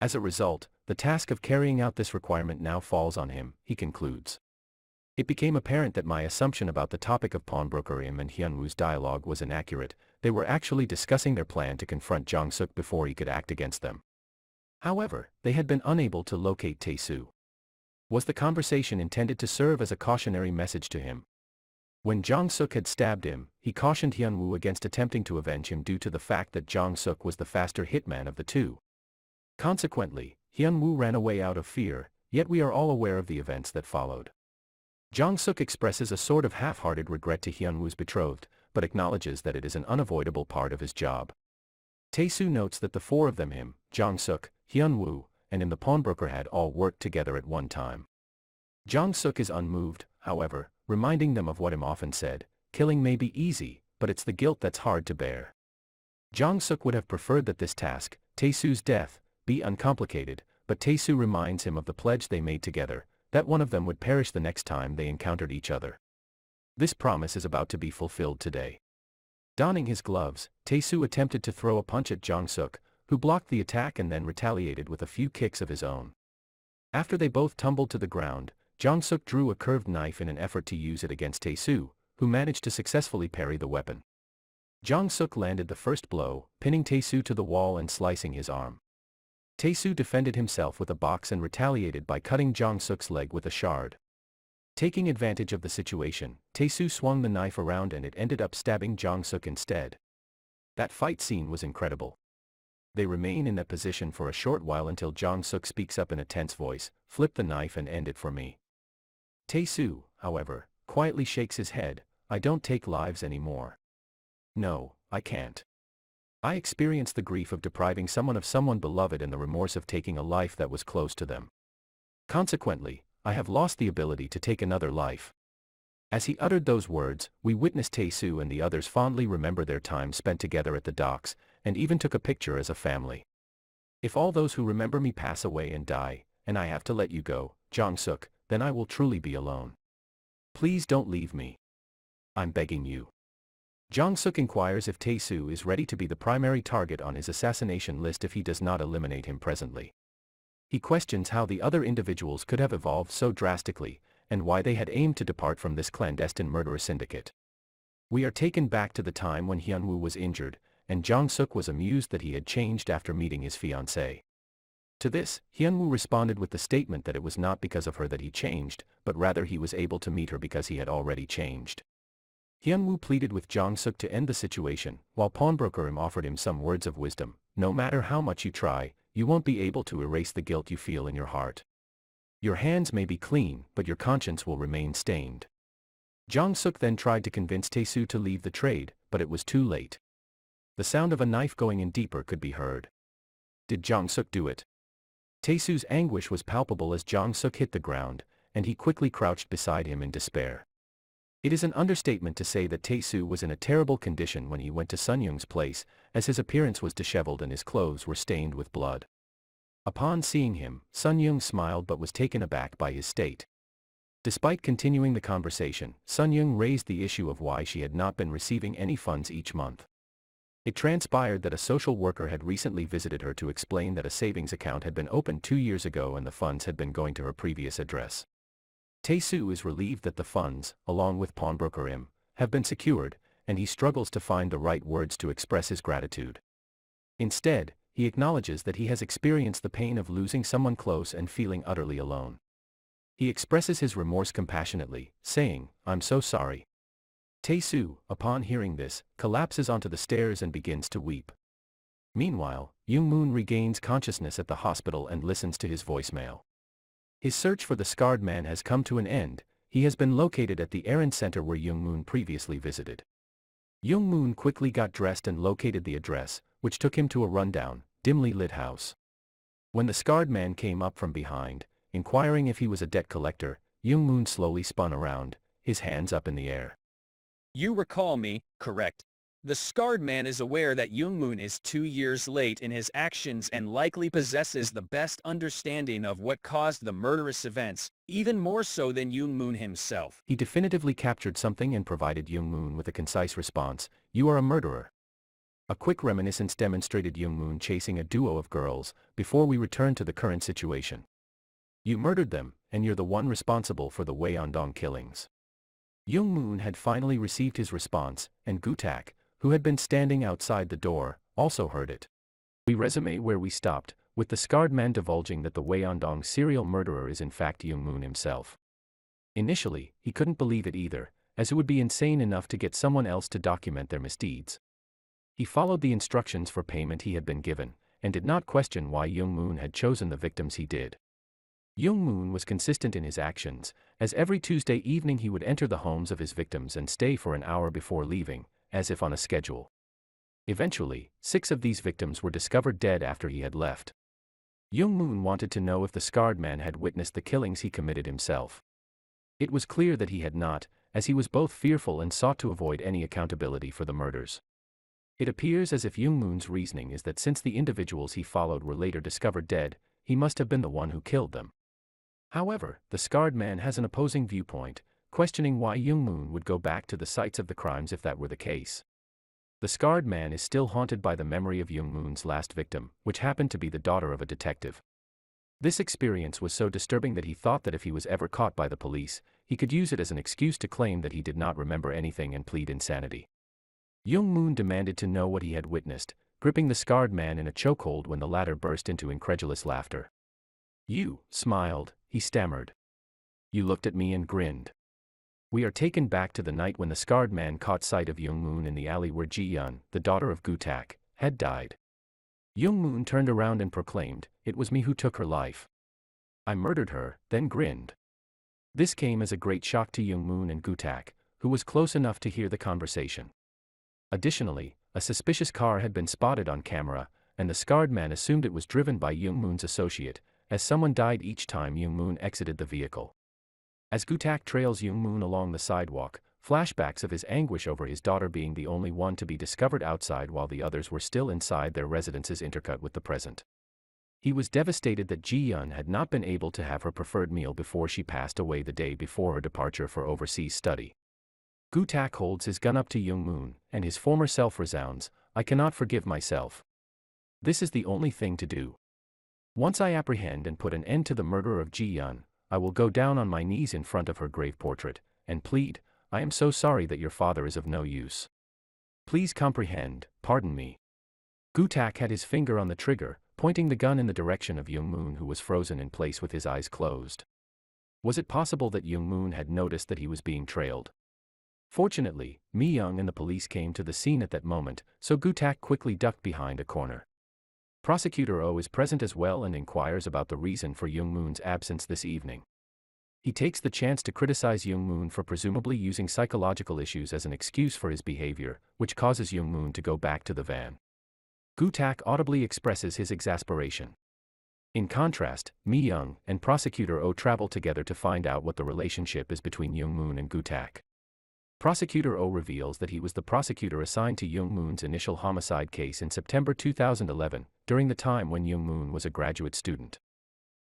As a result, the task of carrying out this requirement now falls on him, he concludes. It became apparent that my assumption about the topic of pawnbroker Im and Hyun-woo's dialogue was inaccurate. They were actually discussing their plan to confront Jong-suk before he could act against them. However, they had been unable to locate Tae-soo. Was the conversation intended to serve as a cautionary message to him? When Jong-suk had stabbed him, he cautioned Hyun-woo against attempting to avenge him due to the fact that Jong-suk was the faster hitman of the two. Consequently, Hyun-woo ran away out of fear, yet we are all aware of the events that followed. Jong-suk expresses a sort of half-hearted regret to Hyun-woo's betrothed, but acknowledges that it is an unavoidable part of his job. Tae-soo notes that the four of them, him, Jong-suk, Hyun-woo, and Im the pawnbroker, had all worked together at one time. Jong-suk is unmoved, however, reminding them of what Im often said: killing may be easy, but it's the guilt that's hard to bear. Jong-suk would have preferred that this task, Tae-soo's death, be uncomplicated, but Tae-soo reminds him of the pledge they made together, that one of them would perish the next time they encountered each other. This promise is about to be fulfilled today. Donning his gloves, Tae-soo attempted to throw a punch at Jong-suk, who blocked the attack and then retaliated with a few kicks of his own. After they both tumbled to the ground, Jong-suk drew a curved knife in an effort to use it against Tae-soo, who managed to successfully parry the weapon. Jong-suk landed the first blow, pinning Tae-soo to the wall and slicing his arm. Tae-soo defended himself with a box and retaliated by cutting Jong-suk's leg with a shard. Taking advantage of the situation, Tae-soo swung the knife around and it ended up stabbing Jong-suk instead. That fight scene was incredible. They remain in that position for a short while until Jong-suk speaks up in a tense voice: "Flip the knife and end it for me." Tae-soo, however, quietly shakes his head: "I don't take lives anymore. No, I can't. I experienced the grief of depriving someone of someone beloved and the remorse of taking a life that was close to them. Consequently, I have lost the ability to take another life." As he uttered those words, we witnessed Tae-soo and the others fondly remember their time spent together at the docks, and even took a picture as a family. "If all those who remember me pass away and die, and I have to let you go, Jong-suk, then I will truly be alone. Please don't leave me. I'm begging you." Jong-suk inquires if Tae-soo is ready to be the primary target on his assassination list if he does not eliminate him presently. He questions how the other individuals could have evolved so drastically, and why they had aimed to depart from this clandestine murderer syndicate. We are taken back to the time when Hyun-woo was injured, and Jong-suk was amused that he had changed after meeting his fiancée. To this, Hyun-woo responded with the statement that it was not because of her that he changed, but rather he was able to meet her because he had already changed. Hyun-woo pleaded with Jong-suk to end the situation, while pawnbroker Im offered him some words of wisdom. No matter how much you try, you won't be able to erase the guilt you feel in your heart. Your hands may be clean, but your conscience will remain stained. Jong-suk then tried to convince Tae-soo to leave the trade, but it was too late. The sound of a knife going in deeper could be heard. Did Jong-suk do it? Tae-soo's anguish was palpable as Jong-suk hit the ground, and he quickly crouched beside him in despair. It is an understatement to say that Tae-soo was in a terrible condition when he went to Sun-young's place, as his appearance was disheveled and his clothes were stained with blood. Upon seeing him, Sun-young smiled but was taken aback by his state. Despite continuing the conversation, Sun-young raised the issue of why she had not been receiving any funds each month. It transpired that a social worker had recently visited her to explain that a savings account had been opened 2 years ago and the funds had been going to her previous address. Tae-soo is relieved that the funds, along with pawnbroker Im, have been secured, and he struggles to find the right words to express his gratitude. Instead, he acknowledges that he has experienced the pain of losing someone close and feeling utterly alone. He expresses his remorse compassionately, saying, "I'm so sorry." Tae-soo, upon hearing this, collapses onto the stairs and begins to weep. Meanwhile, Young-moon regains consciousness at the hospital and listens to his voicemail. His search for the scarred man has come to an end. He has been located at the errand center where Young-moon previously visited. Young-moon quickly got dressed and located the address, which took him to a rundown, dimly lit house. When the scarred man came up from behind, inquiring if he was a debt collector, Young-moon slowly spun around, his hands up in the air. You recall me, correct? The scarred man is aware that Young-moon is 2 years late in his actions and likely possesses the best understanding of what caused the murderous events, even more so than Young-moon himself. He definitively captured something and provided Young-moon with a concise response, "You are a murderer." A quick reminiscence demonstrated Young-moon chasing a duo of girls, before we return to the current situation. "You murdered them, and you're the one responsible for the Wyeondong killings." Young-moon had finally received his response, and Gu-tak, who had been standing outside the door, also heard it. We resume where we stopped, with the scarred man divulging that the Wyeondong serial murderer is in fact Young-moon himself. Initially, he couldn't believe it either, as it would be insane enough to get someone else to document their misdeeds. He followed the instructions for payment he had been given, and did not question why Young-moon had chosen the victims he did. Young-moon was consistent in his actions, as every Tuesday evening he would enter the homes of his victims and stay for an hour before leaving, as if on a schedule. Eventually, 6 of these victims were discovered dead after he had left. Young-moon wanted to know if the scarred man had witnessed the killings he committed himself. It was clear that he had not, as he was both fearful and sought to avoid any accountability for the murders. It appears as if Young-moon's reasoning is that since the individuals he followed were later discovered dead, he must have been the one who killed them. However, the scarred man has an opposing viewpoint, questioning why Young-moon would go back to the sites of the crimes if that were the case. The scarred man is still haunted by the memory of Young-moon's last victim, which happened to be the daughter of a detective. This experience was so disturbing that he thought that if he was ever caught by the police, he could use it as an excuse to claim that he did not remember anything and plead insanity. Young-moon demanded to know what he had witnessed, gripping the scarred man in a chokehold when the latter burst into incredulous laughter. "You smiled," he stammered. "You looked at me and grinned." We are taken back to the night when the scarred man caught sight of Young-moon in the alley where Ji-yeon, the daughter of Gu-tak, had died. Young-moon turned around and proclaimed, "It was me who took her life. I murdered her," then grinned. This came as a great shock to Young-moon and Gu-tak, who was close enough to hear the conversation. Additionally, a suspicious car had been spotted on camera, and the scarred man assumed it was driven by Young-moon's associate, as someone died each time Young-moon exited the vehicle. As Gu-tak trails Young-moon along the sidewalk, flashbacks of his anguish over his daughter being the only one to be discovered outside while the others were still inside their residences intercut with the present. He was devastated that Ji-yeon had not been able to have her preferred meal before she passed away the day before her departure for overseas study. Gu-tak holds his gun up to Young-moon, and his former self resounds, "I cannot forgive myself. This is the only thing to do. Once I apprehend and put an end to the murder of Ji-yeon, I will go down on my knees in front of her grave portrait, and plead, I am so sorry that your father is of no use. Please comprehend, pardon me. Gu-tak had his finger on the trigger, pointing the gun in the direction of Young-moon, who was frozen in place with his eyes closed. Was it possible that Young-moon had noticed that he was being trailed? Fortunately, Mi-young and the police came to the scene at that moment, so Gu-tak quickly ducked behind a corner. Prosecutor Oh is present as well and inquires about the reason for Young-moon's absence this evening. He takes the chance to criticize Young-moon for presumably using psychological issues as an excuse for his behavior, which causes Young-moon to go back to the van. Gu-tak audibly expresses his exasperation. In contrast, Mi-young and Prosecutor Oh travel together to find out what the relationship is between Young-moon and Gu-tak. Prosecutor Oh reveals that he was the prosecutor assigned to Young-moon's initial homicide case in September 2011, during the time when Young-moon was a graduate student.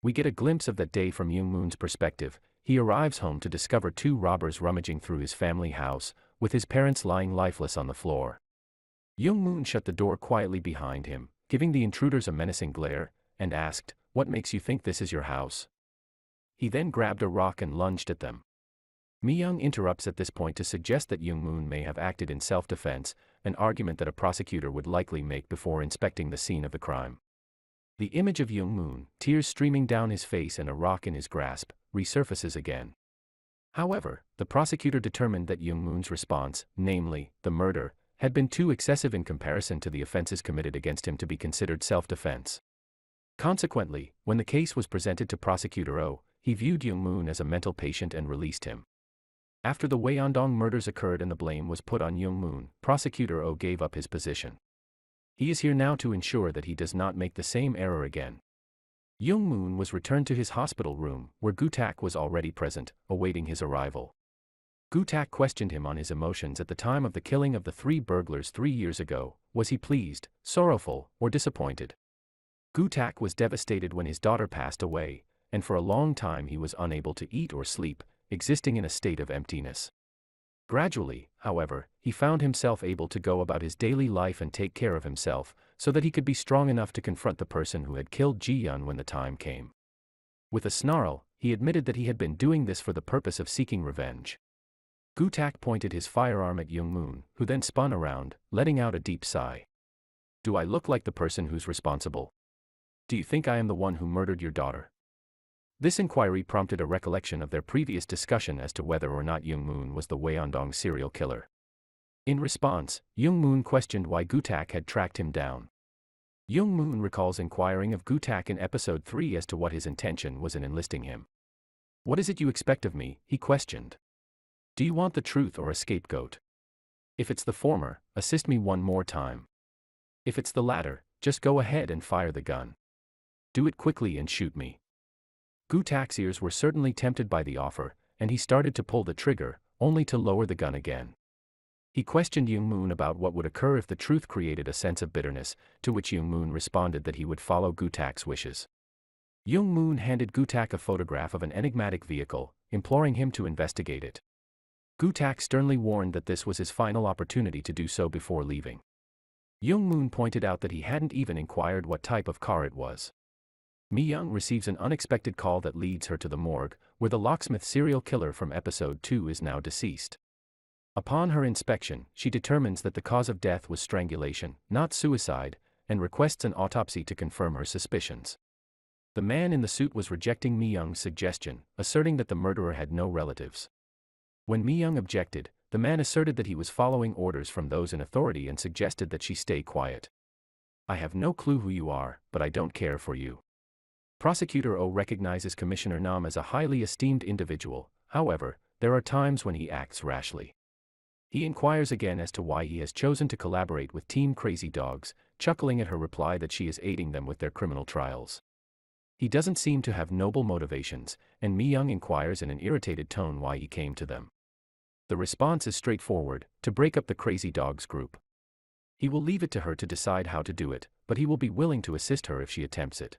We get a glimpse of that day from Young-moon's perspective. He arrives home to discover two robbers rummaging through his family house, with his parents lying lifeless on the floor. Young-moon shut the door quietly behind him, giving the intruders a menacing glare, and asked, "What makes you think this is your house?" He then grabbed a rock and lunged at them. Mi-young interrupts at this point to suggest that Young-moon may have acted in self-defense, an argument that a prosecutor would likely make before inspecting the scene of the crime. The image of Young-moon, tears streaming down his face and a rock in his grasp, resurfaces again. However, the prosecutor determined that Young-moon's response, namely, the murder, had been too excessive in comparison to the offenses committed against him to be considered self-defense. Consequently, when the case was presented to Prosecutor Oh, he viewed Young-moon as a mental patient and released him. After the Wyeondong murders occurred and the blame was put on Young-moon, Prosecutor Oh gave up his position. He is here now to ensure that he does not make the same error again. Young-moon was returned to his hospital room, where Gu-tak was already present, awaiting his arrival. Gu-tak questioned him on his emotions at the time of the killing of the three burglars 3 years ago. Was he pleased, sorrowful, or disappointed? Gu-tak was devastated when his daughter passed away, and for a long time he was unable to eat or sleep, existing in a state of emptiness. Gradually, however, he found himself able to go about his daily life and take care of himself, so that he could be strong enough to confront the person who had killed Ji-yeon when the time came. With a snarl, he admitted that he had been doing this for the purpose of seeking revenge. Gu-tak pointed his firearm at Young-moon, who then spun around, letting out a deep sigh. "Do I look like the person who's responsible? Do you think I am the one who murdered your daughter?" This inquiry prompted a recollection of their previous discussion as to whether or not Young-moon was the Wyeondong serial killer. In response, Young-moon questioned why Gu-tak had tracked him down. Young-moon recalls inquiring of Gu-tak in episode 3 as to what his intention was in enlisting him. "What is it you expect of me?" he questioned. "Do you want the truth or a scapegoat? If it's the former, assist me one more time. If it's the latter, just go ahead and fire the gun. Do it quickly and shoot me." Gu-tak's ears were certainly tempted by the offer, and he started to pull the trigger, only to lower the gun again. He questioned Young-moon about what would occur if the truth created a sense of bitterness, to which Young-moon responded that he would follow Gu-tak's wishes. Young-moon handed Gu-tak a photograph of an enigmatic vehicle, imploring him to investigate it. Gu-tak sternly warned that this was his final opportunity to do so before leaving. Young-moon pointed out that he hadn't even inquired what type of car it was. Mi-young receives an unexpected call that leads her to the morgue, where the locksmith serial killer from episode 2 is now deceased. Upon her inspection, she determines that the cause of death was strangulation, not suicide, and requests an autopsy to confirm her suspicions. The man in the suit was rejecting Mi-young's suggestion, asserting that the murderer had no relatives. When Mi-young objected, the man asserted that he was following orders from those in authority and suggested that she stay quiet. "I have no clue who you are, but I don't care for you." Prosecutor Oh recognizes Commissioner Nam as a highly esteemed individual. However, there are times when he acts rashly. He inquires again as to why he has chosen to collaborate with Team Crazy Dogs, chuckling at her reply that she is aiding them with their criminal trials. He doesn't seem to have noble motivations, and Mi-young inquires in an irritated tone why he came to them. The response is straightforward: to break up the Crazy Dogs group. He will leave it to her to decide how to do it, but he will be willing to assist her if she attempts it.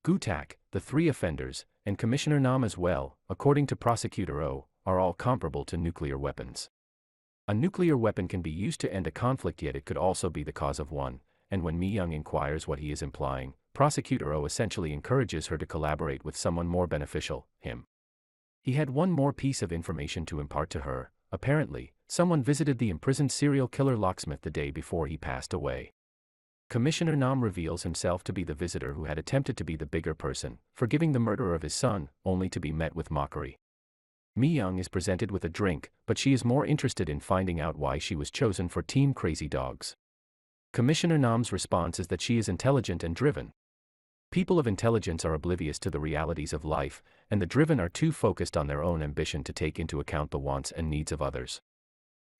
Gu-tak, the three offenders, and Commissioner Nam as well, according to Prosecutor Oh, are all comparable to nuclear weapons. A nuclear weapon can be used to end a conflict, yet it could also be the cause of one, and when Mi-young inquires what he is implying, Prosecutor O essentially encourages her to collaborate with someone more beneficial, him. He had one more piece of information to impart to her. Apparently, someone visited the imprisoned serial killer locksmith the day before he passed away. Commissioner Nam reveals himself to be the visitor who had attempted to be the bigger person, forgiving the murder of his son, only to be met with mockery. Mi-young is presented with a drink, but she is more interested in finding out why she was chosen for Team Crazy Dogs. Commissioner Nam's response is that she is intelligent and driven. People of intelligence are oblivious to the realities of life, and the driven are too focused on their own ambition to take into account the wants and needs of others.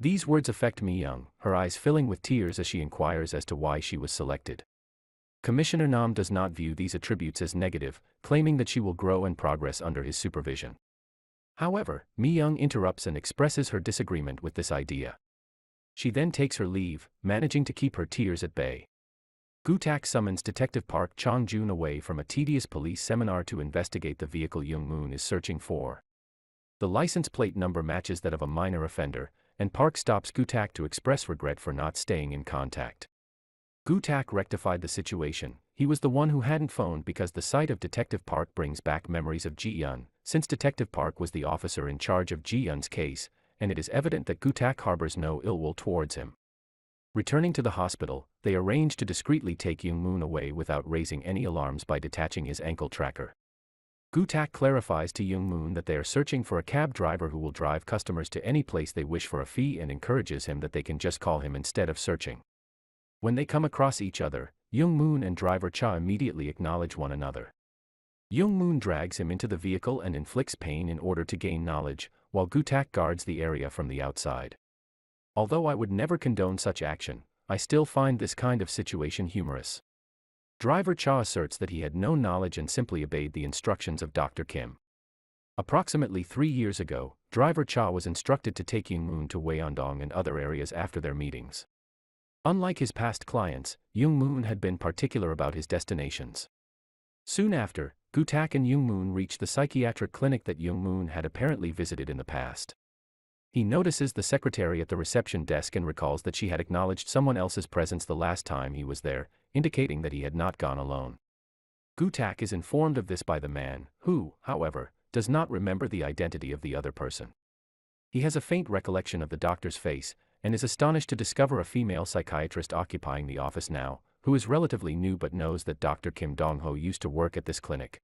These words affect Mi-young, her eyes filling with tears as she inquires as to why she was selected. Commissioner Nam does not view these attributes as negative, claiming that she will grow and progress under his supervision. However, Mi-young interrupts and expresses her disagreement with this idea. She then takes her leave, managing to keep her tears at bay. Gu-tak summons Detective Park Chong-jun away from a tedious police seminar to investigate the vehicle Young-moon is searching for. The license plate number matches that of a minor offender, and Park stops Gu-tak to express regret for not staying in contact. Gu-tak rectified the situation. He was the one who hadn't phoned because the sight of Detective Park brings back memories of Ji-yun, since Detective Park was the officer in charge of Ji-yun's case, and it is evident that Gu-tak harbors no ill will towards him. Returning to the hospital, they arrange to discreetly take Young-moon away without raising any alarms by detaching his ankle tracker. Gu-tak clarifies to Young-moon that they are searching for a cab driver who will drive customers to any place they wish for a fee and encourages him that they can just call him instead of searching. When they come across each other, Young-moon and driver Cha immediately acknowledge one another. Young-moon drags him into the vehicle and inflicts pain in order to gain knowledge, while Gu-tak guards the area from the outside. Although I would never condone such action, I still find this kind of situation humorous. Driver Cha asserts that he had no knowledge and simply obeyed the instructions of Dr. Kim. Approximately 3 years ago, Driver Cha was instructed to take Young-moon to Wyeondong and other areas after their meetings. Unlike his past clients, Young-moon had been particular about his destinations. Soon after, Gu-tak and Young-moon reach the psychiatric clinic that Young-moon had apparently visited in the past. He notices the secretary at the reception desk and recalls that she had acknowledged someone else's presence the last time he was there, indicating that he had not gone alone. Gu-tak is informed of this by the man, who, however, does not remember the identity of the other person. He has a faint recollection of the doctor's face, and is astonished to discover a female psychiatrist occupying the office now, who is relatively new but knows that Dr. Kim Dong-ho used to work at this clinic.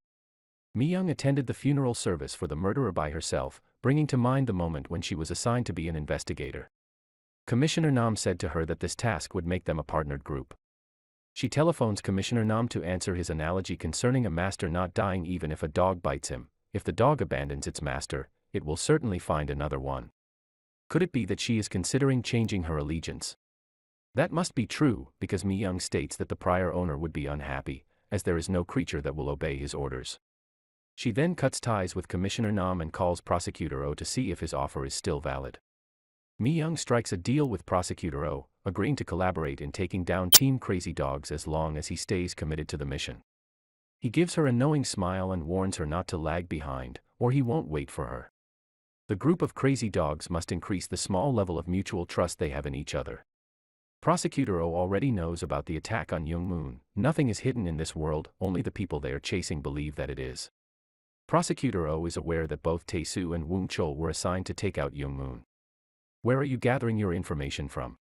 Mi-young attended the funeral service for the murderer by herself, bringing to mind the moment when she was assigned to be an investigator. Commissioner Nam said to her that this task would make them a partnered group. She telephones Commissioner Nam to answer his analogy concerning a master not dying even if a dog bites him. If the dog abandons its master, it will certainly find another one. Could it be that she is considering changing her allegiance? That must be true, because Mi-young states that the prior owner would be unhappy, as there is no creature that will obey his orders. She then cuts ties with Commissioner Nam and calls Prosecutor O to see if his offer is still valid. Mi-young strikes a deal with Prosecutor O, agreeing to collaborate in taking down Team Crazy Dogs as long as he stays committed to the mission. He gives her a knowing smile and warns her not to lag behind, or he won't wait for her. The group of crazy dogs must increase the small level of mutual trust they have in each other. Prosecutor O already knows about the attack on Young-moon. Nothing is hidden in this world, only the people they are chasing believe that it is. Prosecutor O is aware that both Tae-soo and Woong Chol were assigned to take out Young-moon. Where are you gathering your information from?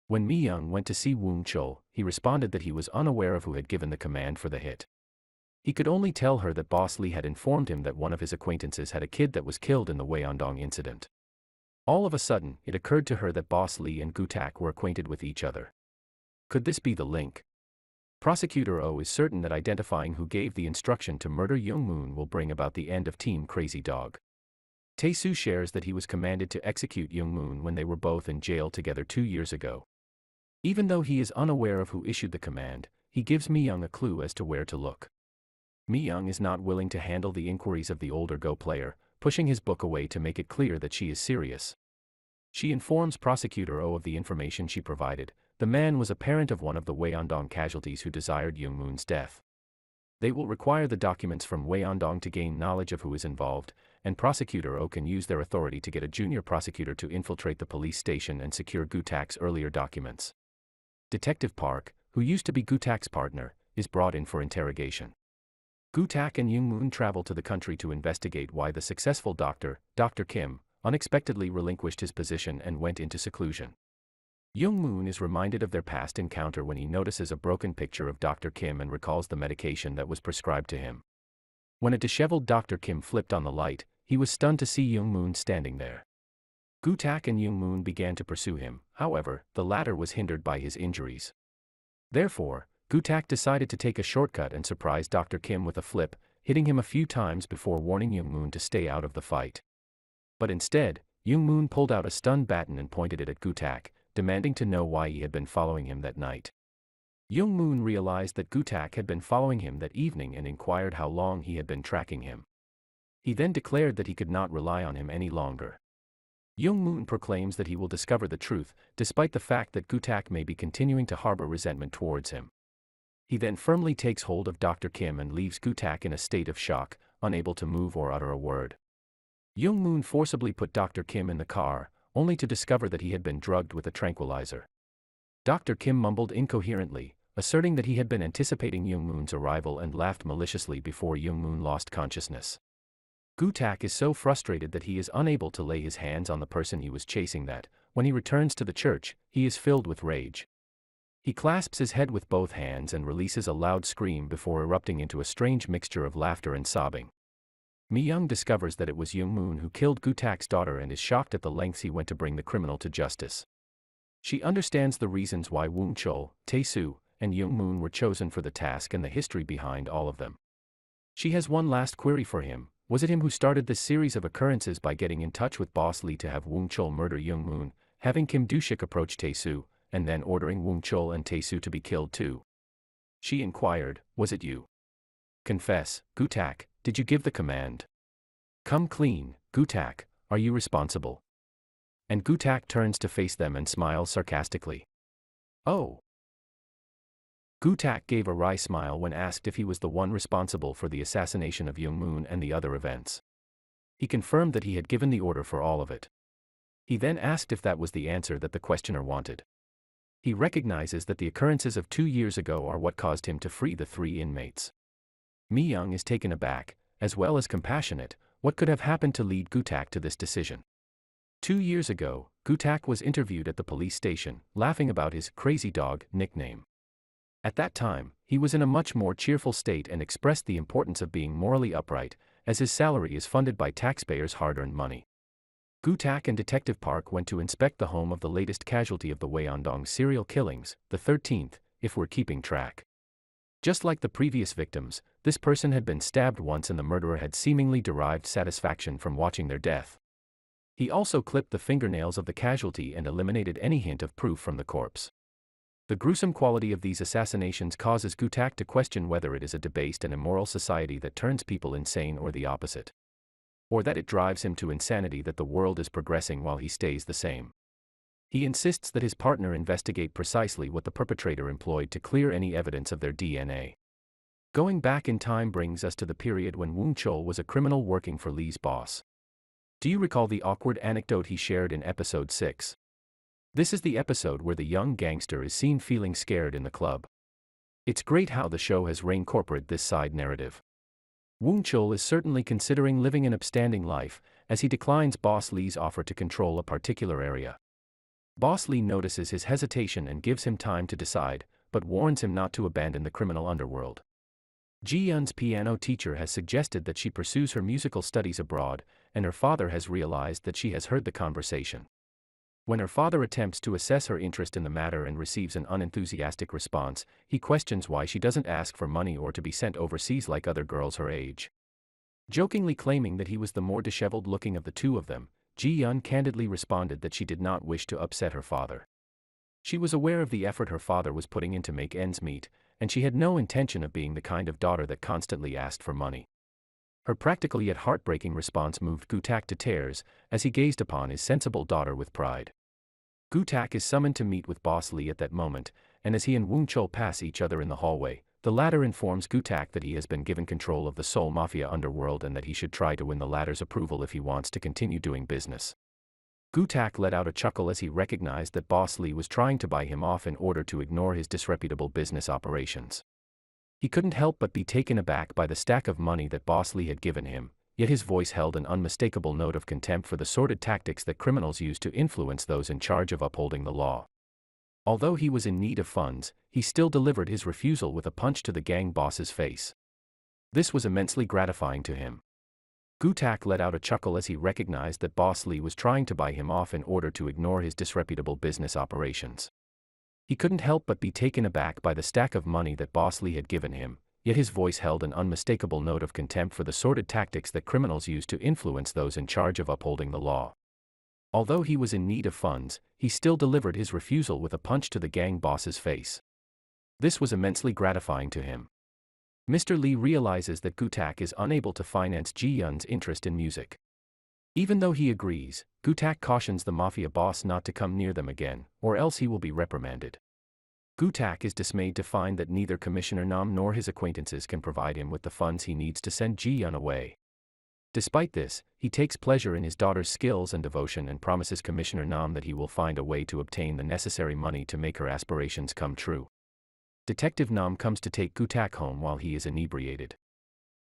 When Mi-young went to see Woong Chol, he responded that he was unaware of who had given the command for the hit. He could only tell her that Boss Lee had informed him that one of his acquaintances had a kid that was killed in the Wyeondong incident. All of a sudden, it occurred to her that Boss Lee and Gu-tak were acquainted with each other. Could this be the link? Prosecutor O is certain that identifying who gave the instruction to murder Young-moon will bring about the end of Team Crazy Dog. Tae-soo shares that he was commanded to execute Young-moon when they were both in jail together 2 years ago. Even though he is unaware of who issued the command, he gives Mi-young a clue as to where to look. Mi-young is not willing to handle the inquiries of the older Go player, pushing his book away to make it clear that she is serious. She informs Prosecutor O of the information she provided. The man was a parent of one of the Wyeondong casualties who desired Young-moon's death. They will require the documents from Wyeondong to gain knowledge of who is involved, and Prosecutor O can use their authority to get a junior prosecutor to infiltrate the police station and secure Gu-tak's earlier documents. Detective Park, who used to be Gu-tak's partner, is brought in for interrogation. Gu-tak and Young-moon travel to the country to investigate why the successful doctor, Dr. Kim, unexpectedly relinquished his position and went into seclusion. Young-moon is reminded of their past encounter when he notices a broken picture of Dr. Kim and recalls the medication that was prescribed to him. When a disheveled Dr. Kim flipped on the light, he was stunned to see Young-moon standing there. Gu-tak and Young-moon began to pursue him, however, the latter was hindered by his injuries. Therefore, Gu-tak decided to take a shortcut and surprise Dr. Kim with a flip, hitting him a few times before warning Young-moon to stay out of the fight. But instead, Young-moon pulled out a stun baton and pointed it at Gu-tak, demanding to know why he had been following him that night. Young-moon realized that Gu-tak had been following him that evening and inquired how long he had been tracking him. He then declared that he could not rely on him any longer. Young-moon proclaims that he will discover the truth, despite the fact that Gu-tak may be continuing to harbor resentment towards him. He then firmly takes hold of Dr. Kim and leaves Gu-tak in a state of shock, unable to move or utter a word. Young-moon forcibly put Dr. Kim in the car, only to discover that he had been drugged with a tranquilizer. Dr. Kim mumbled incoherently, asserting that he had been anticipating Young-moon's arrival and laughed maliciously before Young-moon lost consciousness. Gu-tak is so frustrated that he is unable to lay his hands on the person he was chasing that, when he returns to the church, he is filled with rage. He clasps his head with both hands and releases a loud scream before erupting into a strange mixture of laughter and sobbing. Mi-young discovers that it was Young-moon who killed Gu-tak's daughter and is shocked at the lengths he went to bring the criminal to justice. She understands the reasons why Woong-chul, Tae-soo, and Young-moon were chosen for the task and the history behind all of them. She has one last query for him. Was it him who started this series of occurrences by getting in touch with Boss Lee to have Woong-chul murder Young-moon, having Kim Do-shik approach Tae-soo, and then ordering Woong-chul and Tae-soo to be killed too? She inquired, was it you? Confess, Gu-tak, did you give the command? Come clean, Gu-tak, are you responsible? And Gu-tak turns to face them and smiles sarcastically. Oh. Gu-tak gave a wry smile when asked if he was the one responsible for the assassination of Young-moon and the other events. He confirmed that he had given the order for all of it. He then asked if that was the answer that the questioner wanted. He recognizes that the occurrences of 2 years ago are what caused him to free the 3 inmates. Mi-young is taken aback, as well as compassionate. What could have happened to lead Gu-tak to this decision? 2 years ago, Gu-tak was interviewed at the police station, laughing about his crazy dog nickname. At that time, he was in a much more cheerful state and expressed the importance of being morally upright, as his salary is funded by taxpayers' hard-earned money. Gu-tak and Detective Park went to inspect the home of the latest casualty of the Wyeondong serial killings, the 13th, if we're keeping track. Just like the previous victims, this person had been stabbed once and the murderer had seemingly derived satisfaction from watching their death. He also clipped the fingernails of the casualty and eliminated any hint of proof from the corpse. The gruesome quality of these assassinations causes Gu-tak to question whether it is a debased and immoral society that turns people insane or the opposite. Or that it drives him to insanity that the world is progressing while he stays the same. He insists that his partner investigate precisely what the perpetrator employed to clear any evidence of their DNA. Going back in time brings us to the period when Woong-chul was a criminal working for Lee's boss. Do you recall the awkward anecdote he shared in episode 6? This is the episode where the young gangster is seen feeling scared in the club. It's great how the show has reincorporated this side narrative. Woong-chul is certainly considering living an upstanding life, as he declines Boss Lee's offer to control a particular area. Boss Lee notices his hesitation and gives him time to decide, but warns him not to abandon the criminal underworld. Ji-yeon's piano teacher has suggested that she pursues her musical studies abroad, and her father has realized that she has heard the conversation. When her father attempts to assess her interest in the matter and receives an unenthusiastic response, he questions why she doesn't ask for money or to be sent overseas like other girls her age. Jokingly claiming that he was the more disheveled looking of the two of them, Ji-yeon candidly responded that she did not wish to upset her father. She was aware of the effort her father was putting in to make ends meet, and she had no intention of being the kind of daughter that constantly asked for money. Her practical yet heartbreaking response moved Gu-tak to tears, as he gazed upon his sensible daughter with pride. Gu-tak is summoned to meet with Boss Lee at that moment, and as he and Woong-chul pass each other in the hallway, the latter informs Gu-tak that he has been given control of the Seoul Mafia underworld and that he should try to win the latter's approval if he wants to continue doing business. Gu-tak let out a chuckle as he recognized that Boss Lee was trying to buy him off in order to ignore his disreputable business operations. He couldn't help but be taken aback by the stack of money that Boss Lee had given him, yet his voice held an unmistakable note of contempt for the sordid tactics that criminals use to influence those in charge of upholding the law. Although he was in need of funds, he still delivered his refusal with a punch to the gang boss's face. This was immensely gratifying to him. Gutak let out a chuckle as he recognized that Boss Lee was trying to buy him off in order to ignore his disreputable business operations. He couldn't help but be taken aback by the stack of money that Boss Lee had given him, yet his voice held an unmistakable note of contempt for the sordid tactics that criminals use to influence those in charge of upholding the law. Although he was in need of funds, he still delivered his refusal with a punch to the gang boss's face. This was immensely gratifying to him. Mr. Lee realizes that Gutak is unable to finance Ji-yun's interest in music. Even though he agrees, Gutak cautions the mafia boss not to come near them again, or else he will be reprimanded. Gutak is dismayed to find that neither Commissioner Nam nor his acquaintances can provide him with the funds he needs to send Ji-yun away. Despite this, he takes pleasure in his daughter's skills and devotion and promises Commissioner Nam that he will find a way to obtain the necessary money to make her aspirations come true. Detective Nam comes to take Gutak home while he is inebriated.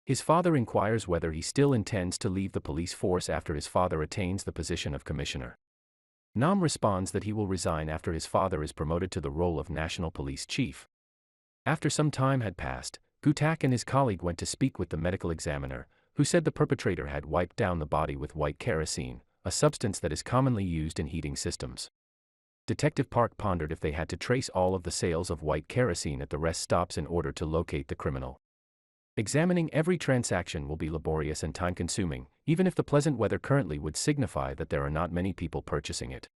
His father inquires whether he still intends to leave the police force after his father attains the position of commissioner. Nam responds that he will resign after his father is promoted to the role of national police chief. After some time had passed, Gutak and his colleague went to speak with the medical examiner, who said the perpetrator had wiped down the body with white kerosene, a substance that is commonly used in heating systems. Detective Park pondered if they had to trace all of the sales of white kerosene at the rest stops in order to locate the criminal. Examining every transaction will be laborious and time-consuming, even if the pleasant weather currently would signify that there are not many people purchasing it.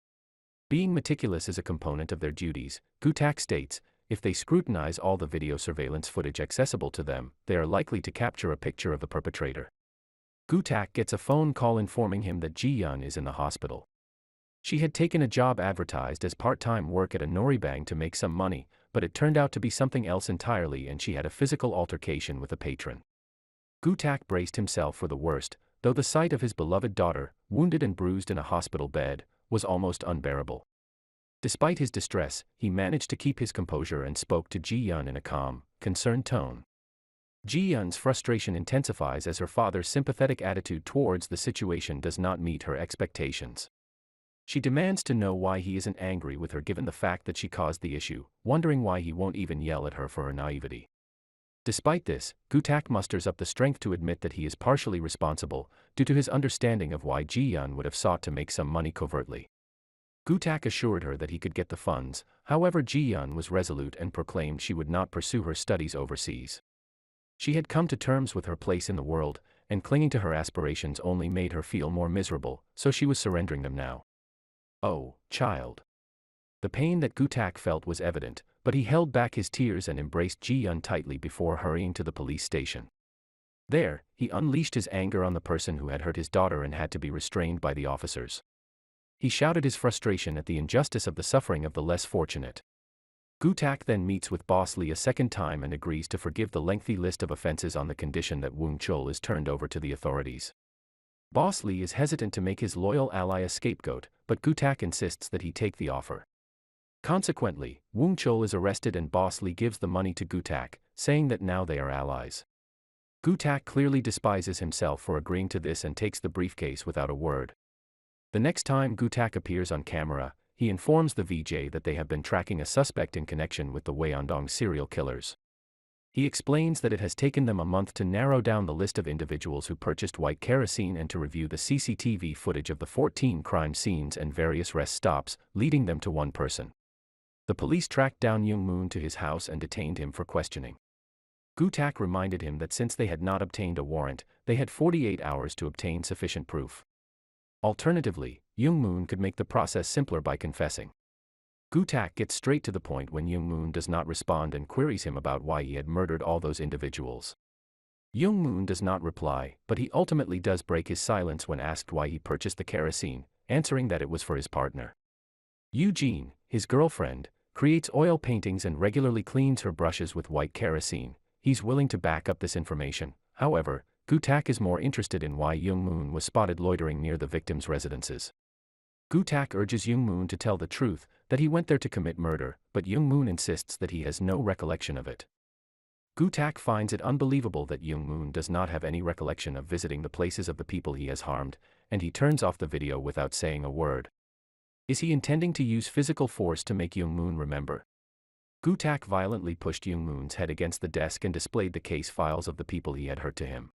Being meticulous is a component of their duties, Gutak states. If they scrutinize all the video surveillance footage accessible to them, they are likely to capture a picture of the perpetrator. Gutak gets a phone call informing him that Ji-yun is in the hospital. She had taken a job advertised as part-time work at a noribang to make some money, but it turned out to be something else entirely and she had a physical altercation with a patron. Gutak braced himself for the worst, though the sight of his beloved daughter, wounded and bruised in a hospital bed, was almost unbearable. Despite his distress, he managed to keep his composure and spoke to Ji-yun in a calm, concerned tone. Ji-yun's frustration intensifies as her father's sympathetic attitude towards the situation does not meet her expectations. She demands to know why he isn't angry with her given the fact that she caused the issue, wondering why he won't even yell at her for her naivety. Despite this, Gutak musters up the strength to admit that he is partially responsible, due to his understanding of why Ji-yun would have sought to make some money covertly. Gutak assured her that he could get the funds, however Ji-yun was resolute and proclaimed she would not pursue her studies overseas. She had come to terms with her place in the world, and clinging to her aspirations only made her feel more miserable, so she was surrendering them now. Oh, child. The pain that Gutak felt was evident, but he held back his tears and embraced Ji-yun tightly before hurrying to the police station. There, he unleashed his anger on the person who had hurt his daughter and had to be restrained by the officers. He shouted his frustration at the injustice of the suffering of the less fortunate. Gutak then meets with Boss Lee a second time and agrees to forgive the lengthy list of offenses on the condition that Woong Chul is turned over to the authorities. Boss Lee is hesitant to make his loyal ally a scapegoat, but Gutak insists that he take the offer. Consequently, Woong Chul is arrested and Boss Lee gives the money to Gutak, saying that now they are allies. Gutak clearly despises himself for agreeing to this and takes the briefcase without a word. The next time Gutak appears on camera, he informs the VJ that they have been tracking a suspect in connection with the Wyeondong serial killers. He explains that it has taken them a month to narrow down the list of individuals who purchased white kerosene and to review the CCTV footage of the 14 crime scenes and various rest stops, leading them to one person. The police tracked down Young Moon to his house and detained him for questioning. Gutak reminded him that since they had not obtained a warrant, they had 48 hours to obtain sufficient proof. Alternatively, Young Moon could make the process simpler by confessing. Gutak gets straight to the point when Young Moon does not respond and queries him about why he had murdered all those individuals. Young Moon does not reply, but he ultimately does break his silence when asked why he purchased the kerosene, answering that it was for his partner. Eugene, his girlfriend, creates oil paintings and regularly cleans her brushes with white kerosene. He's willing to back up this information. However, Gutak is more interested in why Young Moon was spotted loitering near the victims' residences. Gutak urges Young Moon to tell the truth, that he went there to commit murder, but Young Moon insists that he has no recollection of it. Gu-tak finds it unbelievable that Young-moon does not have any recollection of visiting the places of the people he has harmed, and he turns off the video without saying a word. Is he intending to use physical force to make Young-moon remember? Gu-tak violently pushed Young-moon's head against the desk and displayed the case files of the people he had hurt to him.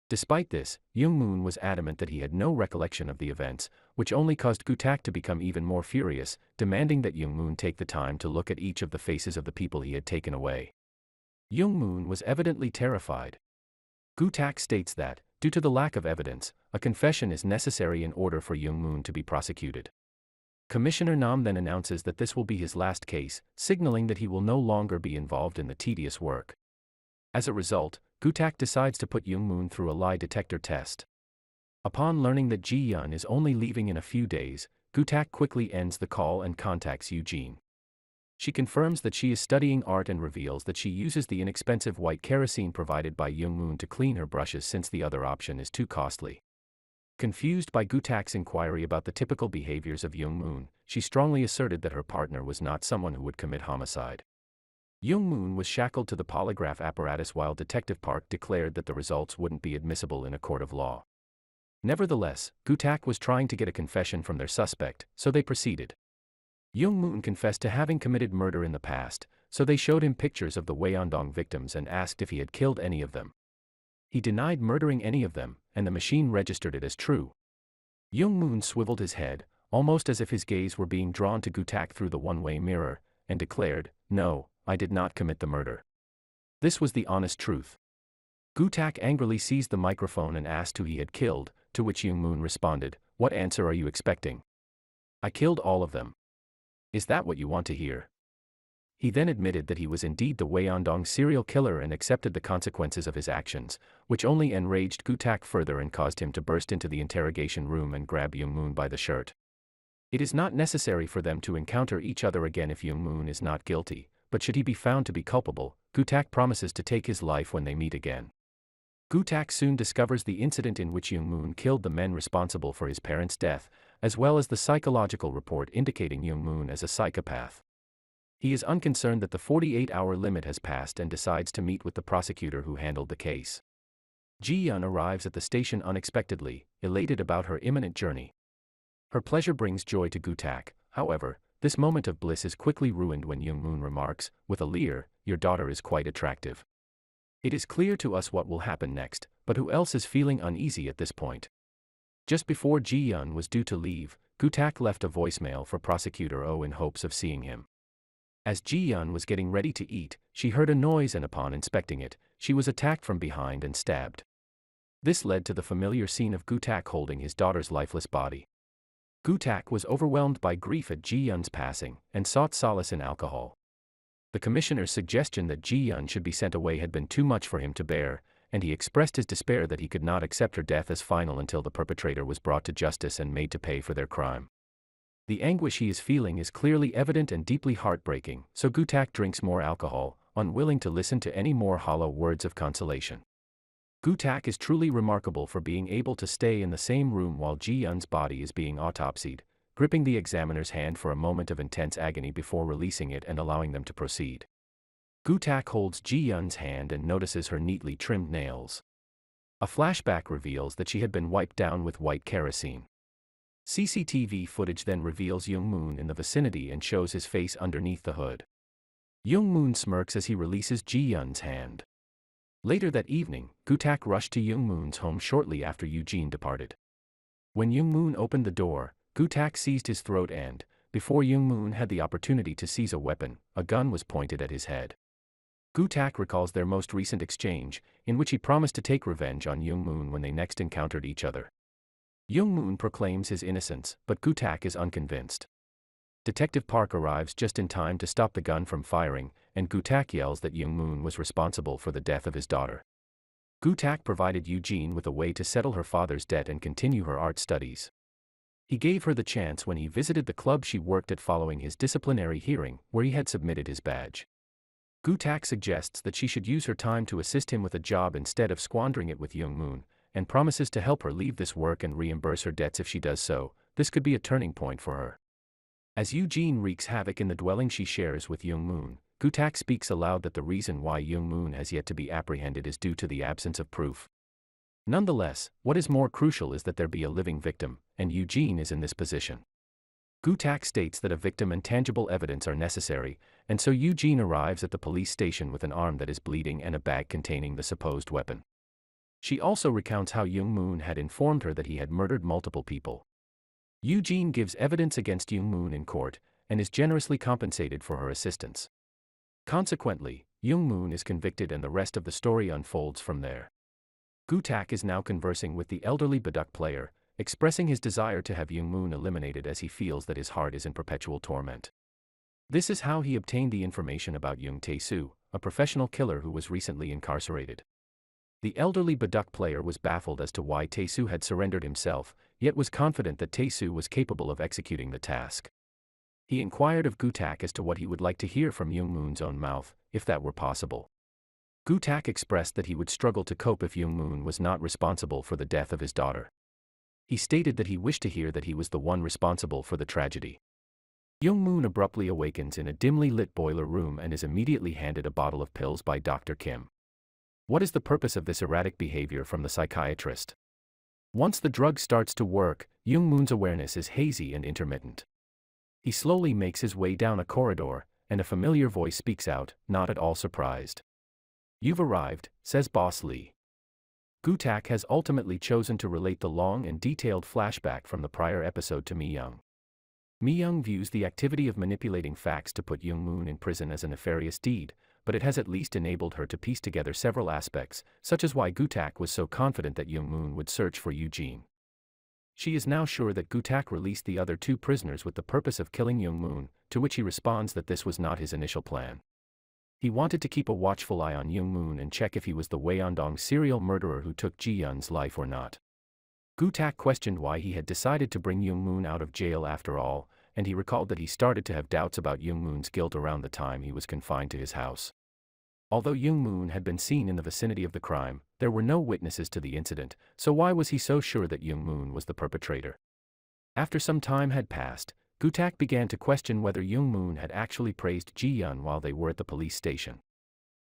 Despite this, Young-moon was adamant that he had no recollection of the events, which only caused Gu-tak to become even more furious, demanding that Young-moon take the time to look at each of the faces of the people he had taken away. Young-moon was evidently terrified. Gu-tak states that, due to the lack of evidence, a confession is necessary in order for Young-moon to be prosecuted. Commissioner Nam then announces that this will be his last case, signaling that he will no longer be involved in the tedious work. As a result, Gu-tak decides to put Young-moon through a lie detector test. Upon learning that Ji-yeon is only leaving in a few days, Gu-tak quickly ends the call and contacts Eugene. She confirms that she is studying art and reveals that she uses the inexpensive white kerosene provided by Young-moon to clean her brushes since the other option is too costly. Confused by Gu-tak's inquiry about the typical behaviors of Young-moon, she strongly asserted that her partner was not someone who would commit homicide. Young-moon was shackled to the polygraph apparatus while Detective Park declared that the results wouldn't be admissible in a court of law. Nevertheless, Gu-tak was trying to get a confession from their suspect, so they proceeded. Young-moon confessed to having committed murder in the past, so they showed him pictures of the Wyeondong victims and asked if he had killed any of them. He denied murdering any of them, and the machine registered it as true. Young-moon swiveled his head, almost as if his gaze were being drawn to Gu-tak through the one-way mirror, and declared, "No, I did not commit the murder." This was the honest truth. Gu-tak angrily seized the microphone and asked who he had killed, to which Young-moon responded, "What answer are you expecting? I killed all of them. Is that what you want to hear?" He then admitted that he was indeed the Wyeondong serial killer and accepted the consequences of his actions, which only enraged Gu-tak further and caused him to burst into the interrogation room and grab Young-moon by the shirt. It is not necessary for them to encounter each other again if Young-moon is not guilty, but should he be found to be culpable, Gu-tak promises to take his life when they meet again. Gu-tak soon discovers the incident in which Young-moon killed the men responsible for his parents' death, as well as the psychological report indicating Young-moon as a psychopath. He is unconcerned that the 48-hour limit has passed and decides to meet with the prosecutor who handled the case. Ji-yeon arrives at the station unexpectedly, elated about her imminent journey. Her pleasure brings joy to Gu-tak, however, this moment of bliss is quickly ruined when Young-moon remarks, with a leer, "Your daughter is quite attractive." It is clear to us what will happen next, but who else is feeling uneasy at this point? Just before Ji-yeon was due to leave, Gu-tak left a voicemail for Prosecutor Oh in hopes of seeing him. As Ji-yeon was getting ready to eat, she heard a noise and upon inspecting it, she was attacked from behind and stabbed. This led to the familiar scene of Gu-tak holding his daughter's lifeless body. Gu-tak was overwhelmed by grief at Ji-yeon's passing, and sought solace in alcohol. The commissioner's suggestion that Ji-yeon should be sent away had been too much for him to bear, and he expressed his despair that he could not accept her death as final until the perpetrator was brought to justice and made to pay for their crime. The anguish he is feeling is clearly evident and deeply heartbreaking, so Gu-tak drinks more alcohol, unwilling to listen to any more hollow words of consolation. Gu-tak is truly remarkable for being able to stay in the same room while Ji-yeon's body is being autopsied, gripping the examiner's hand for a moment of intense agony before releasing it and allowing them to proceed. Gu-tak holds Ji-yeon's hand and notices her neatly trimmed nails. A flashback reveals that she had been wiped down with white kerosene. CCTV footage then reveals Young-moon in the vicinity and shows his face underneath the hood. Young-moon smirks as he releases Ji-yeon's hand. Later that evening, Gu-tak rushed to Young-moon's home shortly after Eugene departed. When Young-moon opened the door, Gu-tak seized his throat and, before Young-moon had the opportunity to seize a weapon, a gun was pointed at his head. Gu-tak recalls their most recent exchange, in which he promised to take revenge on Young-moon when they next encountered each other. Young-moon proclaims his innocence, but Gu-tak is unconvinced. Detective Park arrives just in time to stop the gun from firing, and Gu-tak yells that Young-moon was responsible for the death of his daughter. Gu-tak provided Eugene with a way to settle her father's debt and continue her art studies. He gave her the chance when he visited the club she worked at following his disciplinary hearing, where he had submitted his badge. Gu-tak suggests that she should use her time to assist him with a job instead of squandering it with Young-moon, and promises to help her leave this work and reimburse her debts if she does so. This could be a turning point for her. As Eugene wreaks havoc in the dwelling she shares with Young-moon, Gu-tak speaks aloud that the reason why Young Moon has yet to be apprehended is due to the absence of proof. Nonetheless, what is more crucial is that there be a living victim, and Eugene is in this position. Gu-tak states that a victim and tangible evidence are necessary, and so Eugene arrives at the police station with an arm that is bleeding and a bag containing the supposed weapon. She also recounts how Young Moon had informed her that he had murdered multiple people. Eugene gives evidence against Young Moon in court, and is generously compensated for her assistance. Consequently, Young Moon is convicted and the rest of the story unfolds from there. Gu-tak is now conversing with the elderly Baduk player, expressing his desire to have Young Moon eliminated as he feels that his heart is in perpetual torment. This is how he obtained the information about Young Tae-soo, a professional killer who was recently incarcerated. The elderly Baduk player was baffled as to why Tae-soo had surrendered himself, yet was confident that Tae-soo was capable of executing the task. He inquired of Gu-tak as to what he would like to hear from Young Moon's own mouth, if that were possible. Gu-tak expressed that he would struggle to cope if Young Moon was not responsible for the death of his daughter. He stated that he wished to hear that he was the one responsible for the tragedy. Young Moon abruptly awakens in a dimly lit boiler room and is immediately handed a bottle of pills by Dr. Kim. What is the purpose of this erratic behavior from the psychiatrist? Once the drug starts to work, Young Moon's awareness is hazy and intermittent. He slowly makes his way down a corridor, and a familiar voice speaks out, not at all surprised. "You've arrived," says Boss Lee. Gu-tak has ultimately chosen to relate the long and detailed flashback from the prior episode to Mi-young. Mi-young views the activity of manipulating facts to put Young Moon in prison as a nefarious deed, but it has at least enabled her to piece together several aspects, such as why Gu-tak was so confident that Young Moon would search for Eugene. She is now sure that Gu-tak released the other two prisoners with the purpose of killing Young Moon, to which he responds that this was not his initial plan. He wanted to keep a watchful eye on Young Moon and check if he was the Wyeondong serial murderer who took Ji-yun's life or not. Gu-tak questioned why he had decided to bring Young Moon out of jail after all, and he recalled that he started to have doubts about Young Moon's guilt around the time he was confined to his house. Although Young Moon had been seen in the vicinity of the crime, there were no witnesses to the incident, so why was he so sure that Young Moon was the perpetrator? After some time had passed, Gu-tak began to question whether Young Moon had actually praised Ji-yun while they were at the police station.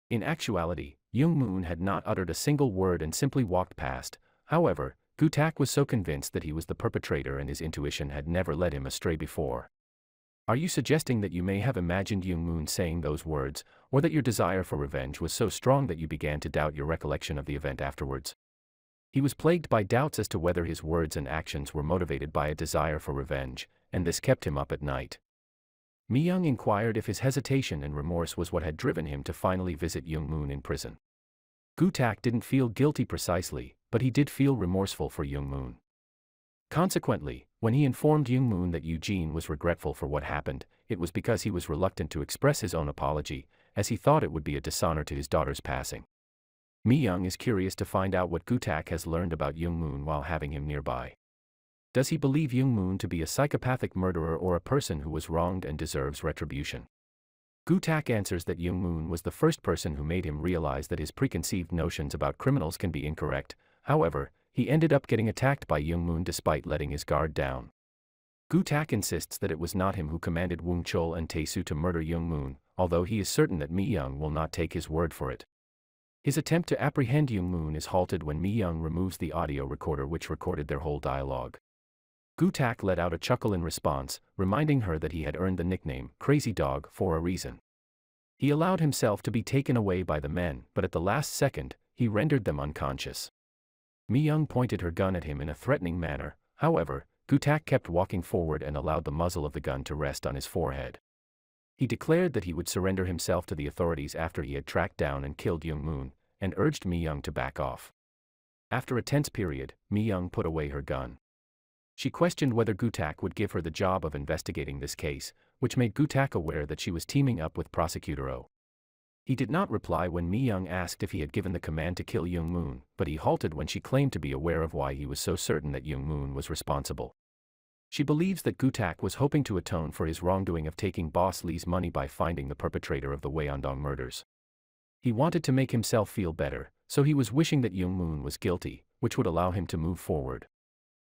In actuality, Young Moon had not uttered a single word and simply walked past. However, Gu-tak was so convinced that he was the perpetrator and his intuition had never led him astray before. Are you suggesting that you may have imagined Young Moon saying those words, or that your desire for revenge was so strong that you began to doubt your recollection of the event afterwards? He was plagued by doubts as to whether his words and actions were motivated by a desire for revenge, and this kept him up at night. Mi-young inquired if his hesitation and remorse was what had driven him to finally visit Young Moon in prison. Gu-tak didn't feel guilty precisely, but he did feel remorseful for Young Moon. Consequently, when he informed Young Moon that Eugene was regretful for what happened, it was because he was reluctant to express his own apology, as he thought it would be a dishonor to his daughter's passing. Mi-young is curious to find out what Gu-tak has learned about Young Moon while having him nearby. Does he believe Young Moon to be a psychopathic murderer or a person who was wronged and deserves retribution? Gu-tak answers that Young Moon was the first person who made him realize that his preconceived notions about criminals can be incorrect. However, he ended up getting attacked by Young Moon despite letting his guard down. Gu-tak insists that it was not him who commanded Woong Chol and Tae-soo to murder Young Moon, although he is certain that Mi-young will not take his word for it. His attempt to apprehend Young Moon is halted when Mi-young removes the audio recorder which recorded their whole dialogue. Gu-tak let out a chuckle in response, reminding her that he had earned the nickname Crazy Dog for a reason. He allowed himself to be taken away by the men, but at the last second, he rendered them unconscious. Mi-young pointed her gun at him in a threatening manner. However, Gu-tak kept walking forward and allowed the muzzle of the gun to rest on his forehead. He declared that he would surrender himself to the authorities after he had tracked down and killed Young Moon, and urged Mi-young to back off. After a tense period, Mi-young put away her gun. She questioned whether Gu-tak would give her the job of investigating this case, which made Gu-tak aware that she was teaming up with Prosecutor Oh. He did not reply when Mi-young asked if he had given the command to kill Young Moon, but he halted when she claimed to be aware of why he was so certain that Young Moon was responsible. She believes that Gu-tak was hoping to atone for his wrongdoing of taking Boss Lee's money by finding the perpetrator of the Wyeondong murders. He wanted to make himself feel better, so he was wishing that Young Moon was guilty, which would allow him to move forward.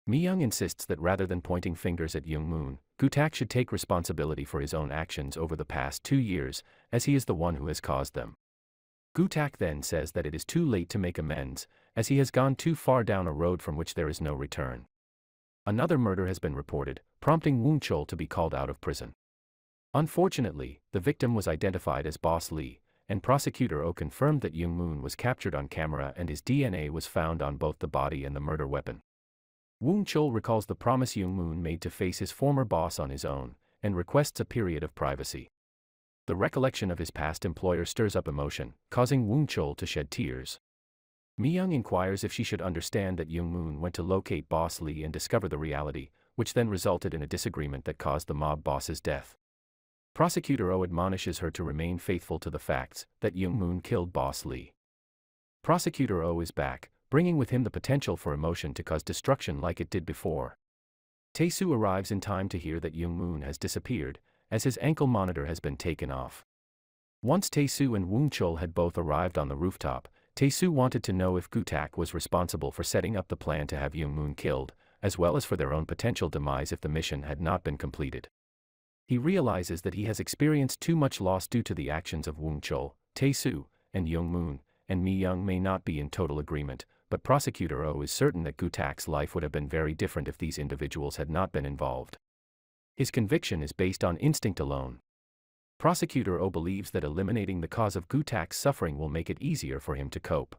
Mi-young insists that rather than pointing fingers at Young-moon, Gu-tak should take responsibility for his own actions over the past 2 years, as he is the one who has caused them. Gu-tak then says that it is too late to make amends, as he has gone too far down a road from which there is no return. Another murder has been reported, prompting Woon-chul to be called out of prison. Unfortunately, the victim was identified as Boss Lee, and Prosecutor Oh confirmed that Young-moon was captured on camera and his DNA was found on both the body and the murder weapon. Woon-chul recalls the promise Young-moon made to face his former boss on his own, and requests a period of privacy. The recollection of his past employer stirs up emotion, causing Woon-chul to shed tears. Mi-young inquires if she should understand that Young-moon went to locate Boss Lee and discover the reality, which then resulted in a disagreement that caused the mob boss's death. Prosecutor Oh admonishes her to remain faithful to the facts that Young-moon killed Boss Lee. Prosecutor Oh is back, bringing with him the potential for emotion to cause destruction like it did before. Tae-soo arrives in time to hear that Young-moon has disappeared, as his ankle monitor has been taken off. Once Tae-soo and Woon-chul had both arrived on the rooftop, Tae-soo wanted to know if Gu-tak was responsible for setting up the plan to have Young-moon killed, as well as for their own potential demise if the mission had not been completed. He realizes that he has experienced too much loss due to the actions of Woon-chul, Tae-soo, and Young-moon, and Mi-young may not be in total agreement, but Prosecutor Oh is certain that Gu-tak's life would have been very different if these individuals had not been involved. His conviction is based on instinct alone. Prosecutor Oh believes that eliminating the cause of Gu-tak's suffering will make it easier for him to cope.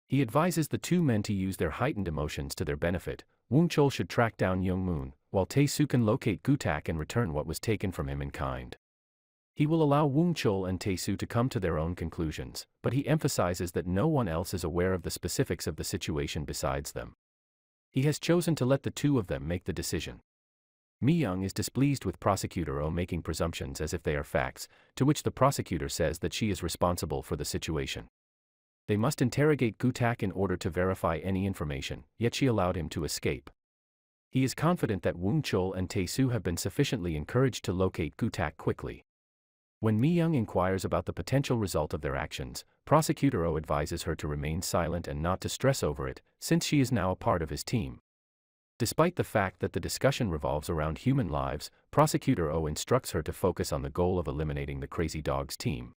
He advises the two men to use their heightened emotions to their benefit. Woon-chul should track down Young-moon, while Tae-soo can locate Gu-tak and return what was taken from him in kind. He will allow Woon-chul and Tae-soo to come to their own conclusions, but he emphasizes that no one else is aware of the specifics of the situation besides them. He has chosen to let the two of them make the decision. Mi-young is displeased with Prosecutor Oh making presumptions as if they are facts, to which the prosecutor says that she is responsible for the situation. They must interrogate Gu-tak in order to verify any information, yet she allowed him to escape. He is confident that Woon-chul and Tae-soo have been sufficiently encouraged to locate Gu-tak quickly. When Mi-young inquires about the potential result of their actions, Prosecutor Oh advises her to remain silent and not to stress over it, since she is now a part of his team. Despite the fact that the discussion revolves around human lives, Prosecutor Oh instructs her to focus on the goal of eliminating the Crazy Dogs team.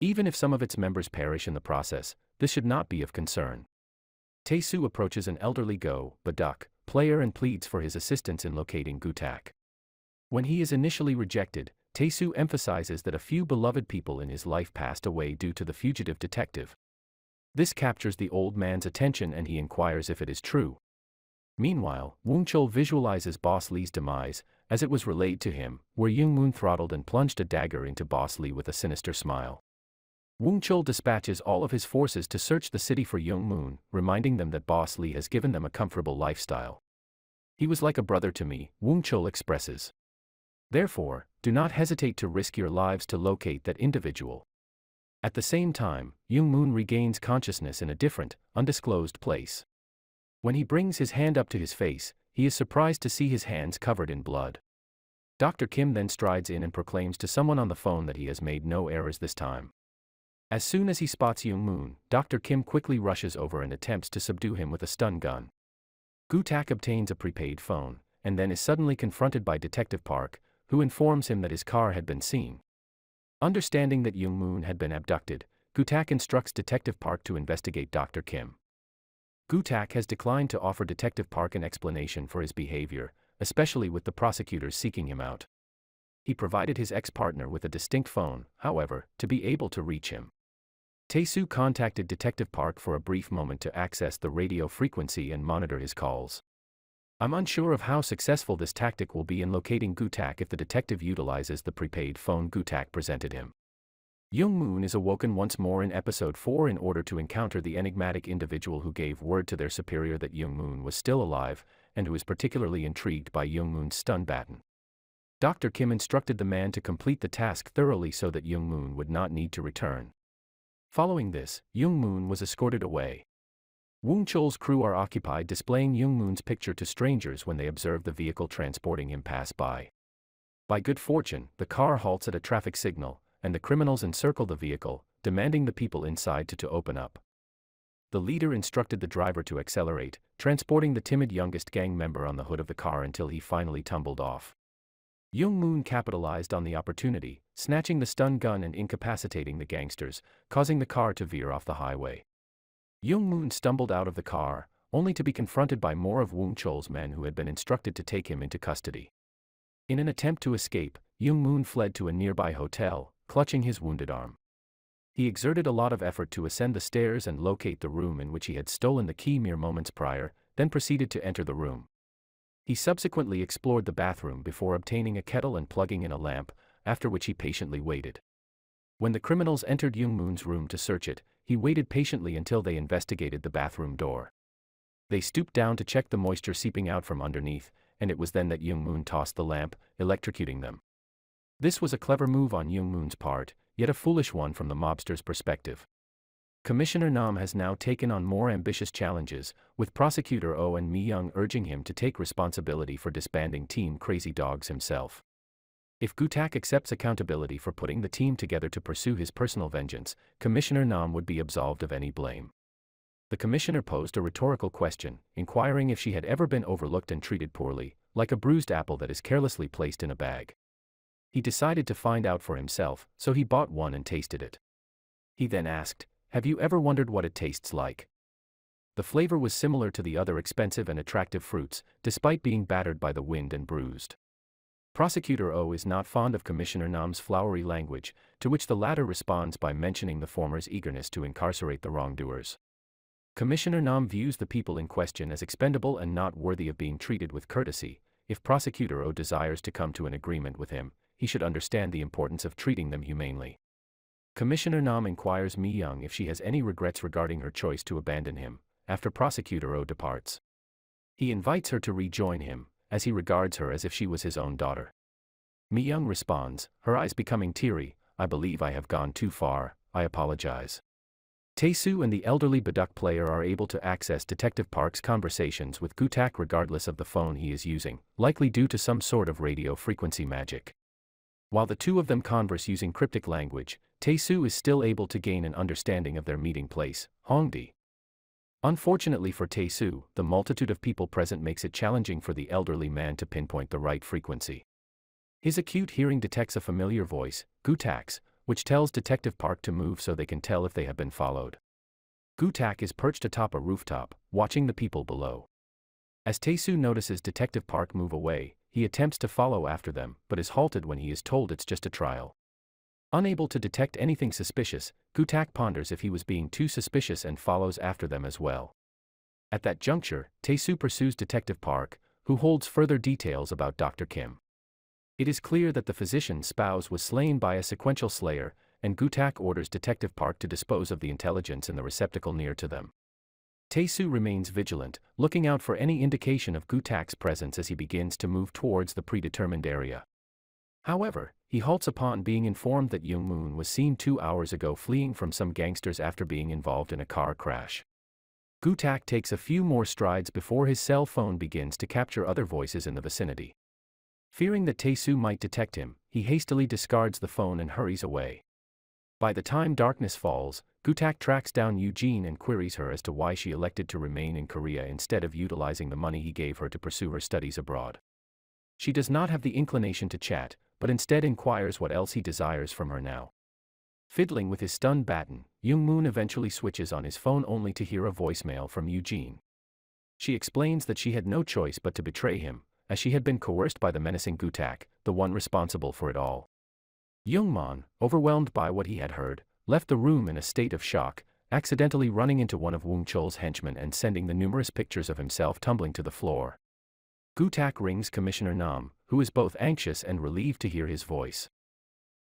Even if some of its members perish in the process, this should not be of concern. Tae-soo approaches an elderly Go-Baduk player and pleads for his assistance in locating Gu-tak. When he is initially rejected, Tae-soo emphasizes that a few beloved people in his life passed away due to the fugitive detective. This captures the old man's attention and he inquires if it is true. Meanwhile, Woon-chul visualizes Boss Lee's demise, as it was relayed to him, where Young-moon throttled and plunged a dagger into Boss Lee with a sinister smile. Woon-chul dispatches all of his forces to search the city for Young-moon, reminding them that Boss Lee has given them a comfortable lifestyle. He was like a brother to me, Woon-chul expresses. Therefore, do not hesitate to risk your lives to locate that individual. At the same time, Young-moon regains consciousness in a different, undisclosed place. When he brings his hand up to his face, he is surprised to see his hands covered in blood. Dr. Kim then strides in and proclaims to someone on the phone that he has made no errors this time. As soon as he spots Young-moon, Dr. Kim quickly rushes over and attempts to subdue him with a stun gun. Gu-tak obtains a prepaid phone, and then is suddenly confronted by Detective Park, who informs him that his car had been seen. Understanding that Young-moon had been abducted, Gu-tak instructs Detective Park to investigate Dr. Kim. Gu-tak has declined to offer Detective Park an explanation for his behavior, especially with the prosecutors seeking him out. He provided his ex-partner with a distinct phone, however, to be able to reach him. Tae-soo contacted Detective Park for a brief moment to access the radio frequency and monitor his calls. I'm unsure of how successful this tactic will be in locating Gu-tak if the detective utilizes the prepaid phone Gu-tak presented him. Young-moon is awoken once more in episode 4 in order to encounter the enigmatic individual who gave word to their superior that Young-moon was still alive, and who is particularly intrigued by Young-moon's stun baton. Dr. Kim instructed the man to complete the task thoroughly so that Young-moon would not need to return. Following this, Young-moon was escorted away. Woon-chul's crew are occupied displaying Young-moon's picture to strangers when they observe the vehicle transporting him pass by. By good fortune, the car halts at a traffic signal, and the criminals encircle the vehicle, demanding the people inside to open up. The leader instructed the driver to accelerate, transporting the timid youngest gang member on the hood of the car until he finally tumbled off. Young Moon capitalized on the opportunity, snatching the stun gun and incapacitating the gangsters, causing the car to veer off the highway. Young Moon stumbled out of the car, only to be confronted by more of Woong Chol's men who had been instructed to take him into custody. In an attempt to escape, Young Moon fled to a nearby hotel, clutching his wounded arm. He exerted a lot of effort to ascend the stairs and locate the room in which he had stolen the key mere moments prior, then proceeded to enter the room. He subsequently explored the bathroom before obtaining a kettle and plugging in a lamp, after which he patiently waited. When the criminals entered Young Moon's room to search it, he waited patiently until they investigated the bathroom door. They stooped down to check the moisture seeping out from underneath, and it was then that Young Moon tossed the lamp, electrocuting them. This was a clever move on Young Moon's part, yet a foolish one from the mobster's perspective. Commissioner Nam has now taken on more ambitious challenges, with Prosecutor Oh and Mi Young urging him to take responsibility for disbanding Team Crazy Dogs himself. If Gutak accepts accountability for putting the team together to pursue his personal vengeance, Commissioner Nam would be absolved of any blame. The commissioner posed a rhetorical question, inquiring if she had ever been overlooked and treated poorly, like a bruised apple that is carelessly placed in a bag. He decided to find out for himself, so he bought one and tasted it. He then asked, "Have you ever wondered what it tastes like?" The flavor was similar to the other expensive and attractive fruits, despite being battered by the wind and bruised. Prosecutor O is not fond of Commissioner Nam's flowery language, to which the latter responds by mentioning the former's eagerness to incarcerate the wrongdoers. Commissioner Nam views the people in question as expendable and not worthy of being treated with courtesy. If Prosecutor O desires to come to an agreement with him, he should understand the importance of treating them humanely. Commissioner Nam inquires Mi Young if she has any regrets regarding her choice to abandon him, after Prosecutor O departs. He invites her to rejoin him, as he regards her as if she was his own daughter. Mi Young responds, her eyes becoming teary, "I believe I have gone too far, I apologize." Tae-soo and the elderly Baduk player are able to access Detective Park's conversations with Gutak regardless of the phone he is using, likely due to some sort of radio frequency magic. While the two of them converse using cryptic language, Tae-soo is still able to gain an understanding of their meeting place, Hongdae. Unfortunately for Tae-soo, the multitude of people present makes it challenging for the elderly man to pinpoint the right frequency. His acute hearing detects a familiar voice, Gutak's, which tells Detective Park to move so they can tell if they have been followed. Gutak is perched atop a rooftop, watching the people below. As Tae-soo notices Detective Park move away, he attempts to follow after them, but is halted when he is told it's just a trial. Unable to detect anything suspicious, Gutak ponders if he was being too suspicious and follows after them as well. At that juncture, Tae-soo pursues Detective Park, who holds further details about Dr. Kim. It is clear that the physician's spouse was slain by a sequential slayer, and Gutak orders Detective Park to dispose of the intelligence in the receptacle near to them. Tae-soo remains vigilant, looking out for any indication of Gutak's presence as he begins to move towards the predetermined area. However, he halts upon being informed that Young Moon was seen 2 hours ago fleeing from some gangsters after being involved in a car crash. Gutak takes a few more strides before his cell phone begins to capture other voices in the vicinity. Fearing that Tae-soo might detect him, he hastily discards the phone and hurries away. By the time darkness falls, Gutak tracks down Eugene and queries her as to why she elected to remain in Korea instead of utilizing the money he gave her to pursue her studies abroad. She does not have the inclination to chat, but instead inquires what else he desires from her now. Fiddling with his stun baton, Young Moon eventually switches on his phone only to hear a voicemail from Eugene. She explains that she had no choice but to betray him, as she had been coerced by the menacing Gutak, the one responsible for it all. Youngman, overwhelmed by what he had heard, left the room in a state of shock, accidentally running into one of Woong Chol's henchmen and sending the numerous pictures of himself tumbling to the floor. Gutak rings Commissioner Nam, who is both anxious and relieved to hear his voice.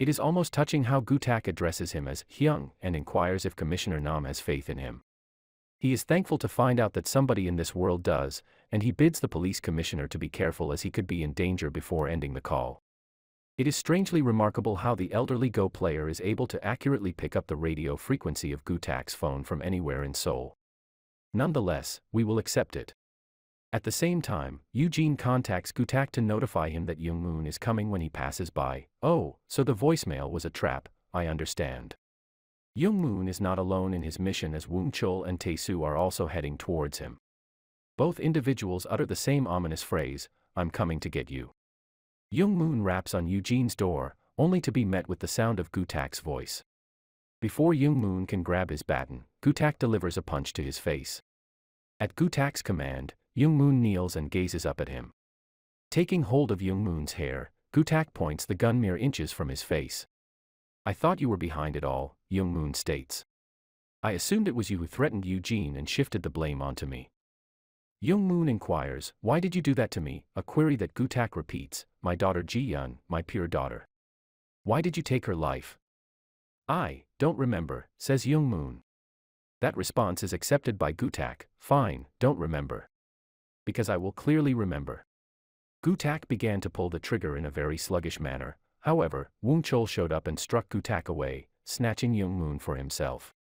It is almost touching how Gutak addresses him as Hyung and inquires if Commissioner Nam has faith in him. He is thankful to find out that somebody in this world does, and he bids the police commissioner to be careful as he could be in danger before ending the call. It is strangely remarkable how the elderly Go player is able to accurately pick up the radio frequency of Gutak's phone from anywhere in Seoul. Nonetheless, we will accept it. At the same time, Eugene contacts Gutak to notify him that Young Moon is coming when he passes by. "Oh, so the voicemail was a trap, I understand." Young Moon is not alone in his mission as Woon Chul and Tae-soo are also heading towards him. Both individuals utter the same ominous phrase, "I'm coming to get you." Young Moon raps on Eugene's door, only to be met with the sound of Gu-tak's voice. Before Young Moon can grab his baton, Gu-tak delivers a punch to his face. At Gu-tak's command, Young Moon kneels and gazes up at him. Taking hold of Young Moon's hair, Gu-tak points the gun mere inches from his face. "I thought you were behind it all," Young Moon states. "I assumed it was you who threatened Eugene and shifted the blame onto me." Young Moon inquires, "Why did you do that to me?" A query that Gu-tak repeats, "My daughter Ji-yeon, my pure daughter. Why did you take her life?" "I don't remember," says Young Moon. That response is accepted by Gu-tak. "Fine, don't remember. Because I will clearly remember." Gu-tak began to pull the trigger in a very sluggish manner. However, Woon Chul showed up and struck Gu-tak away, snatching Young Moon for himself.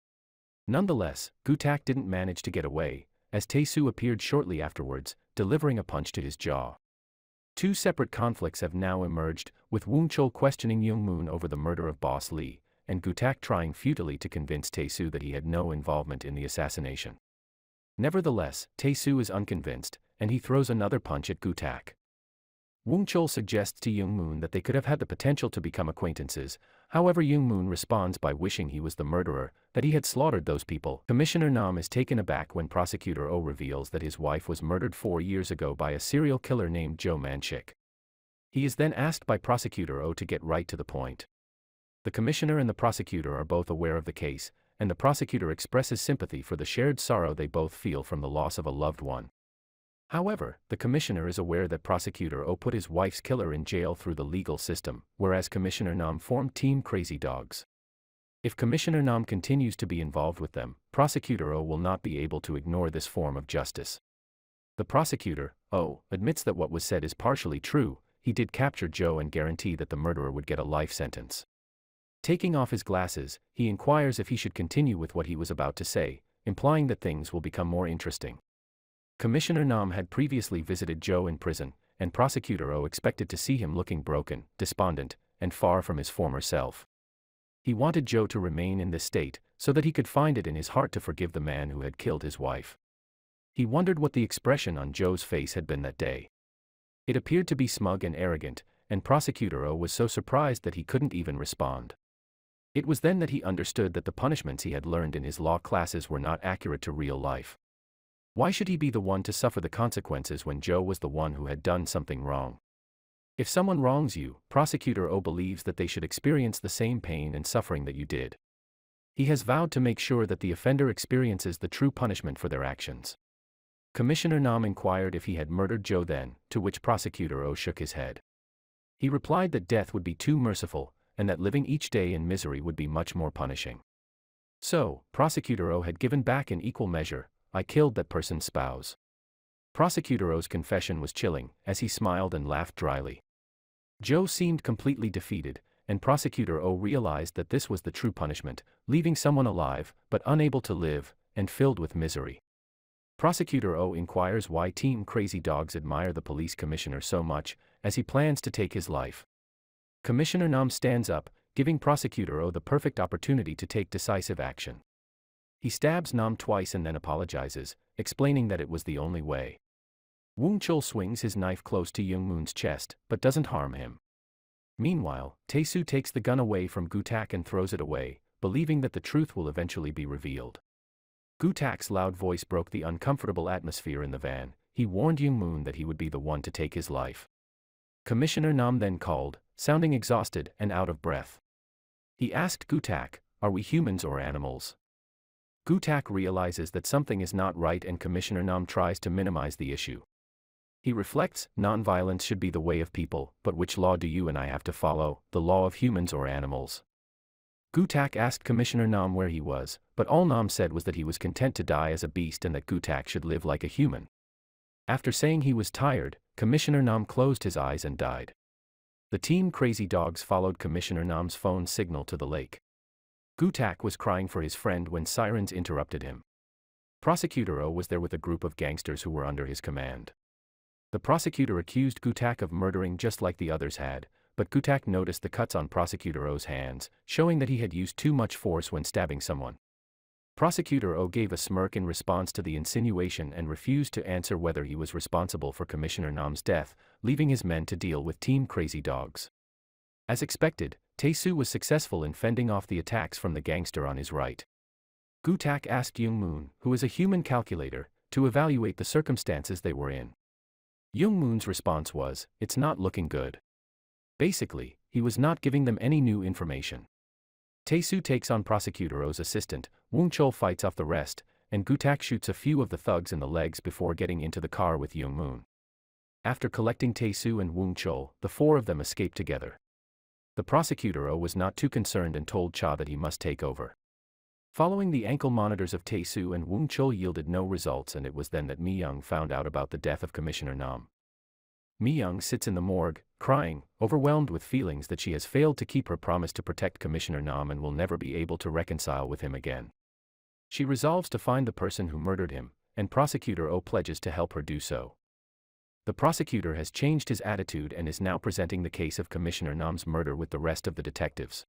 Nonetheless, Gu-tak didn't manage to get away, as Tae-soo appeared shortly afterwards, delivering a punch to his jaw. Two separate conflicts have now emerged, with Woon Chul questioning Young Moon over the murder of Boss Lee, and Gu-tak trying futilely to convince Tae-soo that he had no involvement in the assassination. Nevertheless, Tae-soo is unconvinced, and he throws another punch at Gu-tak. Woon Chul suggests to Young Moon that they could have had the potential to become acquaintances. However, Young Moon responds by wishing he was the murderer, that he had slaughtered those people. Commissioner Nam is taken aback when Prosecutor Oh reveals that his wife was murdered 4 years ago by a serial killer named Joe Manchik. He is then asked by Prosecutor Oh to get right to the point. The commissioner and the prosecutor are both aware of the case, and the prosecutor expresses sympathy for the shared sorrow they both feel from the loss of a loved one. However, the commissioner is aware that Prosecutor Oh put his wife's killer in jail through the legal system, whereas Commissioner Nam formed Team Crazy Dogs. If Commissioner Nam continues to be involved with them, Prosecutor Oh will not be able to ignore this form of justice. The prosecutor, Oh, admits that what was said is partially true. He did capture Joe and guarantee that the murderer would get a life sentence. Taking off his glasses, he inquires if he should continue with what he was about to say, implying that things will become more interesting. Commissioner Nam had previously visited Joe in prison, and Prosecutor Oh expected to see him looking broken, despondent, and far from his former self. He wanted Joe to remain in this state, so that he could find it in his heart to forgive the man who had killed his wife. He wondered what the expression on Joe's face had been that day. It appeared to be smug and arrogant, and Prosecutor Oh was so surprised that he couldn't even respond. It was then that he understood that the punishments he had learned in his law classes were not accurate to real life. Why should he be the one to suffer the consequences when Joe was the one who had done something wrong? If someone wrongs you, Prosecutor Oh believes that they should experience the same pain and suffering that you did. He has vowed to make sure that the offender experiences the true punishment for their actions. Commissioner Nam inquired if he had murdered Joe then, to which Prosecutor Oh shook his head. He replied that death would be too merciful, and that living each day in misery would be much more punishing. So, Prosecutor Oh had given back in equal measure, "I killed that person's spouse." Prosecutor Oh's confession was chilling, as he smiled and laughed dryly. Joe seemed completely defeated, and Prosecutor Oh realized that this was the true punishment, leaving someone alive, but unable to live, and filled with misery. Prosecutor Oh inquires why Team Crazy Dogs admire the police commissioner so much, as he plans to take his life. Commissioner Nam stands up, giving Prosecutor Oh the perfect opportunity to take decisive action. He stabs Nam twice and then apologizes, explaining that it was the only way. Woon Chul swings his knife close to Young Moon's chest, but doesn't harm him. Meanwhile, Tae-soo takes the gun away from Gu-tak and throws it away, believing that the truth will eventually be revealed. Gu-tak's loud voice broke the uncomfortable atmosphere in the van. He warned Young Moon that he would be the one to take his life. Commissioner Nam then called, sounding exhausted and out of breath. He asked Gu-tak, "Are we humans or animals?" Gu-tak realizes that something is not right and Commissioner Nam tries to minimize the issue. He reflects, "Nonviolence should be the way of people, but which law do you and I have to follow, the law of humans or animals?" Gu-tak asked Commissioner Nam where he was, but all Nam said was that he was content to die as a beast and that Gu-tak should live like a human. After saying he was tired, Commissioner Nam closed his eyes and died. The Team Crazy Dogs followed Commissioner Nam's phone signal to the lake. Gu-tak was crying for his friend when sirens interrupted him. Prosecutor Oh was there with a group of gangsters who were under his command. The prosecutor accused Gu-tak of murdering just like the others had, but Gutak noticed the cuts on Prosecutor O's hands, showing that he had used too much force when stabbing someone. Prosecutor O gave a smirk in response to the insinuation and refused to answer whether he was responsible for Commissioner Nam's death, leaving his men to deal with Team Crazy Dogs. As expected, Tae-soo was successful in fending off the attacks from the gangster on his right. Gutak asked Young-moon, who is a human calculator, to evaluate the circumstances they were in. Young-moon's response was, "It's not looking good." Basically, he was not giving them any new information. Tae-soo takes on Prosecutor O's assistant, Woong-chol fights off the rest, and Gutak shoots a few of the thugs in the legs before getting into the car with Young-moon. After collecting Tae-soo and Woong-chol, the four of them escape together. The Prosecutor O was not too concerned and told Cha that he must take over. Following the ankle monitors of Tae-soo and Woong-chol yielded no results, and it was then that Mi-young found out about the death of Commissioner Nam. Mi-young sits in the morgue, crying, overwhelmed with feelings that she has failed to keep her promise to protect Commissioner Nam and will never be able to reconcile with him again. She resolves to find the person who murdered him, and Prosecutor O pledges to help her do so. The prosecutor has changed his attitude and is now presenting the case of Commissioner Nam's murder with the rest of the detectives.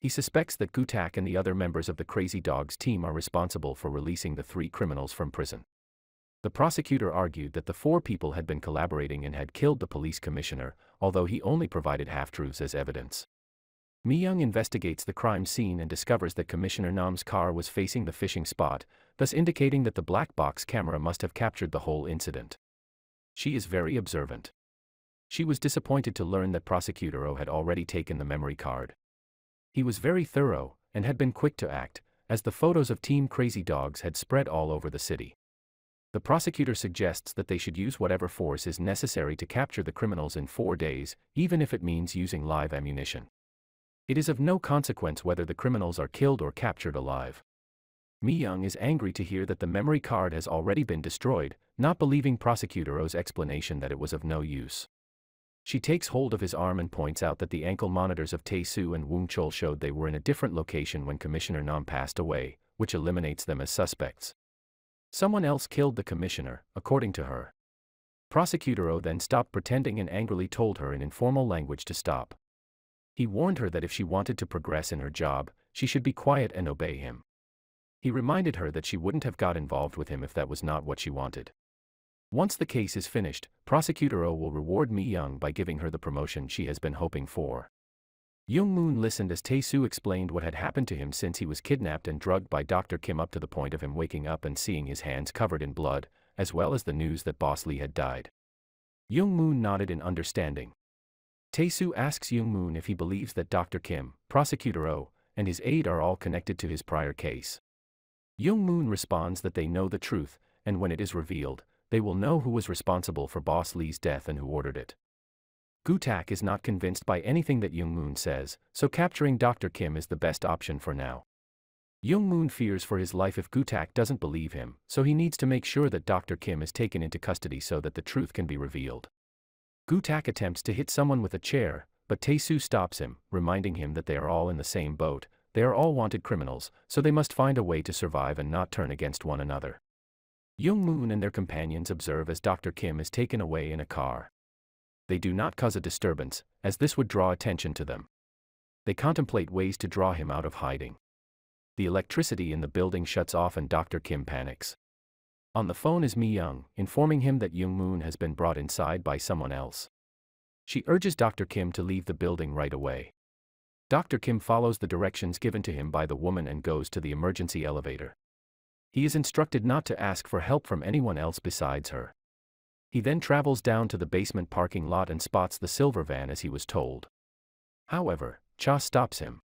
He suspects that Gutak and the other members of the Crazy Dogs team are responsible for releasing the 3 criminals from prison. The prosecutor argued that the 4 people had been collaborating and had killed the police commissioner, although he only provided half-truths as evidence. Mi-young investigates the crime scene and discovers that Commissioner Nam's car was facing the fishing spot, thus indicating that the black box camera must have captured the whole incident. She is very observant. She was disappointed to learn that Prosecutor O had already taken the memory card. He was very thorough, and had been quick to act, as the photos of Team Crazy Dogs had spread all over the city. The prosecutor suggests that they should use whatever force is necessary to capture the criminals in 4 days, even if it means using live ammunition. It is of no consequence whether the criminals are killed or captured alive. Mi-young is angry to hear that the memory card has already been destroyed, not believing Prosecutor O's explanation that it was of no use. She takes hold of his arm and points out that the ankle monitors of Tae-soo and Woong-chol showed they were in a different location when Commissioner Nam passed away, which eliminates them as suspects. Someone else killed the commissioner, according to her. Prosecutor O then stopped pretending and angrily told her in informal language to stop. He warned her that if she wanted to progress in her job, she should be quiet and obey him. He reminded her that she wouldn't have got involved with him if that was not what she wanted. Once the case is finished, Prosecutor O will reward Mi-young by giving her the promotion she has been hoping for. Young-moon listened as Tae-soo explained what had happened to him since he was kidnapped and drugged by Dr. Kim up to the point of him waking up and seeing his hands covered in blood, as well as the news that Boss Lee had died. Young-moon nodded in understanding. Tae-soo asks Young-moon if he believes that Dr. Kim, Prosecutor O, and his aide are all connected to his prior case. Young-moon responds that they know the truth, and when it is revealed, they will know who was responsible for Boss Lee's death and who ordered it. Gutak is not convinced by anything that Young-moon says, so capturing Dr. Kim is the best option for now. Young-moon fears for his life if Gutak doesn't believe him, so he needs to make sure that Dr. Kim is taken into custody so that the truth can be revealed. Gutak attempts to hit someone with a chair, but Tae-soo stops him, reminding him that they are all in the same boat, they are all wanted criminals, so they must find a way to survive and not turn against one another. Young-moon and their companions observe as Dr. Kim is taken away in a car. They do not cause a disturbance, as this would draw attention to them. They contemplate ways to draw him out of hiding. The electricity in the building shuts off and Dr. Kim panics. On the phone is Mi-young, informing him that Young-moon has been brought inside by someone else. She urges Dr. Kim to leave the building right away. Dr. Kim follows the directions given to him by the woman and goes to the emergency elevator. He is instructed not to ask for help from anyone else besides her. He then travels down to the basement parking lot and spots the silver van as he was told. However, Cha stops him.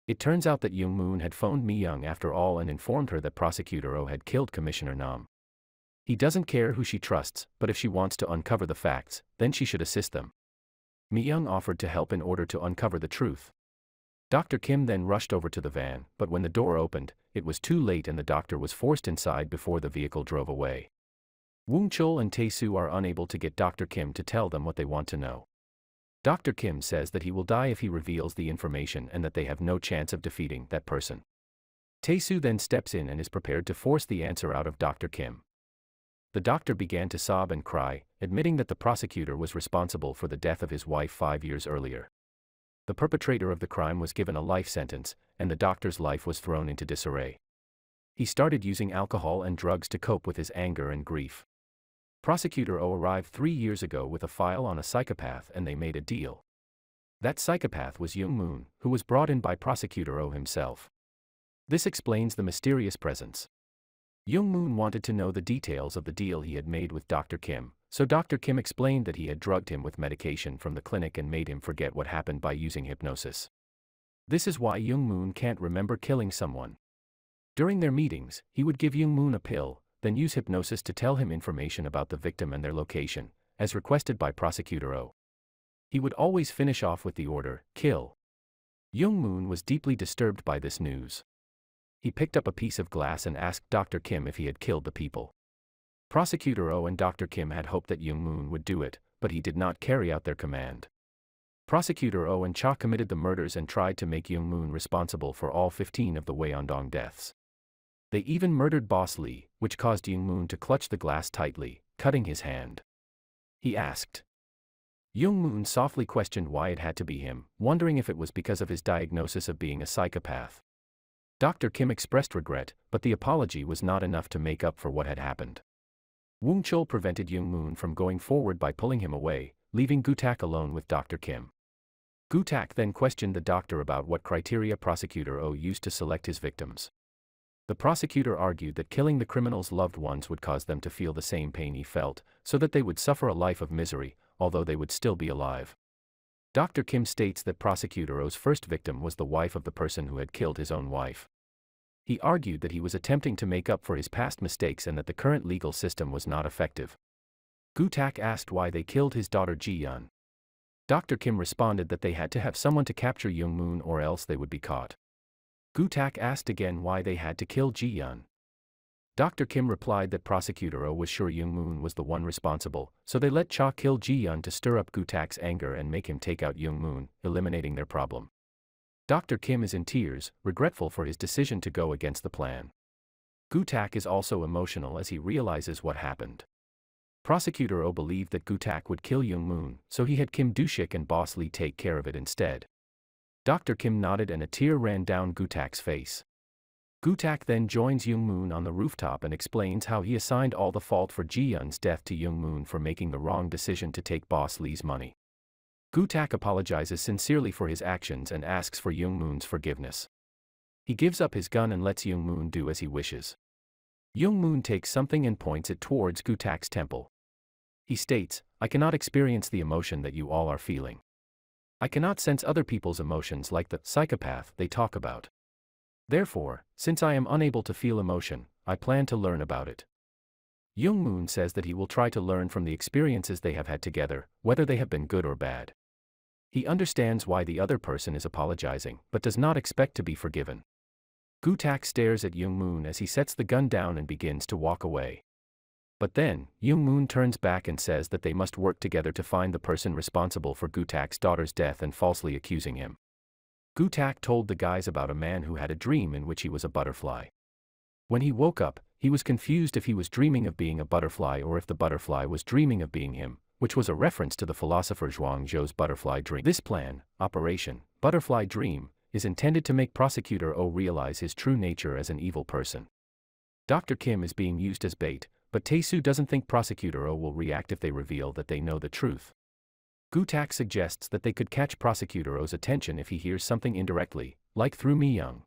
It turns out that Young-moon had phoned Mi-young after all and informed her that Prosecutor O had killed Commissioner Nam. He doesn't care who she trusts, but if she wants to uncover the facts, then she should assist them. Mi-young offered to help in order to uncover the truth. Dr. Kim then rushed over to the van, but when the door opened, it was too late and the doctor was forced inside before the vehicle drove away. Woong-chol and Tae-soo are unable to get Dr. Kim to tell them what they want to know. Dr. Kim says that he will die if he reveals the information and that they have no chance of defeating that person. Tae-soo then steps in and is prepared to force the answer out of Dr. Kim. The doctor began to sob and cry, admitting that the prosecutor was responsible for the death of his wife 5 years earlier. The perpetrator of the crime was given a life sentence, and the doctor's life was thrown into disarray. He started using alcohol and drugs to cope with his anger and grief. Prosecutor O arrived 3 years ago with a file on a psychopath, and they made a deal. That psychopath was Young Moon, who was brought in by Prosecutor O himself. This explains the mysterious presence. Young Moon wanted to know the details of the deal he had made with Dr. Kim, so Dr. Kim explained that he had drugged him with medication from the clinic and made him forget what happened by using hypnosis. This is why Young Moon can't remember killing someone. During their meetings, he would give Young Moon a pill, then use hypnosis to tell him information about the victim and their location, as requested by Prosecutor O. He would always finish off with the order, "Kill." Young Moon was deeply disturbed by this news. He picked up a piece of glass and asked Dr. Kim if he had killed the people. Prosecutor O and Dr. Kim had hoped that Young Moon would do it, but he did not carry out their command. Prosecutor O and Cha committed the murders and tried to make Young Moon responsible for all 15 of the Wyeondong deaths. They even murdered Boss Lee, which caused Young Moon to clutch the glass tightly, cutting his hand. He asked. Young Moon softly questioned why it had to be him, wondering if it was because of his diagnosis of being a psychopath. Dr. Kim expressed regret, but the apology was not enough to make up for what had happened. Woong Chol prevented Young Moon from going forward by pulling him away, leaving Gu-tak alone with Dr. Kim. Gu-tak then questioned the doctor about what criteria Prosecutor O used to select his victims. The prosecutor argued that killing the criminals' loved ones would cause them to feel the same pain he felt, so that they would suffer a life of misery, although they would still be alive. Dr. Kim states that Prosecutor O's first victim was the wife of the person who had killed his own wife. He argued that he was attempting to make up for his past mistakes and that the current legal system was not effective. Gu-tak asked why they killed his daughter Ji-yeon. Dr. Kim responded that they had to have someone to capture Young Moon or else they would be caught. Gu-tak asked again why they had to kill Ji-yeon. Dr. Kim replied that Prosecutor O was sure Young Moon was the one responsible, so they let Cha kill Ji-yeon to stir up Gu-tak's anger and make him take out Young Moon, eliminating their problem. Dr. Kim is in tears, regretful for his decision to go against the plan. Gu-tak is also emotional as he realizes what happened. Prosecutor O believed that Gu-tak would kill Young Moon, so he had Kim Do-shik and Boss Lee take care of it instead. Dr. Kim nodded and a tear ran down Gu-tak's face. Gu-tak then joins Young Moon on the rooftop and explains how he assigned all the fault for Ji-yeon's death to Young Moon for making the wrong decision to take Boss Lee's money. Gu-tak apologizes sincerely for his actions and asks for Young Moon's forgiveness. He gives up his gun and lets Young Moon do as he wishes. Young Moon takes something and points it towards Gu-tak's temple. He states, "I cannot experience the emotion that you all are feeling. I cannot sense other people's emotions like the psychopath they talk about. Therefore, since I am unable to feel emotion, I plan to learn about it." Young Moon says that he will try to learn from the experiences they have had together, whether they have been good or bad. He understands why the other person is apologizing, but does not expect to be forgiven. Gu-tak stares at Young Moon as he sets the gun down and begins to walk away. But then, Young Moon turns back and says that they must work together to find the person responsible for Gu-tak's daughter's death and falsely accusing him. Gu-tak told the guys about a man who had a dream in which he was a butterfly. When he woke up, he was confused if he was dreaming of being a butterfly or if the butterfly was dreaming of being him, which was a reference to the philosopher Zhuang Zhou's butterfly dream. This plan, Operation Butterfly Dream, is intended to make Prosecutor O realize his true nature as an evil person. Dr. Kim is being used as bait, but Tae-soo doesn't think Prosecutor O will react if they reveal that they know the truth. Gu-tak suggests that they could catch Prosecutor O's attention if he hears something indirectly, like through Mi-young.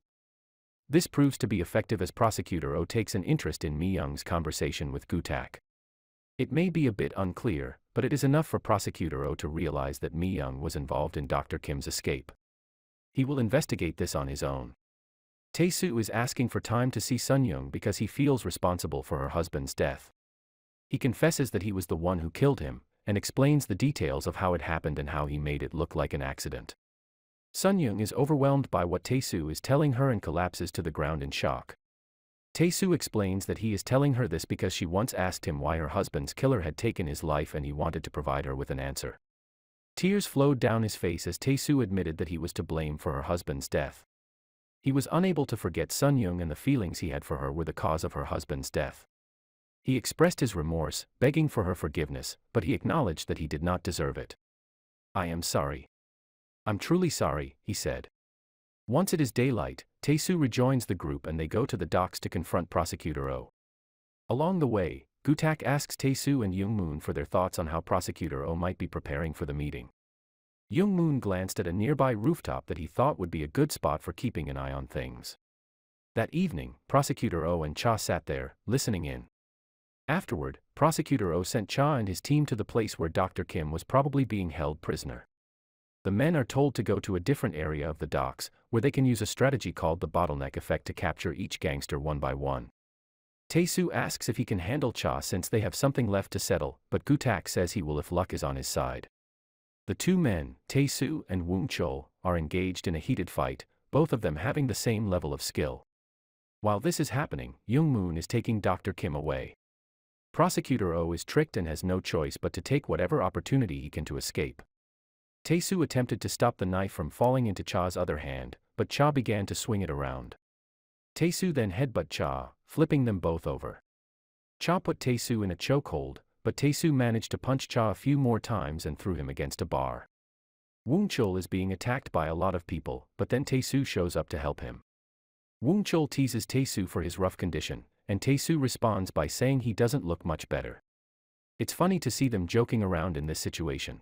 This proves to be effective as Prosecutor O takes an interest in Mi-young's conversation with Gu-tak. It may be a bit unclear, but it is enough for Prosecutor O to realize that Mi-young was involved in Dr. Kim's escape. He will investigate this on his own. Tae-soo is asking for time to see Sun-young because he feels responsible for her husband's death. He confesses that he was the one who killed him, and explains the details of how it happened and how he made it look like an accident. Sun-young is overwhelmed by what Tae-soo is telling her and collapses to the ground in shock. Tae-soo explains that he is telling her this because she once asked him why her husband's killer had taken his life and he wanted to provide her with an answer. Tears flowed down his face as Tae-soo admitted that he was to blame for her husband's death. He was unable to forget Sun-young and the feelings he had for her were the cause of her husband's death. He expressed his remorse, begging for her forgiveness, but he acknowledged that he did not deserve it. "I am sorry. I'm truly sorry," he said. Once it is daylight, Tae-soo rejoins the group and they go to the docks to confront Prosecutor Oh. Along the way, Gu-tak asks Tae-soo and Young-moon for their thoughts on how Prosecutor Oh might be preparing for the meeting. Young-moon glanced at a nearby rooftop that he thought would be a good spot for keeping an eye on things. That evening, Prosecutor Oh and Cha sat there, listening in. Afterward, Prosecutor Oh sent Cha and his team to the place where Dr. Kim was probably being held prisoner. The men are told to go to a different area of the docks, where they can use a strategy called the bottleneck effect to capture each gangster one by one. Tae-soo asks if he can handle Cha since they have something left to settle, but Gu-tak says he will if luck is on his side. The two men, Tae-soo and Woong-chol, are engaged in a heated fight, both of them having the same level of skill. While this is happening, Young-moon is taking Dr. Kim away. Prosecutor Oh is tricked and has no choice but to take whatever opportunity he can to escape. Tae-soo attempted to stop the knife from falling into Cha's other hand, but Cha began to swing it around. Tae-soo then headbutt Cha, flipping them both over. Cha put Tae-soo in a chokehold, but Tae-soo managed to punch Cha a few more times and threw him against a bar. Woong-chol is being attacked by a lot of people, but then Tae-soo shows up to help him. Woong-chol teases Tae-soo for his rough condition, and Tae-soo responds by saying he doesn't look much better. It's funny to see them joking around in this situation.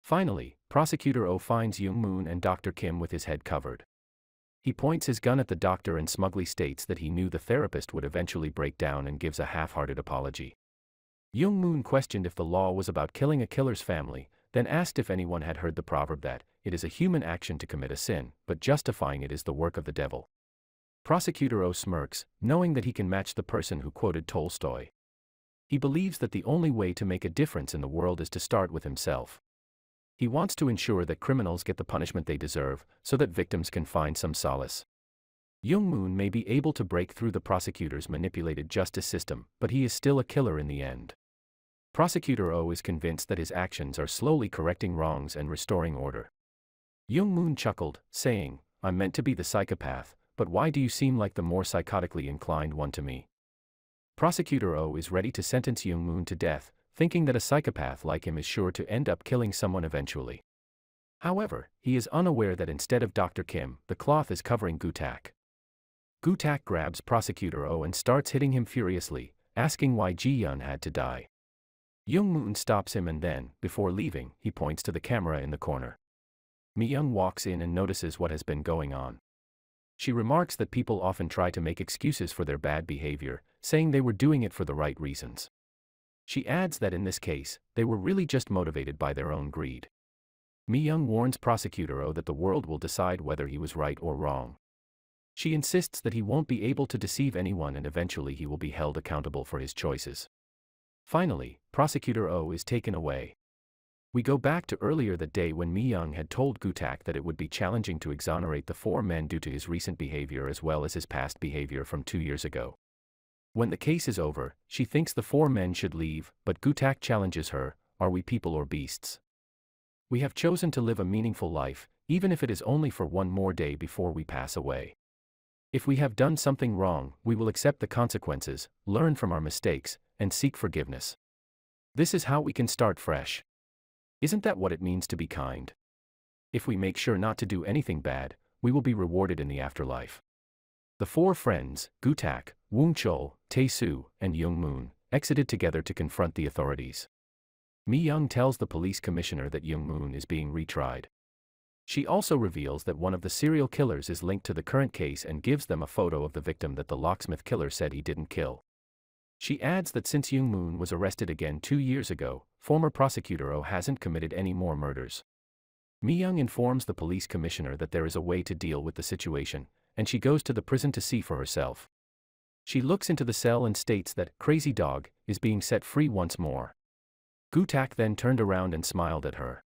Finally, Prosecutor Oh finds Young-moon and Dr. Kim with his head covered. He points his gun at the doctor and smugly states that he knew the therapist would eventually break down and gives a half-hearted apology. Young-moon questioned if the law was about killing a killer's family, then asked if anyone had heard the proverb that, it is a human action to commit a sin, but justifying it is the work of the devil. Prosecutor Oh smirks, knowing that he can match the person who quoted Tolstoy. He believes that the only way to make a difference in the world is to start with himself. He wants to ensure that criminals get the punishment they deserve, so that victims can find some solace. Young-moon may be able to break through the prosecutor's manipulated justice system, but he is still a killer in the end. Prosecutor Oh is convinced that his actions are slowly correcting wrongs and restoring order. Young-moon chuckled, saying, "I'm meant to be the psychopath, but why do you seem like the more psychotically inclined one to me?" Prosecutor Oh is ready to sentence Young-moon to death, thinking that a psychopath like him is sure to end up killing someone eventually. However, he is unaware that instead of Dr. Kim, the cloth is covering Gu-tak. Gu-tak grabs Prosecutor Oh and starts hitting him furiously, asking why Ji-yeon had to die. Young-moon stops him and then, before leaving, he points to the camera in the corner. Mi-young walks in and notices what has been going on. She remarks that people often try to make excuses for their bad behavior, saying they were doing it for the right reasons. She adds that in this case, they were really just motivated by their own greed. Mi-young warns Prosecutor Oh that the world will decide whether he was right or wrong. She insists that he won't be able to deceive anyone and eventually he will be held accountable for his choices. Finally, Prosecutor Oh is taken away. We go back to earlier that day when Mi-young had told Gu-tak that it would be challenging to exonerate the four men due to his recent behavior as well as his past behavior from 2 years ago. When the case is over, she thinks the four men should leave, but Gu-tak challenges her, "Are we people or beasts? We have chosen to live a meaningful life, even if it is only for one more day before we pass away. If we have done something wrong, we will accept the consequences, learn from our mistakes, and seek forgiveness. This is how we can start fresh. Isn't that what it means to be kind? If we make sure not to do anything bad, we will be rewarded in the afterlife." The four friends, Gu-tak, Woong-chol, Tae-soo, and Young-moon, exited together to confront the authorities. Mi-young tells the police commissioner that Young-moon is being retried. She also reveals that one of the serial killers is linked to the current case and gives them a photo of the victim that the locksmith killer said he didn't kill. She adds that since Young-moon was arrested again 2 years ago, former Prosecutor Oh hasn't committed any more murders. Mi-young informs the police commissioner that there is a way to deal with the situation, and she goes to the prison to see for herself. She looks into the cell and states that Crazy Dog is being set free once more. Gu-tak then turned around and smiled at her.